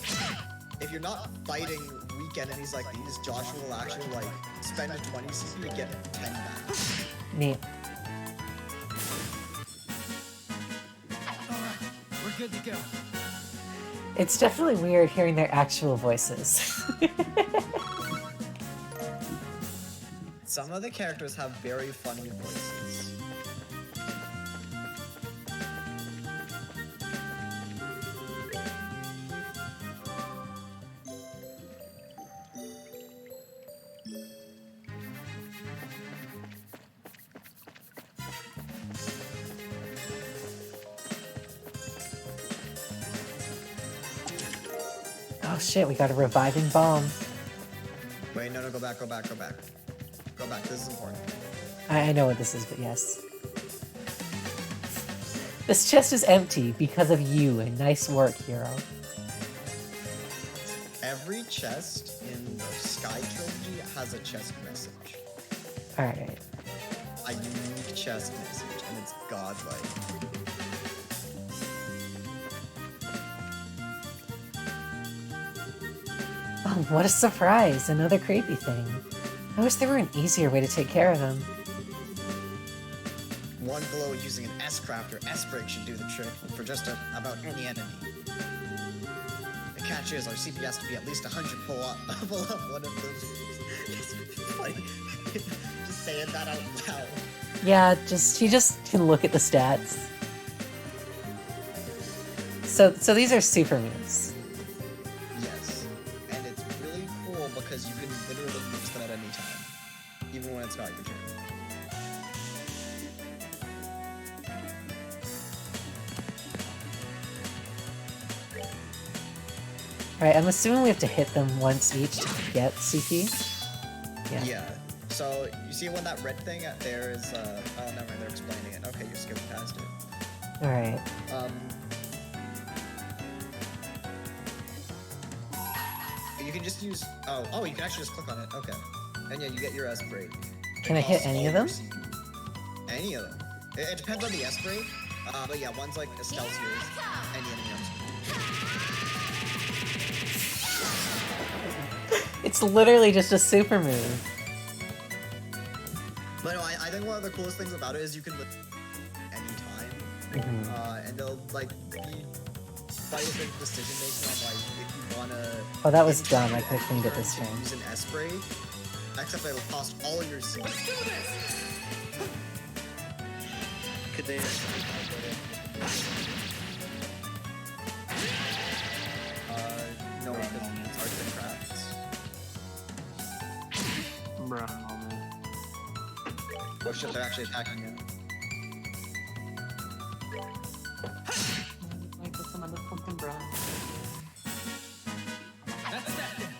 if you're not fighting weak enemies like these, Joshua will actually like spend a 20 CP to get 10 back. Neat. We're good to go. It's definitely weird hearing their actual voices. Some of the characters have very funny voices. Oh shit, we got a reviving bomb. Wait, no, go back. Go back, this is important. I know what this is, but yes. This chest is empty because of you, and nice work, hero. Every chest in the Sky Trilogy has a chest message. Alright. A unique chest message, and it's godlike. Oh, what a surprise! Another creepy thing. I wish there were an easier way to take care of them. One blow using an S-Craft or S-Break should do the trick for just about any enemy. The catch is our CP has to be at least 100 pull up one of those moves. Like, just saying that out loud. Yeah, he just can look at the stats. So these are super moves. Yes. And it's really cool because you can literally use them at any time. Even when it's not your turn. Alright, I'm assuming we have to hit them once each to get CP. Yeah. Yeah. So, you see when that red thing there is, oh, never mind, they're explaining it. Okay, you're skipping past it. Alright. You can just use, oh, you can actually just click on it. Okay. And yeah, you get your S-Break. Can I hit any of them? Any of them. It depends on the S-Break. But yeah, one's like Excelsior, any enemy else. It's literally just a super move. But no, I think one of the coolest things about it is you can live anytime. And they'll like be quite a bit of decision making on like if you wanna. Oh, that was dumb. I could have cleaned it this to time. use an S-Spray, except it'll cost all your CP. Could they? No, because it's arts and crafts. Bro, man. Oh shit, they're actually attacking you. Like this another fucking bro. That's that then.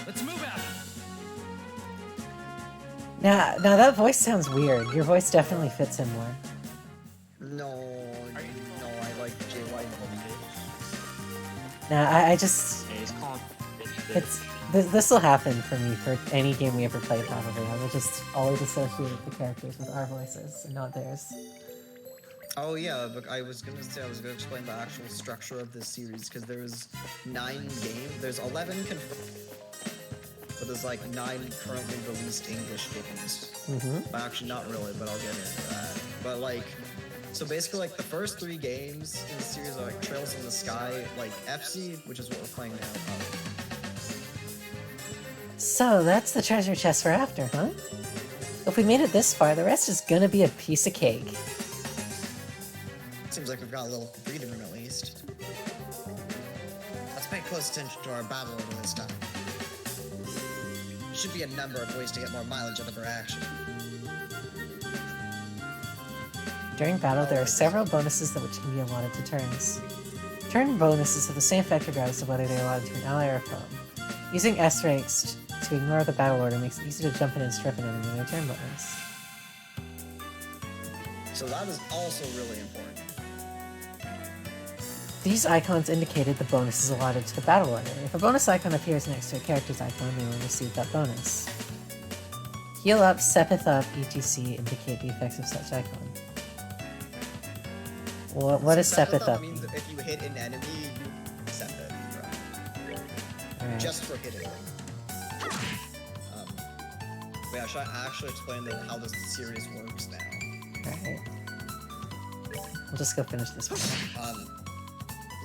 Let's move out. Now that voice sounds weird. Your voice definitely fits him more. No, I like JY. Nah, I just... Yeah, he's calling It's... This will happen for me for any game we ever play, probably. I will just always associate the characters with our voices and not theirs. Oh yeah, but I was gonna explain the actual structure of this series because there's 9 games. There's 11 confirmed. but there's like 9 currently released English games. Mm-hmm. Well, actually, not really, but I'll get into that. But like, so basically, like the first 3 games in the series are like Trails in the Sky, like FC, which is what we're playing now. So that's the treasure chest we're after, huh? If we made it this far, the rest is gonna be a piece of cake. Seems like we've got a little breathing room at least. Let's pay close attention to our battle order this time. Should be a number of ways to get more mileage out of our action. During battle, there are several bonuses that which can be allotted to turns. Turn bonuses have the same effect regardless of whether they are allotted to an ally or a foe. Using S-ranks to ignore the battle order makes it easy to jump in and strip an enemy with a turn bonus. So that is also really important. These icons indicated the bonus is allotted to the battle order. If a bonus icon appears next to a character's icon, they will receive that bonus. Heal up, Sepith up, etc. indicate the effects of such icon. What is Sepith up? Means that if you hit an enemy, you Sepith, right? Alright. Just for hitting. Yeah, should I actually explain how this series works now? Alright. We'll just go finish this one.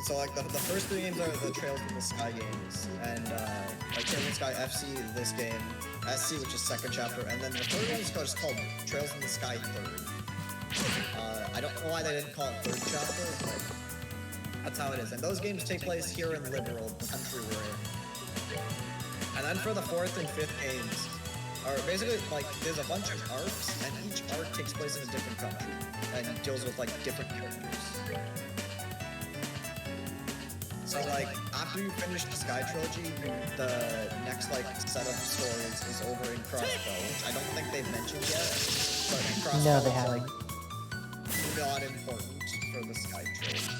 So like the first 3 games are the Trails in the Sky games, and like Trails in the Sky FC, this game, SC, which is second chapter, and then the third one is just called Trails in the Sky 3rd. I don't know why they didn't call it 3rd chapter, but that's how it is. And those games take place here in Liberal, the country we're in. And then for the 4th and 5th games, are basically like there's a bunch of arcs, and each arc takes place in a different country, and deals with like different characters. So like, after you finish the Sky Trilogy, the next like set of stories is over in Crossbow, which I don't think they've mentioned yet, but Crossbow No, they is haven't. like not important for the Sky Trilogy.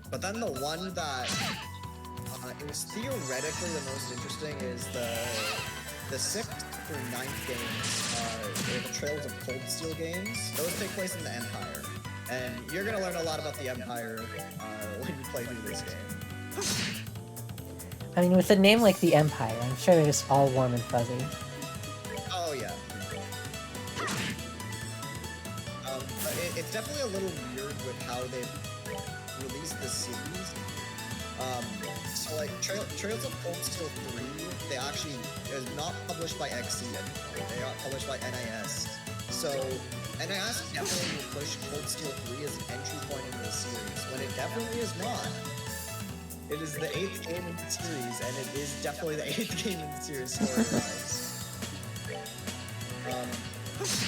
But then the one that it was theoretically the most interesting is the 6th through 9th games, they're the Trails of Cold Steel games. Those take place in the Empire. And you're gonna learn a lot about the Empire when you play through this game. I mean, with a name like the Empire, I'm sure they're just all warm and fuzzy. Oh yeah. But it's definitely a little weird with how they've released this series. So like Trails of Cold Steel 3, they actually is not published by XC anymore. They are published by NIS. So NIS definitely will push Cold Steel 3 as an entry point into the series, when it definitely is not. It is the 8th game in the series, and it is definitely the 8th game in the series story-wise.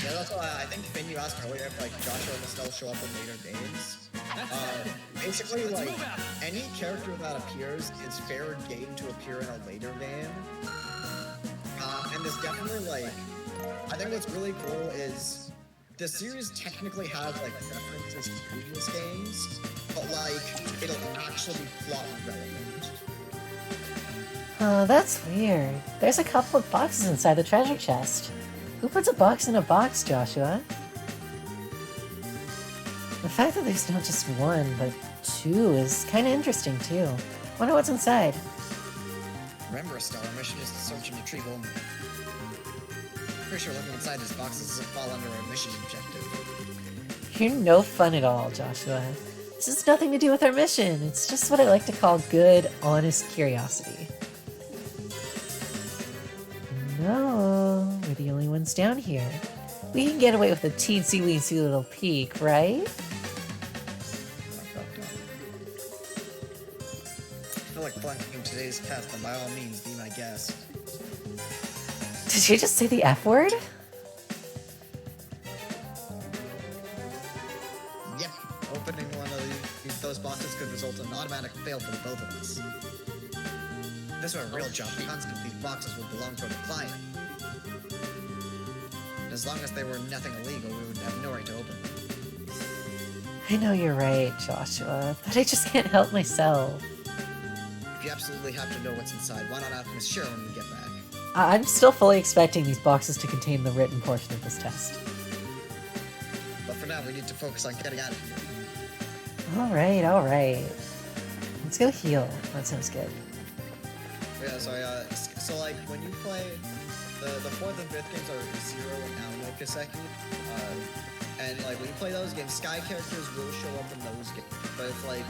Yeah, that's why I think Finn, you asked earlier if like Joshua and Estelle show up in later games. Basically, like any character that appears is fair game to appear in a later game. And there's definitely like, I think what's really cool is the series technically has like references to previous games, but like it'll actually be plot relevant. Oh, that's weird. There's a couple of boxes inside the treasure chest. Who puts a box in a box, Joshua? The fact that there's not just one, but 2 is kind of interesting too. Wonder what's inside. Remember, Estelle, our mission is to search and retrieve only. Pretty sure looking inside these boxes doesn't fall under our mission objective. You're no fun at all, Joshua. This has nothing to do with our mission. It's just what I like to call good, honest curiosity. No, we're the only ones down here. We can get away with a teensy-weensy little peek, right? I feel like flunking today's test, and by all means, be my guest. Did you just say the F word? Yep, opening one of those boxes could result in an automatic fail for the both of us. If this were a real job, constantly these boxes would belong to the client. And as long as they were nothing illegal, we would have no right to open them. I know you're right, Joshua, but I just can't help myself. If you absolutely have to know what's inside, why not ask Miss Cheryl when we get back? I'm still fully expecting these boxes to contain the written portion of this test. But for now, we need to focus on getting out of here. Alright, alright. Let's go heal. That sounds good. Yeah, sorry. So like when you play, the fourth and fifth games are Zero and Naono Kiseki. And like when you play those games, Sky characters will show up in those games, but it's like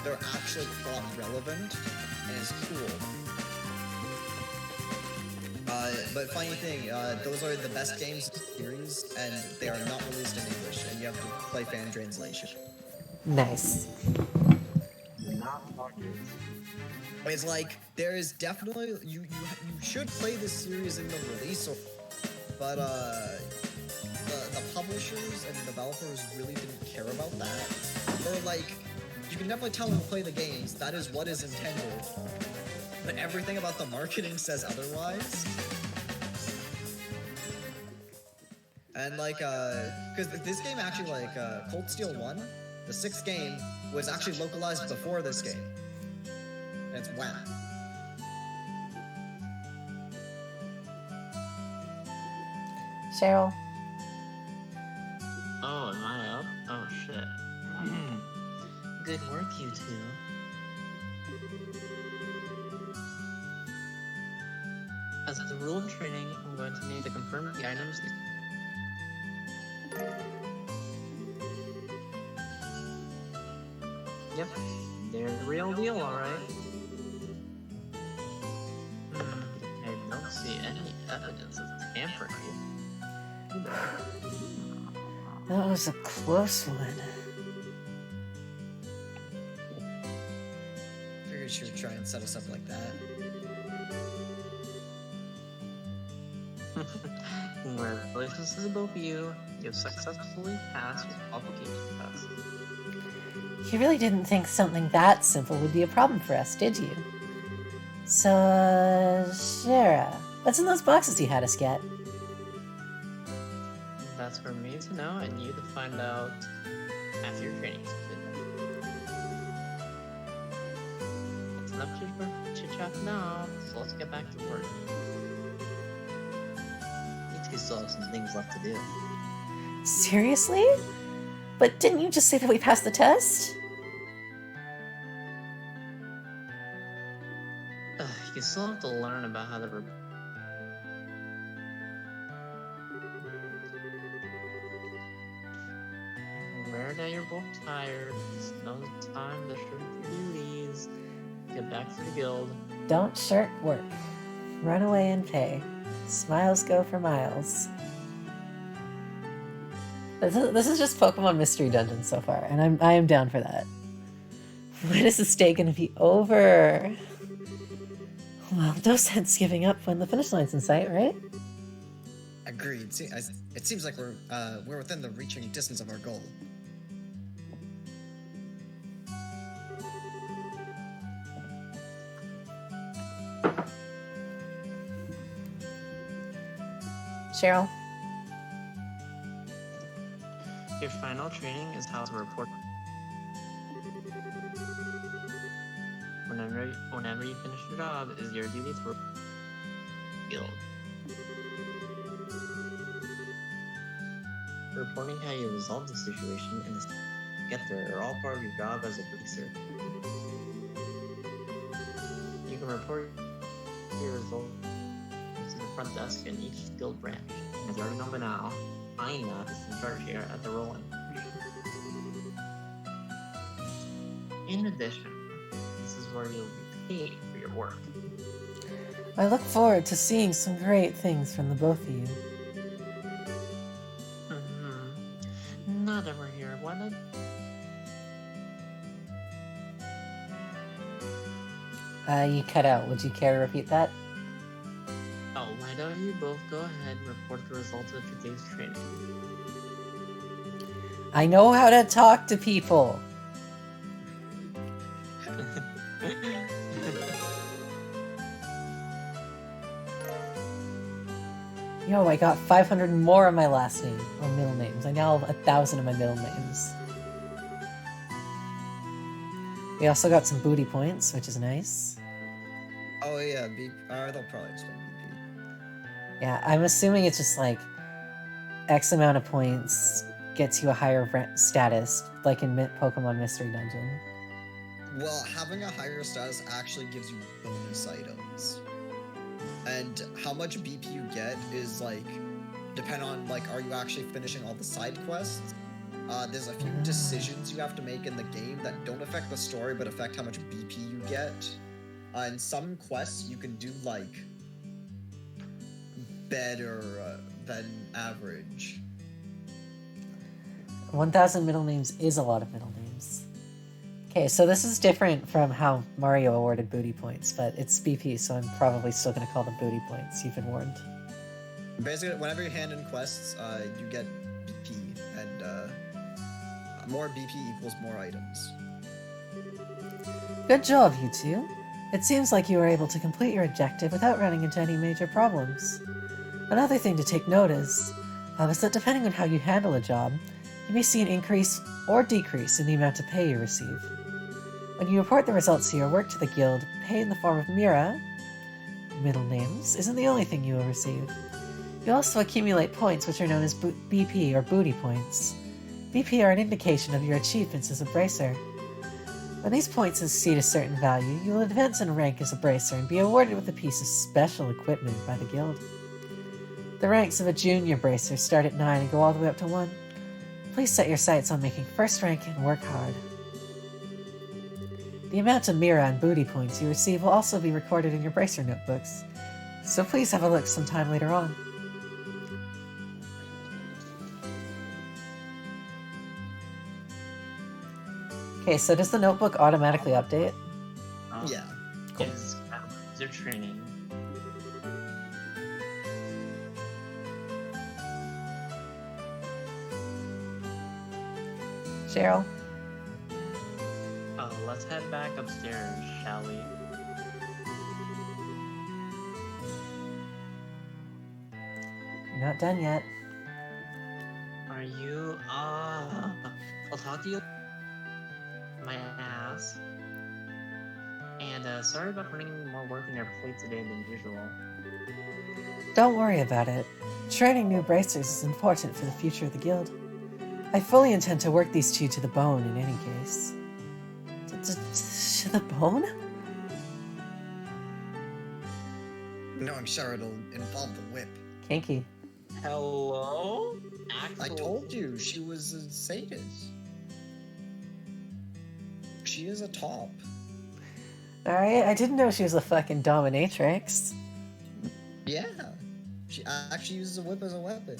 they're actually plot relevant and it's cool. But funny thing, those are the best games in the series, and they are not released in English, and you have to play fan translation. Nice. It's like there is definitely you should play this series in the release, but the publishers and developers really didn't care about that. Or like you can definitely tell when you play the games that is what is intended, but everything about the marketing says otherwise. And like because this game actually like Cold Steel 1, the 6th game was actually localized before this game. And it's whack. Cheryl. Oh, am I up? Oh shit. Good work, you two. As a rule of training, I'm going to need to confirm the items. Yep, they're the real deal, alright. I don't see any evidence of tampering. That was a close one. Figured she would try and set us up like that. Congratulations to both of you. You've successfully passed your qualification test. You really didn't think something that simple would be a problem for us, did you? So, Shara, what's in those boxes you had us get? That's for me to know and you to find out after your training's completed. It's enough chit-chat now, so let's get back to work. You two still have some things left to do. Seriously? But didn't you just say that we passed the test? You still have to learn about how to Wear that you're both tired. It's no time to shirk your duties. Get back to the guild. Don't shirk work. Run away and pay. Smiles go for miles. This is just Pokemon Mystery Dungeon so far, and I am down for that. When is this day gonna be over? Well, no sense giving up when the finish line's in sight, right? Agreed. It seems like we're within the reaching distance of our goal. Cheryl? Your final training is how to report. Whenever you finish your job, it is your duty to report guild. Reporting how you resolve the situation and get there are all part of your job as a producer. You can report your results to the front desk in each guild branch. As you already know by now, Aina is in charge here at the rolling. In addition, this is where you'll be paid for your work. I look forward to seeing some great things from the both of you. Not over here, why not? You cut out. Would you care to repeat that? Oh, why don't you both go ahead and report the results of today's training? I know how to talk to people. Yo, I got 500 more of my last name, or middle names. I now have 1,000 of my middle names. We also got some booty points, which is nice. Oh yeah, they'll probably explain BP. Yeah, I'm assuming it's just like X amount of points gets you a higher status, like in Pokemon Mystery Dungeon. Well, having a higher status actually gives you bonus items. And how much BP you get is like depend on like are you actually finishing all the side quests? There's a few decisions you have to make in the game that don't affect the story but affect how much BP you get. In some quests you can do like better than average. 1,000 middle names is a lot of middle names. Okay, so this is different from how Mario awarded booty points, but it's BP, so I'm probably still going to call them booty points. You've been warned. Basically, whenever you hand in quests, you get BP, and more BP equals more items. Good job, you two. It seems like you were able to complete your objective without running into any major problems. Another thing to take note is that depending on how you handle a job, you may see an increase or decrease in the amount of pay you receive. When you report the results of your work to the guild, pay in the form of Mira, middle names, isn't the only thing you will receive. You also accumulate points which are known as BP or booty points. BP are an indication of your achievements as a bracer. When these points exceed a certain value, you will advance in rank as a bracer and be awarded with a piece of special equipment by the guild. The ranks of a junior bracer start at 9 and go all the way up to 1. Please set your sights on making first rank and work hard. The amount of Mira and booty points you receive will also be recorded in your bracer notebooks, so please have a look sometime later on. Okay, so does the notebook automatically update? Yeah. Cool. Yes, they're training. Cheryl? Let's head back upstairs, shall we? You're not done yet. Are you? I'll talk to you. My ass. And sorry about putting more work in your plate today than usual. Don't worry about it. Training new bracers is important for the future of the guild. I fully intend to work these two to the bone in any case. To the bone? No, I'm sure it'll involve the whip. Kinky. Hello? I told you, she was a sadist. She is a top. Alright, I didn't know she was a fucking dominatrix. Yeah. She actually uses a whip as a weapon.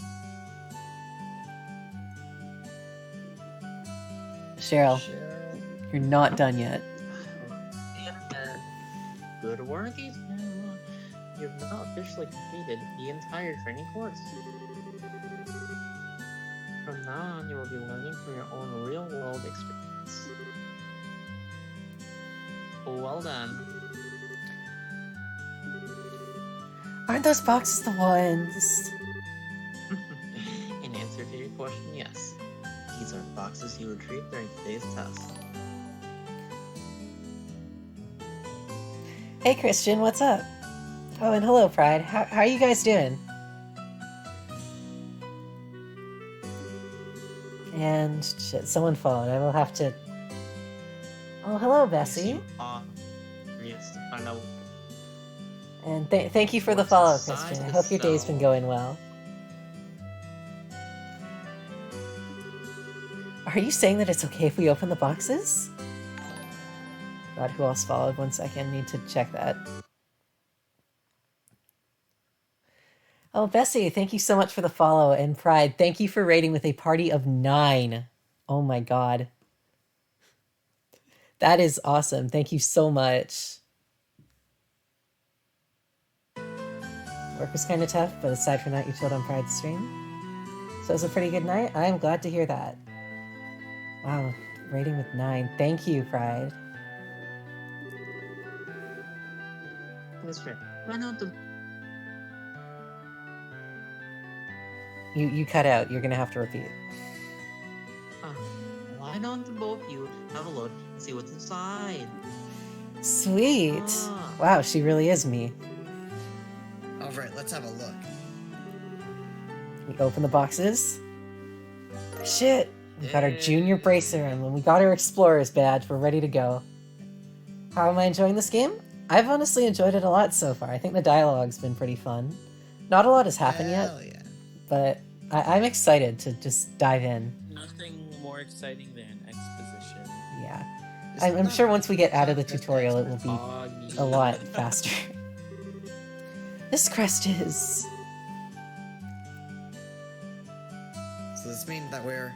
Cheryl, you're not done yet. Good work, Ethan. You've not officially completed the entire training course. From now on, you will be learning from your own real-world experience. Well done. Aren't those boxes the ones? In answer to your question, yes. These are boxes you retrieved during today's test. Hey Christian, what's up? Oh, and hello Pride. How are you guys doing? And shit, someone followed. I will have to... Oh, hello Bessie. Yes, to find out. And thank you for the follow, Christian. I hope your day's been going well. Are you saying that it's okay if we open the boxes? God, who else followed? 1 second, need to check that. Oh, Bessie, thank you so much for the follow. And Pride, thank you for raiding with a party of 9. Oh my god. That is awesome. Thank you so much. Work was kind of tough, but aside from that, you chilled on Pride's stream. So it was a pretty good night. I'm glad to hear that. Wow, rating with 9. Thank you, Pride. That's fair. Why not the... You cut out. You're gonna have to repeat. Why don't the both of you have a look and see what's inside? Sweet. Wow, she really is me. Alright, let's have a look. We open the boxes. Shit. We got our junior bracer, and when we got our explorer's badge, we're ready to go. How am I enjoying this game? I've honestly enjoyed it a lot so far. I think the dialogue's been pretty fun. Not a lot has happened yet, Hell yeah. but I'm excited to just dive in. Nothing more exciting than exposition. Yeah. It's I'm not sure once we get out of the that tutorial, it will fast. be Foggy. a lot faster. This crest is... So this means that we're...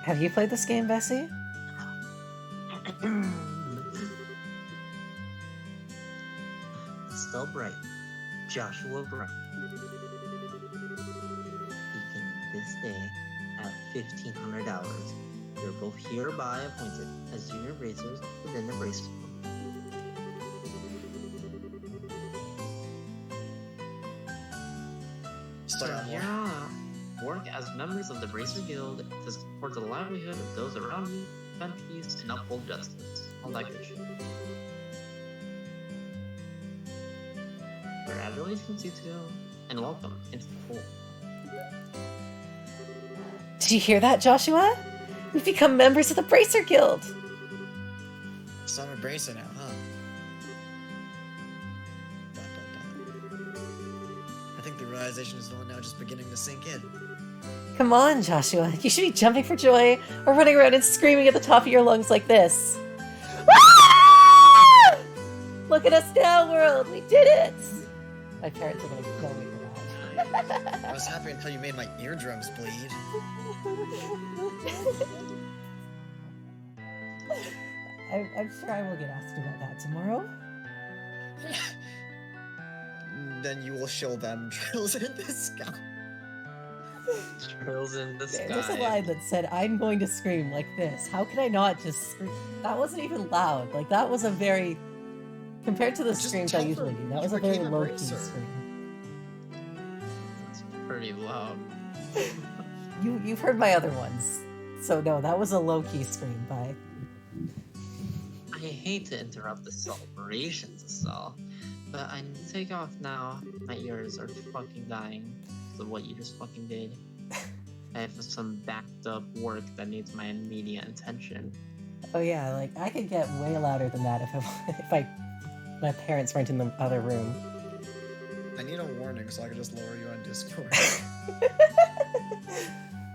Have you played this game, Bessie? Still bright. Joshua Bright. Beginning this day at 1,500 hours. You're both hereby appointed as junior racers within the Bracer Guild. Start on Here one. on work as members of the Bracer Guild to support the livelihood of those around you, defend peace, and uphold justice. All that good shit. Congratulations, you two, and welcome into the fold. Did you hear that, Joshua? We've become members of the Bracer Guild! So I'm a bracer now, huh? Dot, dot, dot. I think the realization is only now just beginning to sink in. Come on, Joshua. You should be jumping for joy or running around and screaming at the top of your lungs like this. Ah! Look at us now, world! We did it! My parents are gonna kill me for that. I was happy until you made my eardrums bleed. I'm sure I will get asked about that tomorrow. Then you will show them drills in the sky. Trails in the sky. There's a line that said, I'm going to scream like this. How could I not just scream? That wasn't even loud. Like, that was a very... Compared to the Just screams tell I usually them do, that you was a very became a low-key bracer. scream. It's pretty loud. You've heard my other ones. So no, that was a low-key scream by... I hate to interrupt the celebrations, Asal, but I need to take off now. My ears are fucking dying because of what you just fucking did. I have some backed up work that needs my immediate attention. Oh yeah, like, I could get way louder than that if my parents weren't in the other room. I need a warning so I can just lower you on Discord.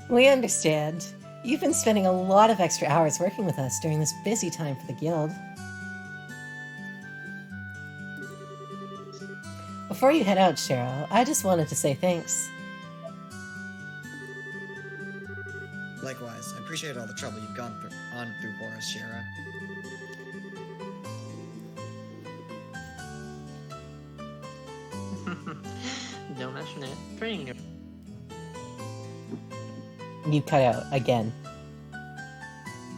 We understand. You've been spending a lot of extra hours working with us during this busy time for the guild. Before you head out, Cheryl, I just wanted to say thanks. Likewise, I appreciate all the trouble you've gone on through for us, Shara. Don't mention it. Training. You cut out again.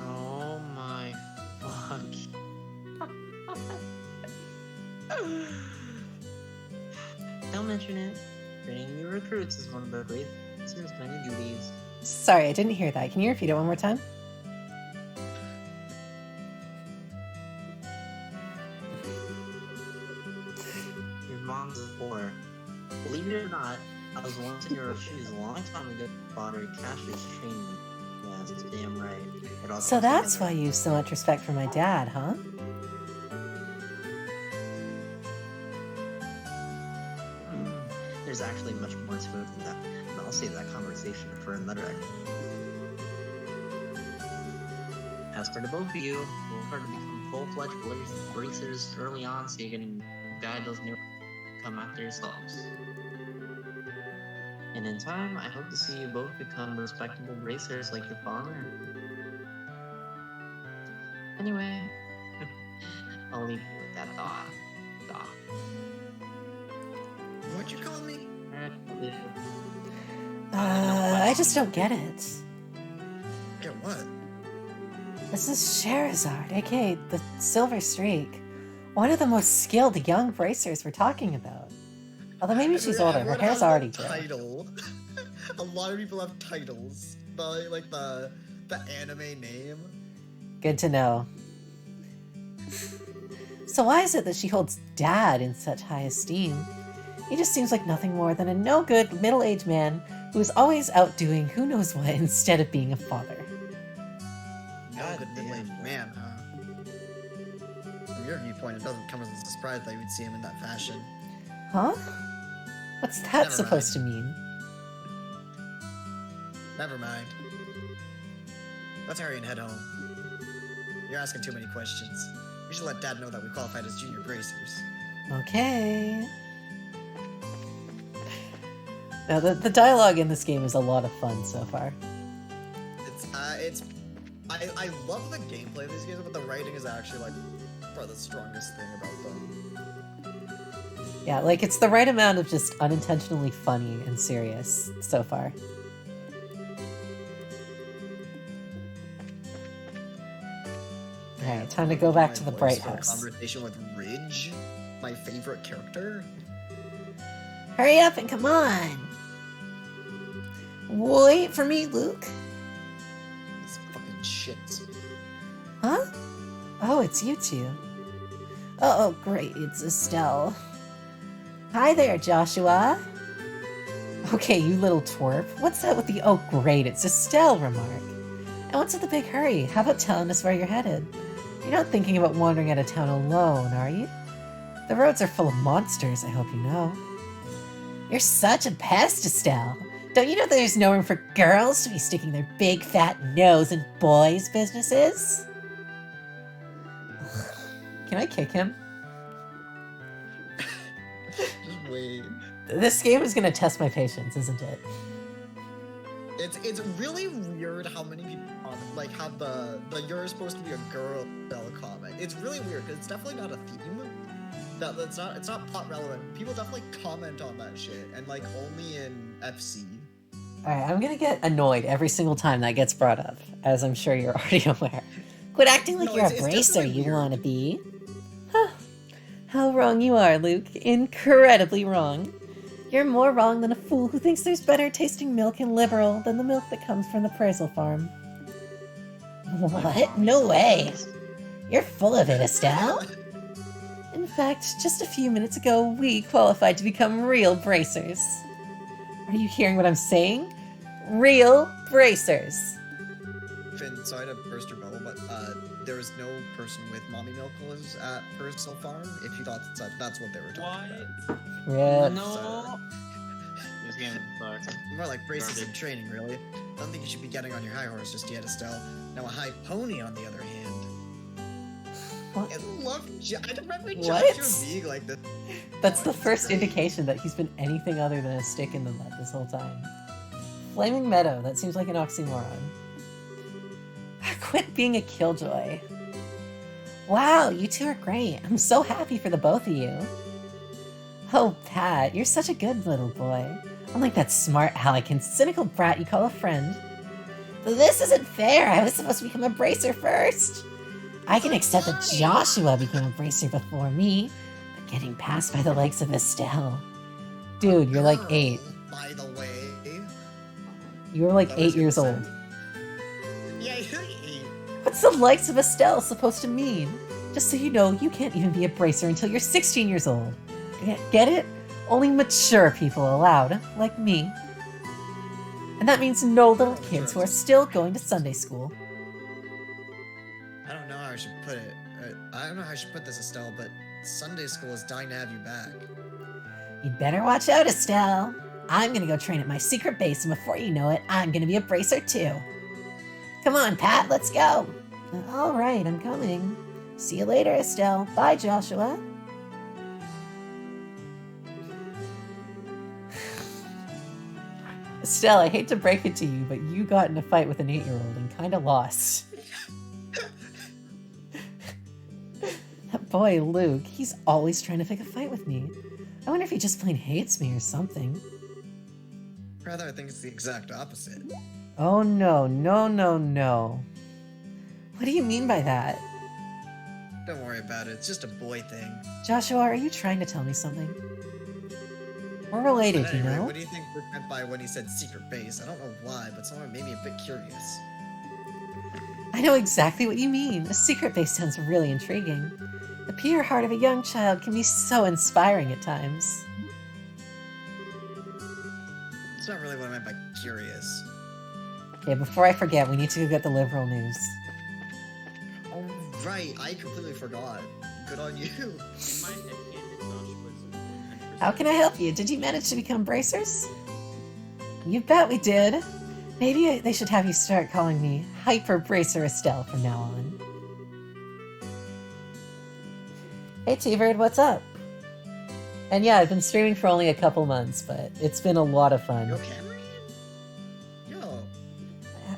Oh my fuck. Don't mention it. Training new recruits is one of the Bracer's many duties. Sorry, I didn't hear that. Can you repeat it one more time? Your mom's a whore. Believe it or not, I was once in your shoes a long time ago. Bought her Cash's training. Yeah, that's damn right. It all So comes that's together. why you have so much respect for my dad, huh? There's actually much more to it than that, but I'll save that conversation for another day. As for the both of you, we'll try to become full-fledged bracers early on so you can guide those new come after yourselves. And in time, I hope to see you both become respectable bracers like your father. Anyway, I'll leave you with that thought. What'd you call me? I just don't get it. Get what? This is Sherazard, aka the Silver Streak. One of the most skilled young bracers we're talking about. Although maybe she's older, her Everyone hair's has a already gray. title. A lot of people have titles. The anime name. Good to know. So why is it that she holds Dad in such high esteem? He just seems like nothing more than a no-good middle-aged man who is always out doing who knows what instead of being a father. God damn, man. point, it doesn't come as a surprise that you would see him in that fashion. Huh? What's that Never supposed to mean? Never mind. Let's hurry and head home. You're asking too many questions. We should let Dad know that we qualified as junior bracers. Okay. Now, the dialogue in this game is a lot of fun so far. I love the gameplay of these games, but the writing is actually like probably the strongest thing about them. Yeah, like it's the right amount of just unintentionally funny and serious so far. Alright, time to go back to the Bright For a House. Conversation with Ridge, my favorite character. Hurry up and come on! Wait for me, Luke. These fucking shits. Huh? Oh, it's you two. Oh, great, it's Estelle. Hi there, Joshua. Okay, you little twerp. What's that with the "oh, great, it's Estelle" remark? And what's with the big hurry? How about telling us where you're headed? You're not thinking about wandering out of town alone, are you? The roads are full of monsters, I hope you know. You're such a pest, Estelle. Don't you know that there's no room for girls to be sticking their big fat nose in boys' businesses? Can I kick him? Just wait. This game is gonna test my patience, isn't it? It's really weird how many people like have the "you're supposed to be a girl" comment. It's really weird because it's definitely not a theme. It's not plot relevant. People definitely comment on that shit, and like only in FC. Alright, I'm gonna get annoyed every single time that gets brought up, as I'm sure you're already aware. Quit acting like No, you're a it's bracer, definitely you weird. wanna be. Huh. How wrong you are, Luke. Incredibly wrong. You're more wrong than a fool who thinks there's better tasting milk in Liberal than the milk that comes from the Prazel farm. What? No way. You're full of it, Estelle. In fact, just a few minutes ago, we qualified to become real bracers. Are you hearing what I'm saying? Real bracers. Finn, sorry to burst your bubble, but there was no person with mommy milk was at Personal Farm. If you thought that's what they were talking about. Yeah. No. This game sucks. More like braces in training, really. Don't think you should be getting on your high horse just yet, Estelle. Now a high pony, on the other hand. What? I love. I remember What? Joshua being like this. That's the it's first great. indication that he's been anything other than a stick in the mud this whole time. Flaming Meadow, that seems like an oxymoron. Quit being a killjoy. Wow, you two are great. I'm so happy for the both of you. Oh, Pat, you're such a good little boy. Unlike that smart aleck and cynical brat you call a friend. But this isn't fair. I was supposed to become a bracer first. I can accept that Joshua became a bracer before me, but getting passed by the likes of Estelle. Dude, you're like 8. By the way. You were like That was 8 years innocent. old. Yeah, you're 8. What's the likes of Estelle supposed to mean? Just so you know, you can't even be a bracer until you're 16 years old. Get it? Only mature people allowed, like me. And that means no little kids who are still going to Sunday school. I don't know how I should put it. I don't know how I should put this, Estelle, but Sunday school is dying to have you back. You'd better watch out, Estelle. I'm gonna go train at my secret base, and before you know it, I'm gonna be a bracer too. Come on, Pat, let's go. All right, I'm coming. See you later, Estelle. Bye, Joshua. Estelle, I hate to break it to you, but you got in a fight with an 8-year-old and kind of lost. That boy, Luke, he's always trying to pick a fight with me. I wonder if he just plain hates me or something. Rather, I think it's the exact opposite. Oh no, no, no, no. What do you mean by that? Don't worry about it, it's just a boy thing. Joshua, are you trying to tell me something? We're related, But you anyway, know? what do you think Luke meant by when he said secret base? I don't know why, but someone made me a bit curious. I know exactly what you mean. A secret base sounds really intriguing. The pure heart of a young child can be so inspiring at times. It's not really what I meant by curious. Okay, before I forget, we need to go get the Liberal news. Oh, right, I completely forgot. Good on you. In my headcanon, Joshua's 100%. How can I help you? Did you manage to become bracers? You bet we did. Maybe they should have you start calling me Hyper Bracer Estelle from now on. Hey T-Bird, what's up? And yeah, I've been streaming for only a couple months, but it's been a lot of fun. Yo, Cameron? Yo.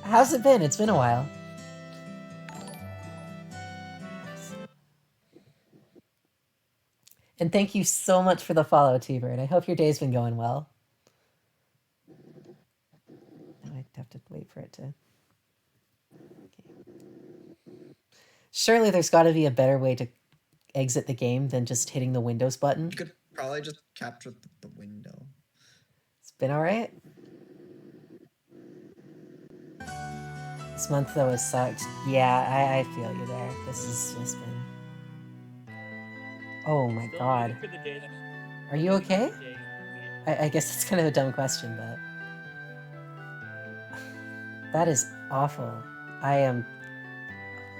How's it been? It's been a while. And thank you so much for the follow, T-Bird. I hope your day's been going well. Now I have to wait for it to... Okay. Surely there's got to be a better way to exit the game than just hitting the Windows button. You could probably just capture the window. It's been alright. This month though has sucked. Yeah, I feel you there. This has just been... Oh my Still god. waiting for the day that- Are you okay? day- I guess it's kind of a dumb question, but... That is awful. I am...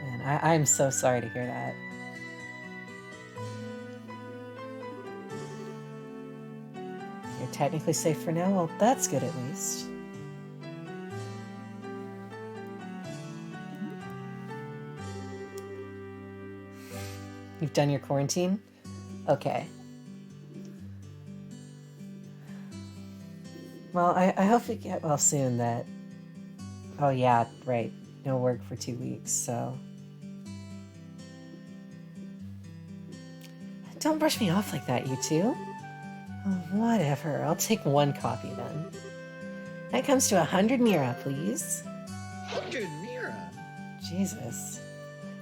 Man, I'm so sorry to hear that. You're technically safe for now? Well, that's good at least. You've done your quarantine? Okay. Well, I hope you get well soon that... Oh yeah, right. No work for 2 weeks, so... Don't brush me off like that, you two. Oh, whatever. I'll take 1 copy then. That comes to 100 Mira, please. 100 Mira? Jesus.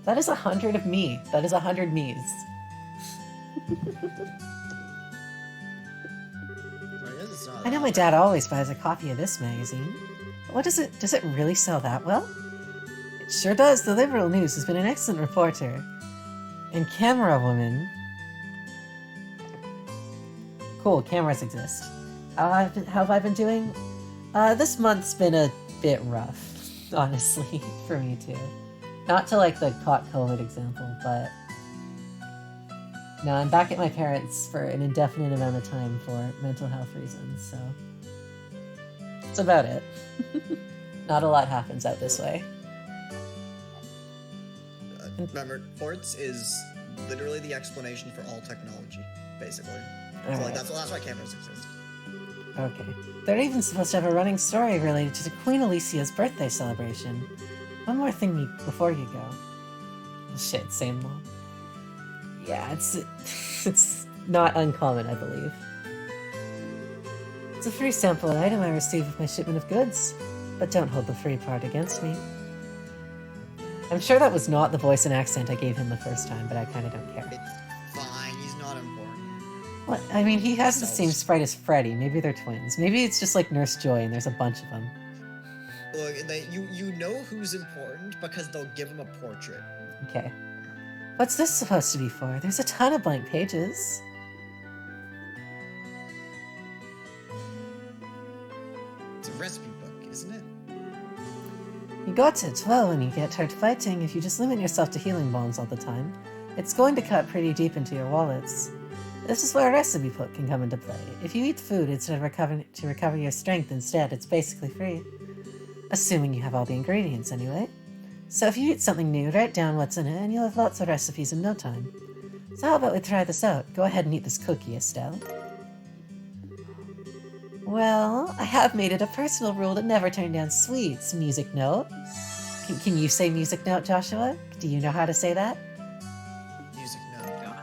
That is 100 of me. That is 100 me's. I know my dad always buys a copy of this magazine. But what does it really sell that well? It sure does. The Liberal News has been an excellent reporter. And Camera Woman. Cool, cameras exist. How have I been doing? This month's been a bit rough, honestly, for me too. Not to like the caught COVID example, but... No, I'm back at my parents' for an indefinite amount of time for mental health reasons, so... That's about it. Not a lot happens out this way. Remember, ports is literally the explanation for all technology, basically. So, like, Alright. that's why cameras exist. Okay. They're even supposed to have a running story related to Queen Alicia's birthday celebration. One more thing before you go. Oh, shit, same law. Yeah, it's not uncommon, I believe. It's a free sample item I received with my shipment of goods, but don't hold the free part against me. I'm sure that was not the voice and accent I gave him the first time, but I kind of don't care. It's fine, he's not important. What? I mean, he has the same sprite as Freddy. Maybe they're twins. Maybe it's just like Nurse Joy and there's a bunch of them. Look, you know who's important because they'll give him a portrait. Okay. What's this supposed to be for? There's a ton of blank pages. It's a recipe book, isn't it? You got it. Well, when you get tired fighting, if you just limit yourself to healing bombs all the time, it's going to cut pretty deep into your wallets. This is where a recipe book can come into play. If you eat food instead of recover your strength instead, it's basically free. Assuming you have all the ingredients anyway. So if you eat something new, write down what's in it and you'll have lots of recipes in no time. So how about we try this out? Go ahead and eat this cookie, Estelle. Well, I have made it a personal rule to never turn down sweets, music note. Can you say music note, Joshua? Do you know how to say that? Music note.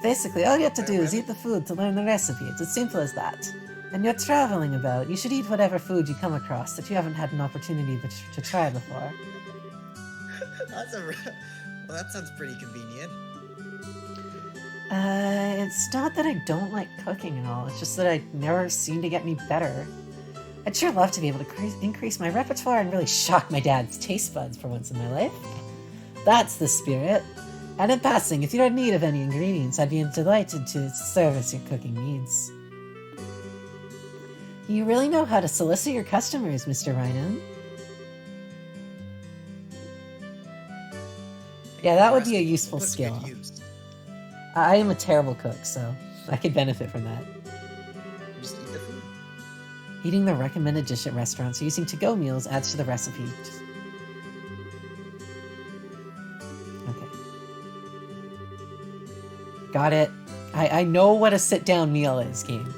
Basically, all you have to do is eat the food to learn the recipe. It's as simple as that. And you're traveling about. You should eat whatever food you come across that you haven't had an opportunity to try before. Well, that sounds pretty convenient. It's not that I don't like cooking and all. It's just that I never seem to get any better. I'd sure love to be able to increase my repertoire and really shock my dad's taste buds for once in my life. That's the spirit. And in passing, if you're in need of any ingredients, I'd be delighted to service your cooking needs. You really know how to solicit your customers, Mr. Rhino. Yeah, that would Rest be a people useful put to skill. good use. I am a terrible cook, so I could benefit from that. Just eat the food. Eating the recommended dish at restaurants or using to-go meals adds to the recipe. Okay. Got it. I know what a sit-down meal is, game.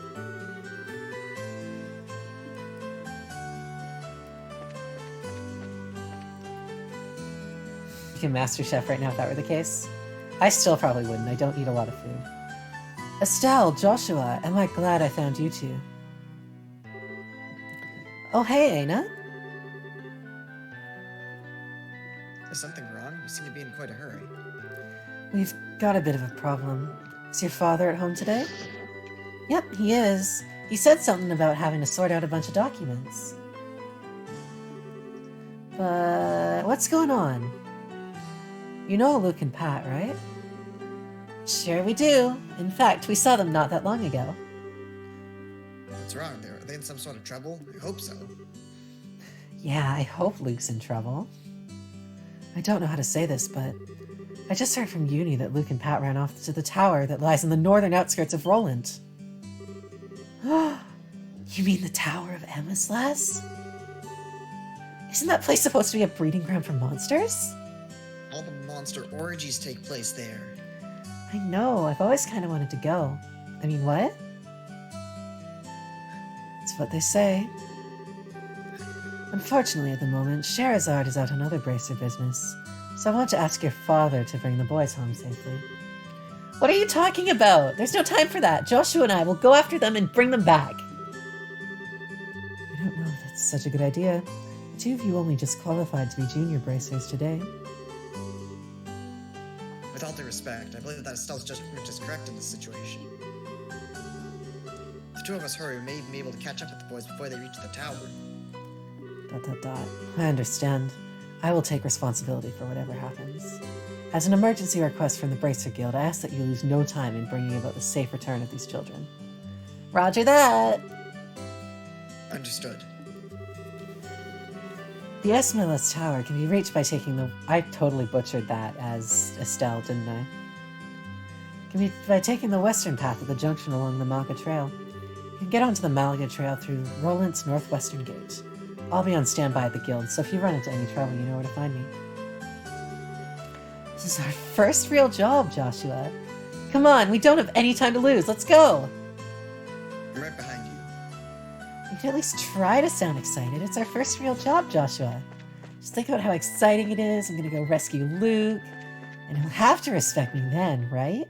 You can Master Chef right now if that were the case. I still probably wouldn't. I don't eat a lot of food. Estelle, Joshua, am I glad I found you two? Oh, hey, Aina. Is something wrong? You seem to be in quite a hurry. We've got a bit of a problem. Is your father at home today? Yep, he is. He said something about having to sort out a bunch of documents. But what's going on? You know Luke and Pat, right? Sure we do. In fact, we saw them not that long ago. What's wrong there? Are they in some sort of trouble? I hope so. Yeah, I hope Luke's in trouble. I don't know how to say this, but I just heard from Uni that Luke and Pat ran off to the tower that lies in the northern outskirts of Roland. You mean the Tower of Emmeslas? Isn't that place supposed to be a breeding ground for monsters? All the monster orgies take place there. I know, I've always kind of wanted to go. I mean, what? It's what they say. Unfortunately, at the moment, Sherazard is out on other bracer business, so I want to ask your father to bring the boys home safely. What are you talking about? There's no time for that. Joshua and I will go after them and bring them back. I don't know if that's such a good idea. The two of you only just qualified to be junior bracers today. With all due respect, I believe that Estelle's judgment is correct in this situation. If the two of us hurry, we may be able to catch up with the boys before they reach the tower. ... I understand. I will take responsibility for whatever happens. As an emergency request from the Bracer Guild, I ask that you lose no time in bringing about the safe return of these children. Roger that! Understood. The Esmelas Tower can be reached by taking the... I totally butchered that as Estelle, didn't I? Can be by taking the western path at the junction along the Malga Trail. You can get onto the Malga Trail through Roland's northwestern gate. I'll be on standby at the guild, so if you run into any trouble, you know where to find me. This is our first real job, Joshua. Come on, we don't have any time to lose. Let's go! I'm right behind you. You can at least try to sound excited. It's our first real job, Joshua. Just think about how exciting it is. I'm gonna go rescue Luke. And he'll have to respect me then, right?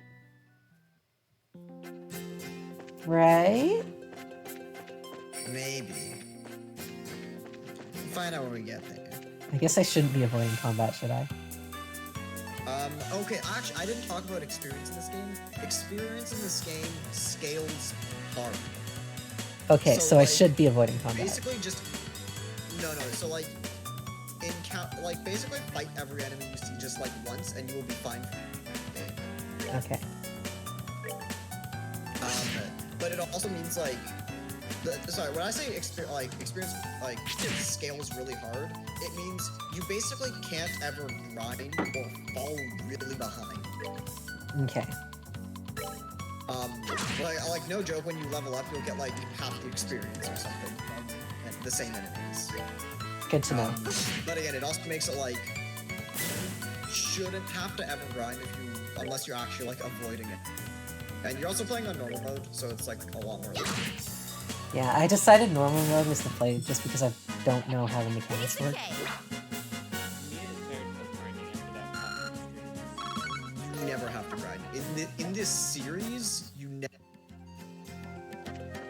Right? Maybe. We'll find out when we get there. I guess I shouldn't be avoiding combat, should I? Okay, actually, I didn't talk about experience in this game. Experience in this game scales hard. Okay, so I like, should be avoiding combat. Basically, just no. So like, basically fight every enemy you see just like once, and you will be fine. Okay. But it also means like, sorry, when I say experience scales really hard, it means you basically can't ever grind or fall really behind. Okay. Like no joke, when you level up, you'll get like half the experience or something. And the same enemies. Good to know. But again, it also makes it like shouldn't have to ever grind unless you're actually like avoiding it. And you're also playing on normal mode, so it's like a lot more. Yeah, I decided normal mode was the play just because I don't know how the mechanics work. You never have to grind. In this series, you never.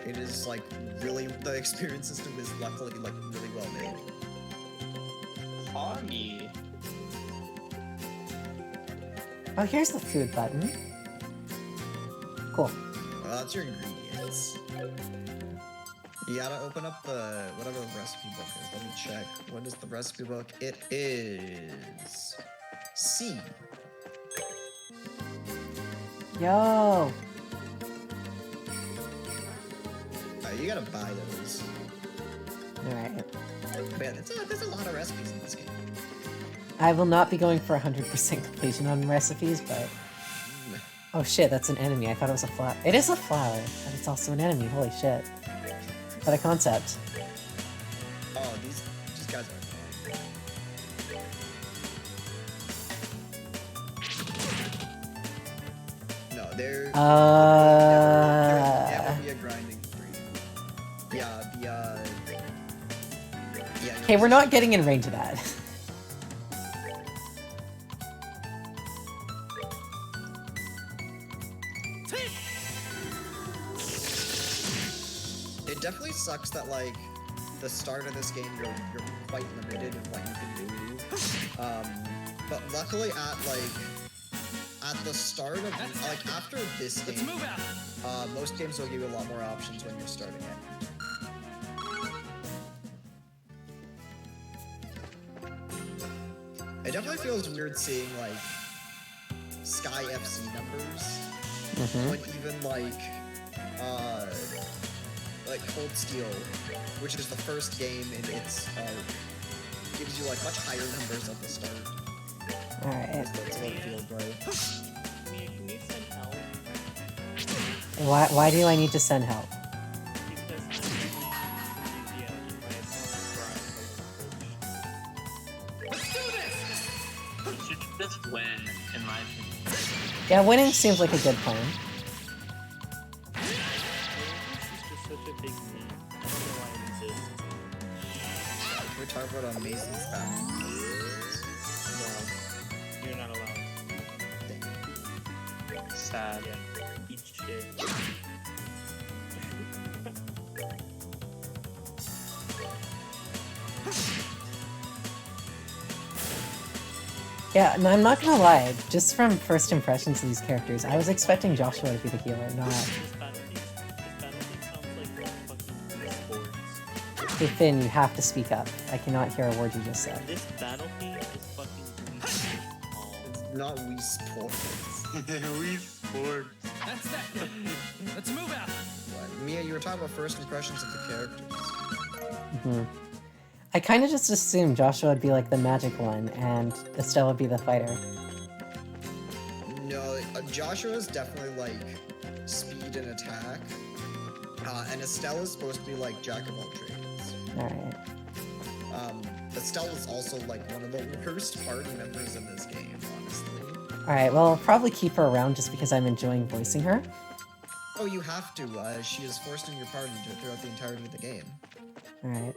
It is like really, the experience system is luckily like really well made. Hoggy. Oh, here's the food button. Cool. Well, that's your ingredients. You gotta open up the whatever the recipe book is. Let me check. What is the recipe book? It is C. Yo! You gotta buy those. Alright. But yeah, there's a lot of recipes in this game. I will not be going for 100% completion on recipes, but... Oh shit, that's an enemy. I thought it was a flower. It is a flower, but it's also an enemy. Holy shit. What a concept. Oh, these guys are annoying. No, they're never be a grinding breed. Yeah, Okay, we're not getting in range of that. It definitely sucks that like the start of this game you're quite limited in what you can do. But luckily at the start of like after this game, most games will give you a lot more options when you're starting it. It definitely feels weird seeing like Sky FC numbers when even like Cold Steel, which is the first game in its gives you like much higher numbers at the start. Alright. That's what it feels like. Mia, can you send help? Why do I need to send help? Because I'm going to in my Let's do this! You should just win, in my opinion. Yeah, winning seems like a good plan. She's just such a big meme. I don't know why it exists. We're talking about amazing stuff. No, you're not allowed. Sad. Yeah, eat shit. Yeah, no, I'm not gonna lie. Just from first impressions of these characters, I was expecting Joshua to be the healer, not... This battlefield sounds like fucking Wii Sports. Hey Finn, you have to speak up. I cannot hear a word you just said. This battlefield is fucking Wii Sports. Not Wii Sports. Wii Sports. That's that. Let's move out. What? Mia, you were talking about first impressions of the characters. I kind of just assumed Joshua would be like the magic one, and Estelle would be the fighter. No, Joshua is definitely like speed and attack, and Estelle is supposed to be like jack of all trades. Alright. Estelle is also like one of the worst party members in this game, honestly. Alright, well, I'll probably keep her around just because I'm enjoying voicing her. Oh, you have to. She is forced in your party throughout the entirety of the game. Alright.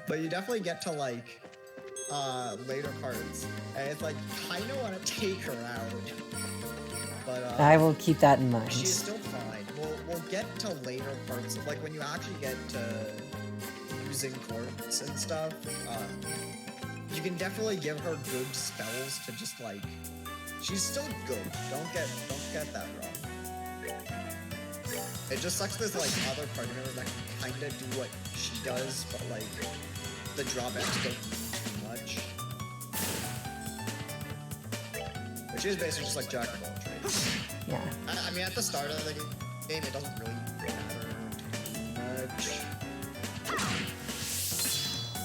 But you definitely get to like later parts, and it's like kind of want to take her out. But I will keep that in mind. she's still fine. We'll get to later parts, like when you actually get to using quartz and stuff. You can definitely give her good spells to just like. She's still good. Don't get that wrong. It just sucks there's like other party members that can kinda do what she does, but like the drawbacks don't mean too much. But she's basically just like jack of all trades. Yeah. I mean, at the start of the game, it doesn't really matter too much.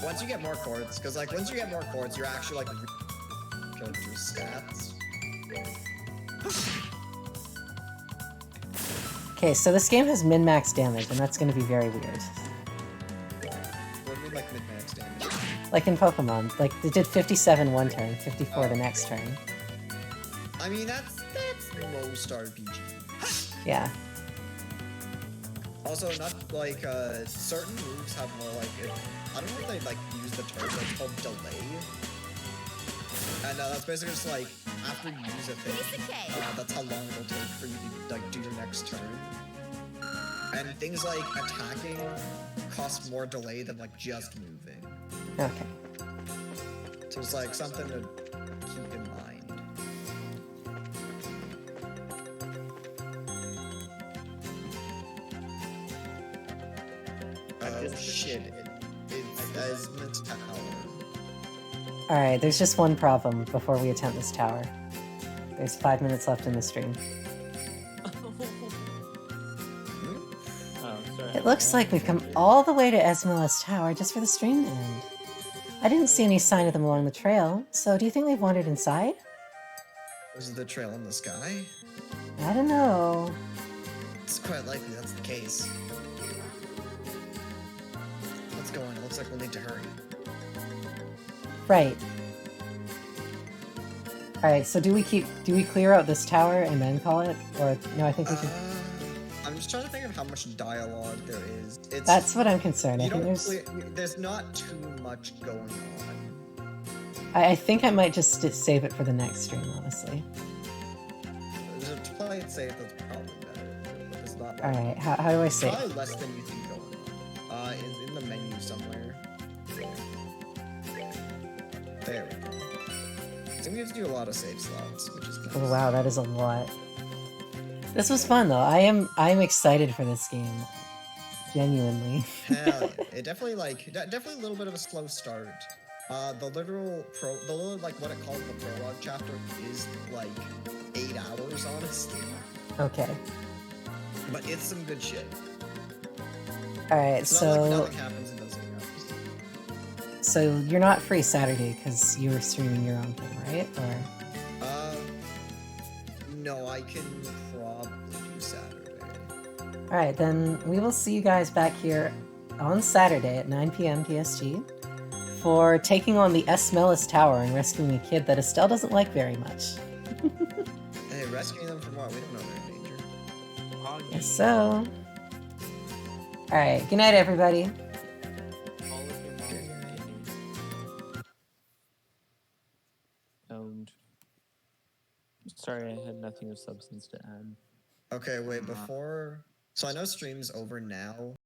Once you get more chords, because like once you get more chords, you're actually like character's stats. Okay, so this game has min-max damage, and that's gonna be very weird. What do you mean like min-max damage? Like in Pokemon, like they did 57 one turn, 54 the next turn. I mean, that's most RPG. Yeah. Also, not like certain moves have more like I don't know if they like use the term, but it's called delay. And that's basically just like after you use a thing, that's how long it'll take for you to like do your next turn. And things like attacking cost more delay than like just moving. Okay. So it's like something to keep in mind. Oh shit! It's Desmond's tower. Alright, there's just one problem before we attempt this tower. There's 5 minutes left in the stream. Oh, sorry. It looks like we've come all the way to Esmeralda's tower just for the stream to end. I didn't see any sign of them along the trail, so do you think they've wandered inside? Was the trail in the sky? I don't know. It's quite likely that's the case. Let's go on. It looks like we'll need to hurry. Right. Alright, so do we clear out this tower and then call it? Or, no, I think we should... I'm just trying to think of how much dialogue there is. It's, That's what I'm concerned. I you think don't there's... there's not too much going on. I think I might just save it for the next stream, honestly. To play it safe, that's probably better. But it's not. Alright, how do I save? Probably less than you think going on. In the menu somewhere. There we go. So we have to do a lot of save slots, which is nice. Oh wow, that is a lot. This was fun though. I'm excited for this game. Genuinely. Hell yeah. It definitely definitely a little bit of a slow start. The literal what it calls the prologue chapter is like 8 hours, honestly. Okay. But it's some good shit. Alright, It's not like so nothing happens in those 8 hours. so you're not free Saturday because you were streaming your own thing, right? Or No, I can probably do Saturday. alright, then we will see you guys back here on Saturday at 9 p.m. PSG for taking on the Esmelis Tower and rescuing a kid that Estelle doesn't like very much. Hey, rescuing them from what? We don't know they're in danger. Yes, so. Alright, good night, everybody. And sorry, I had nothing of substance to add. Okay, wait, before... So I know stream's over now.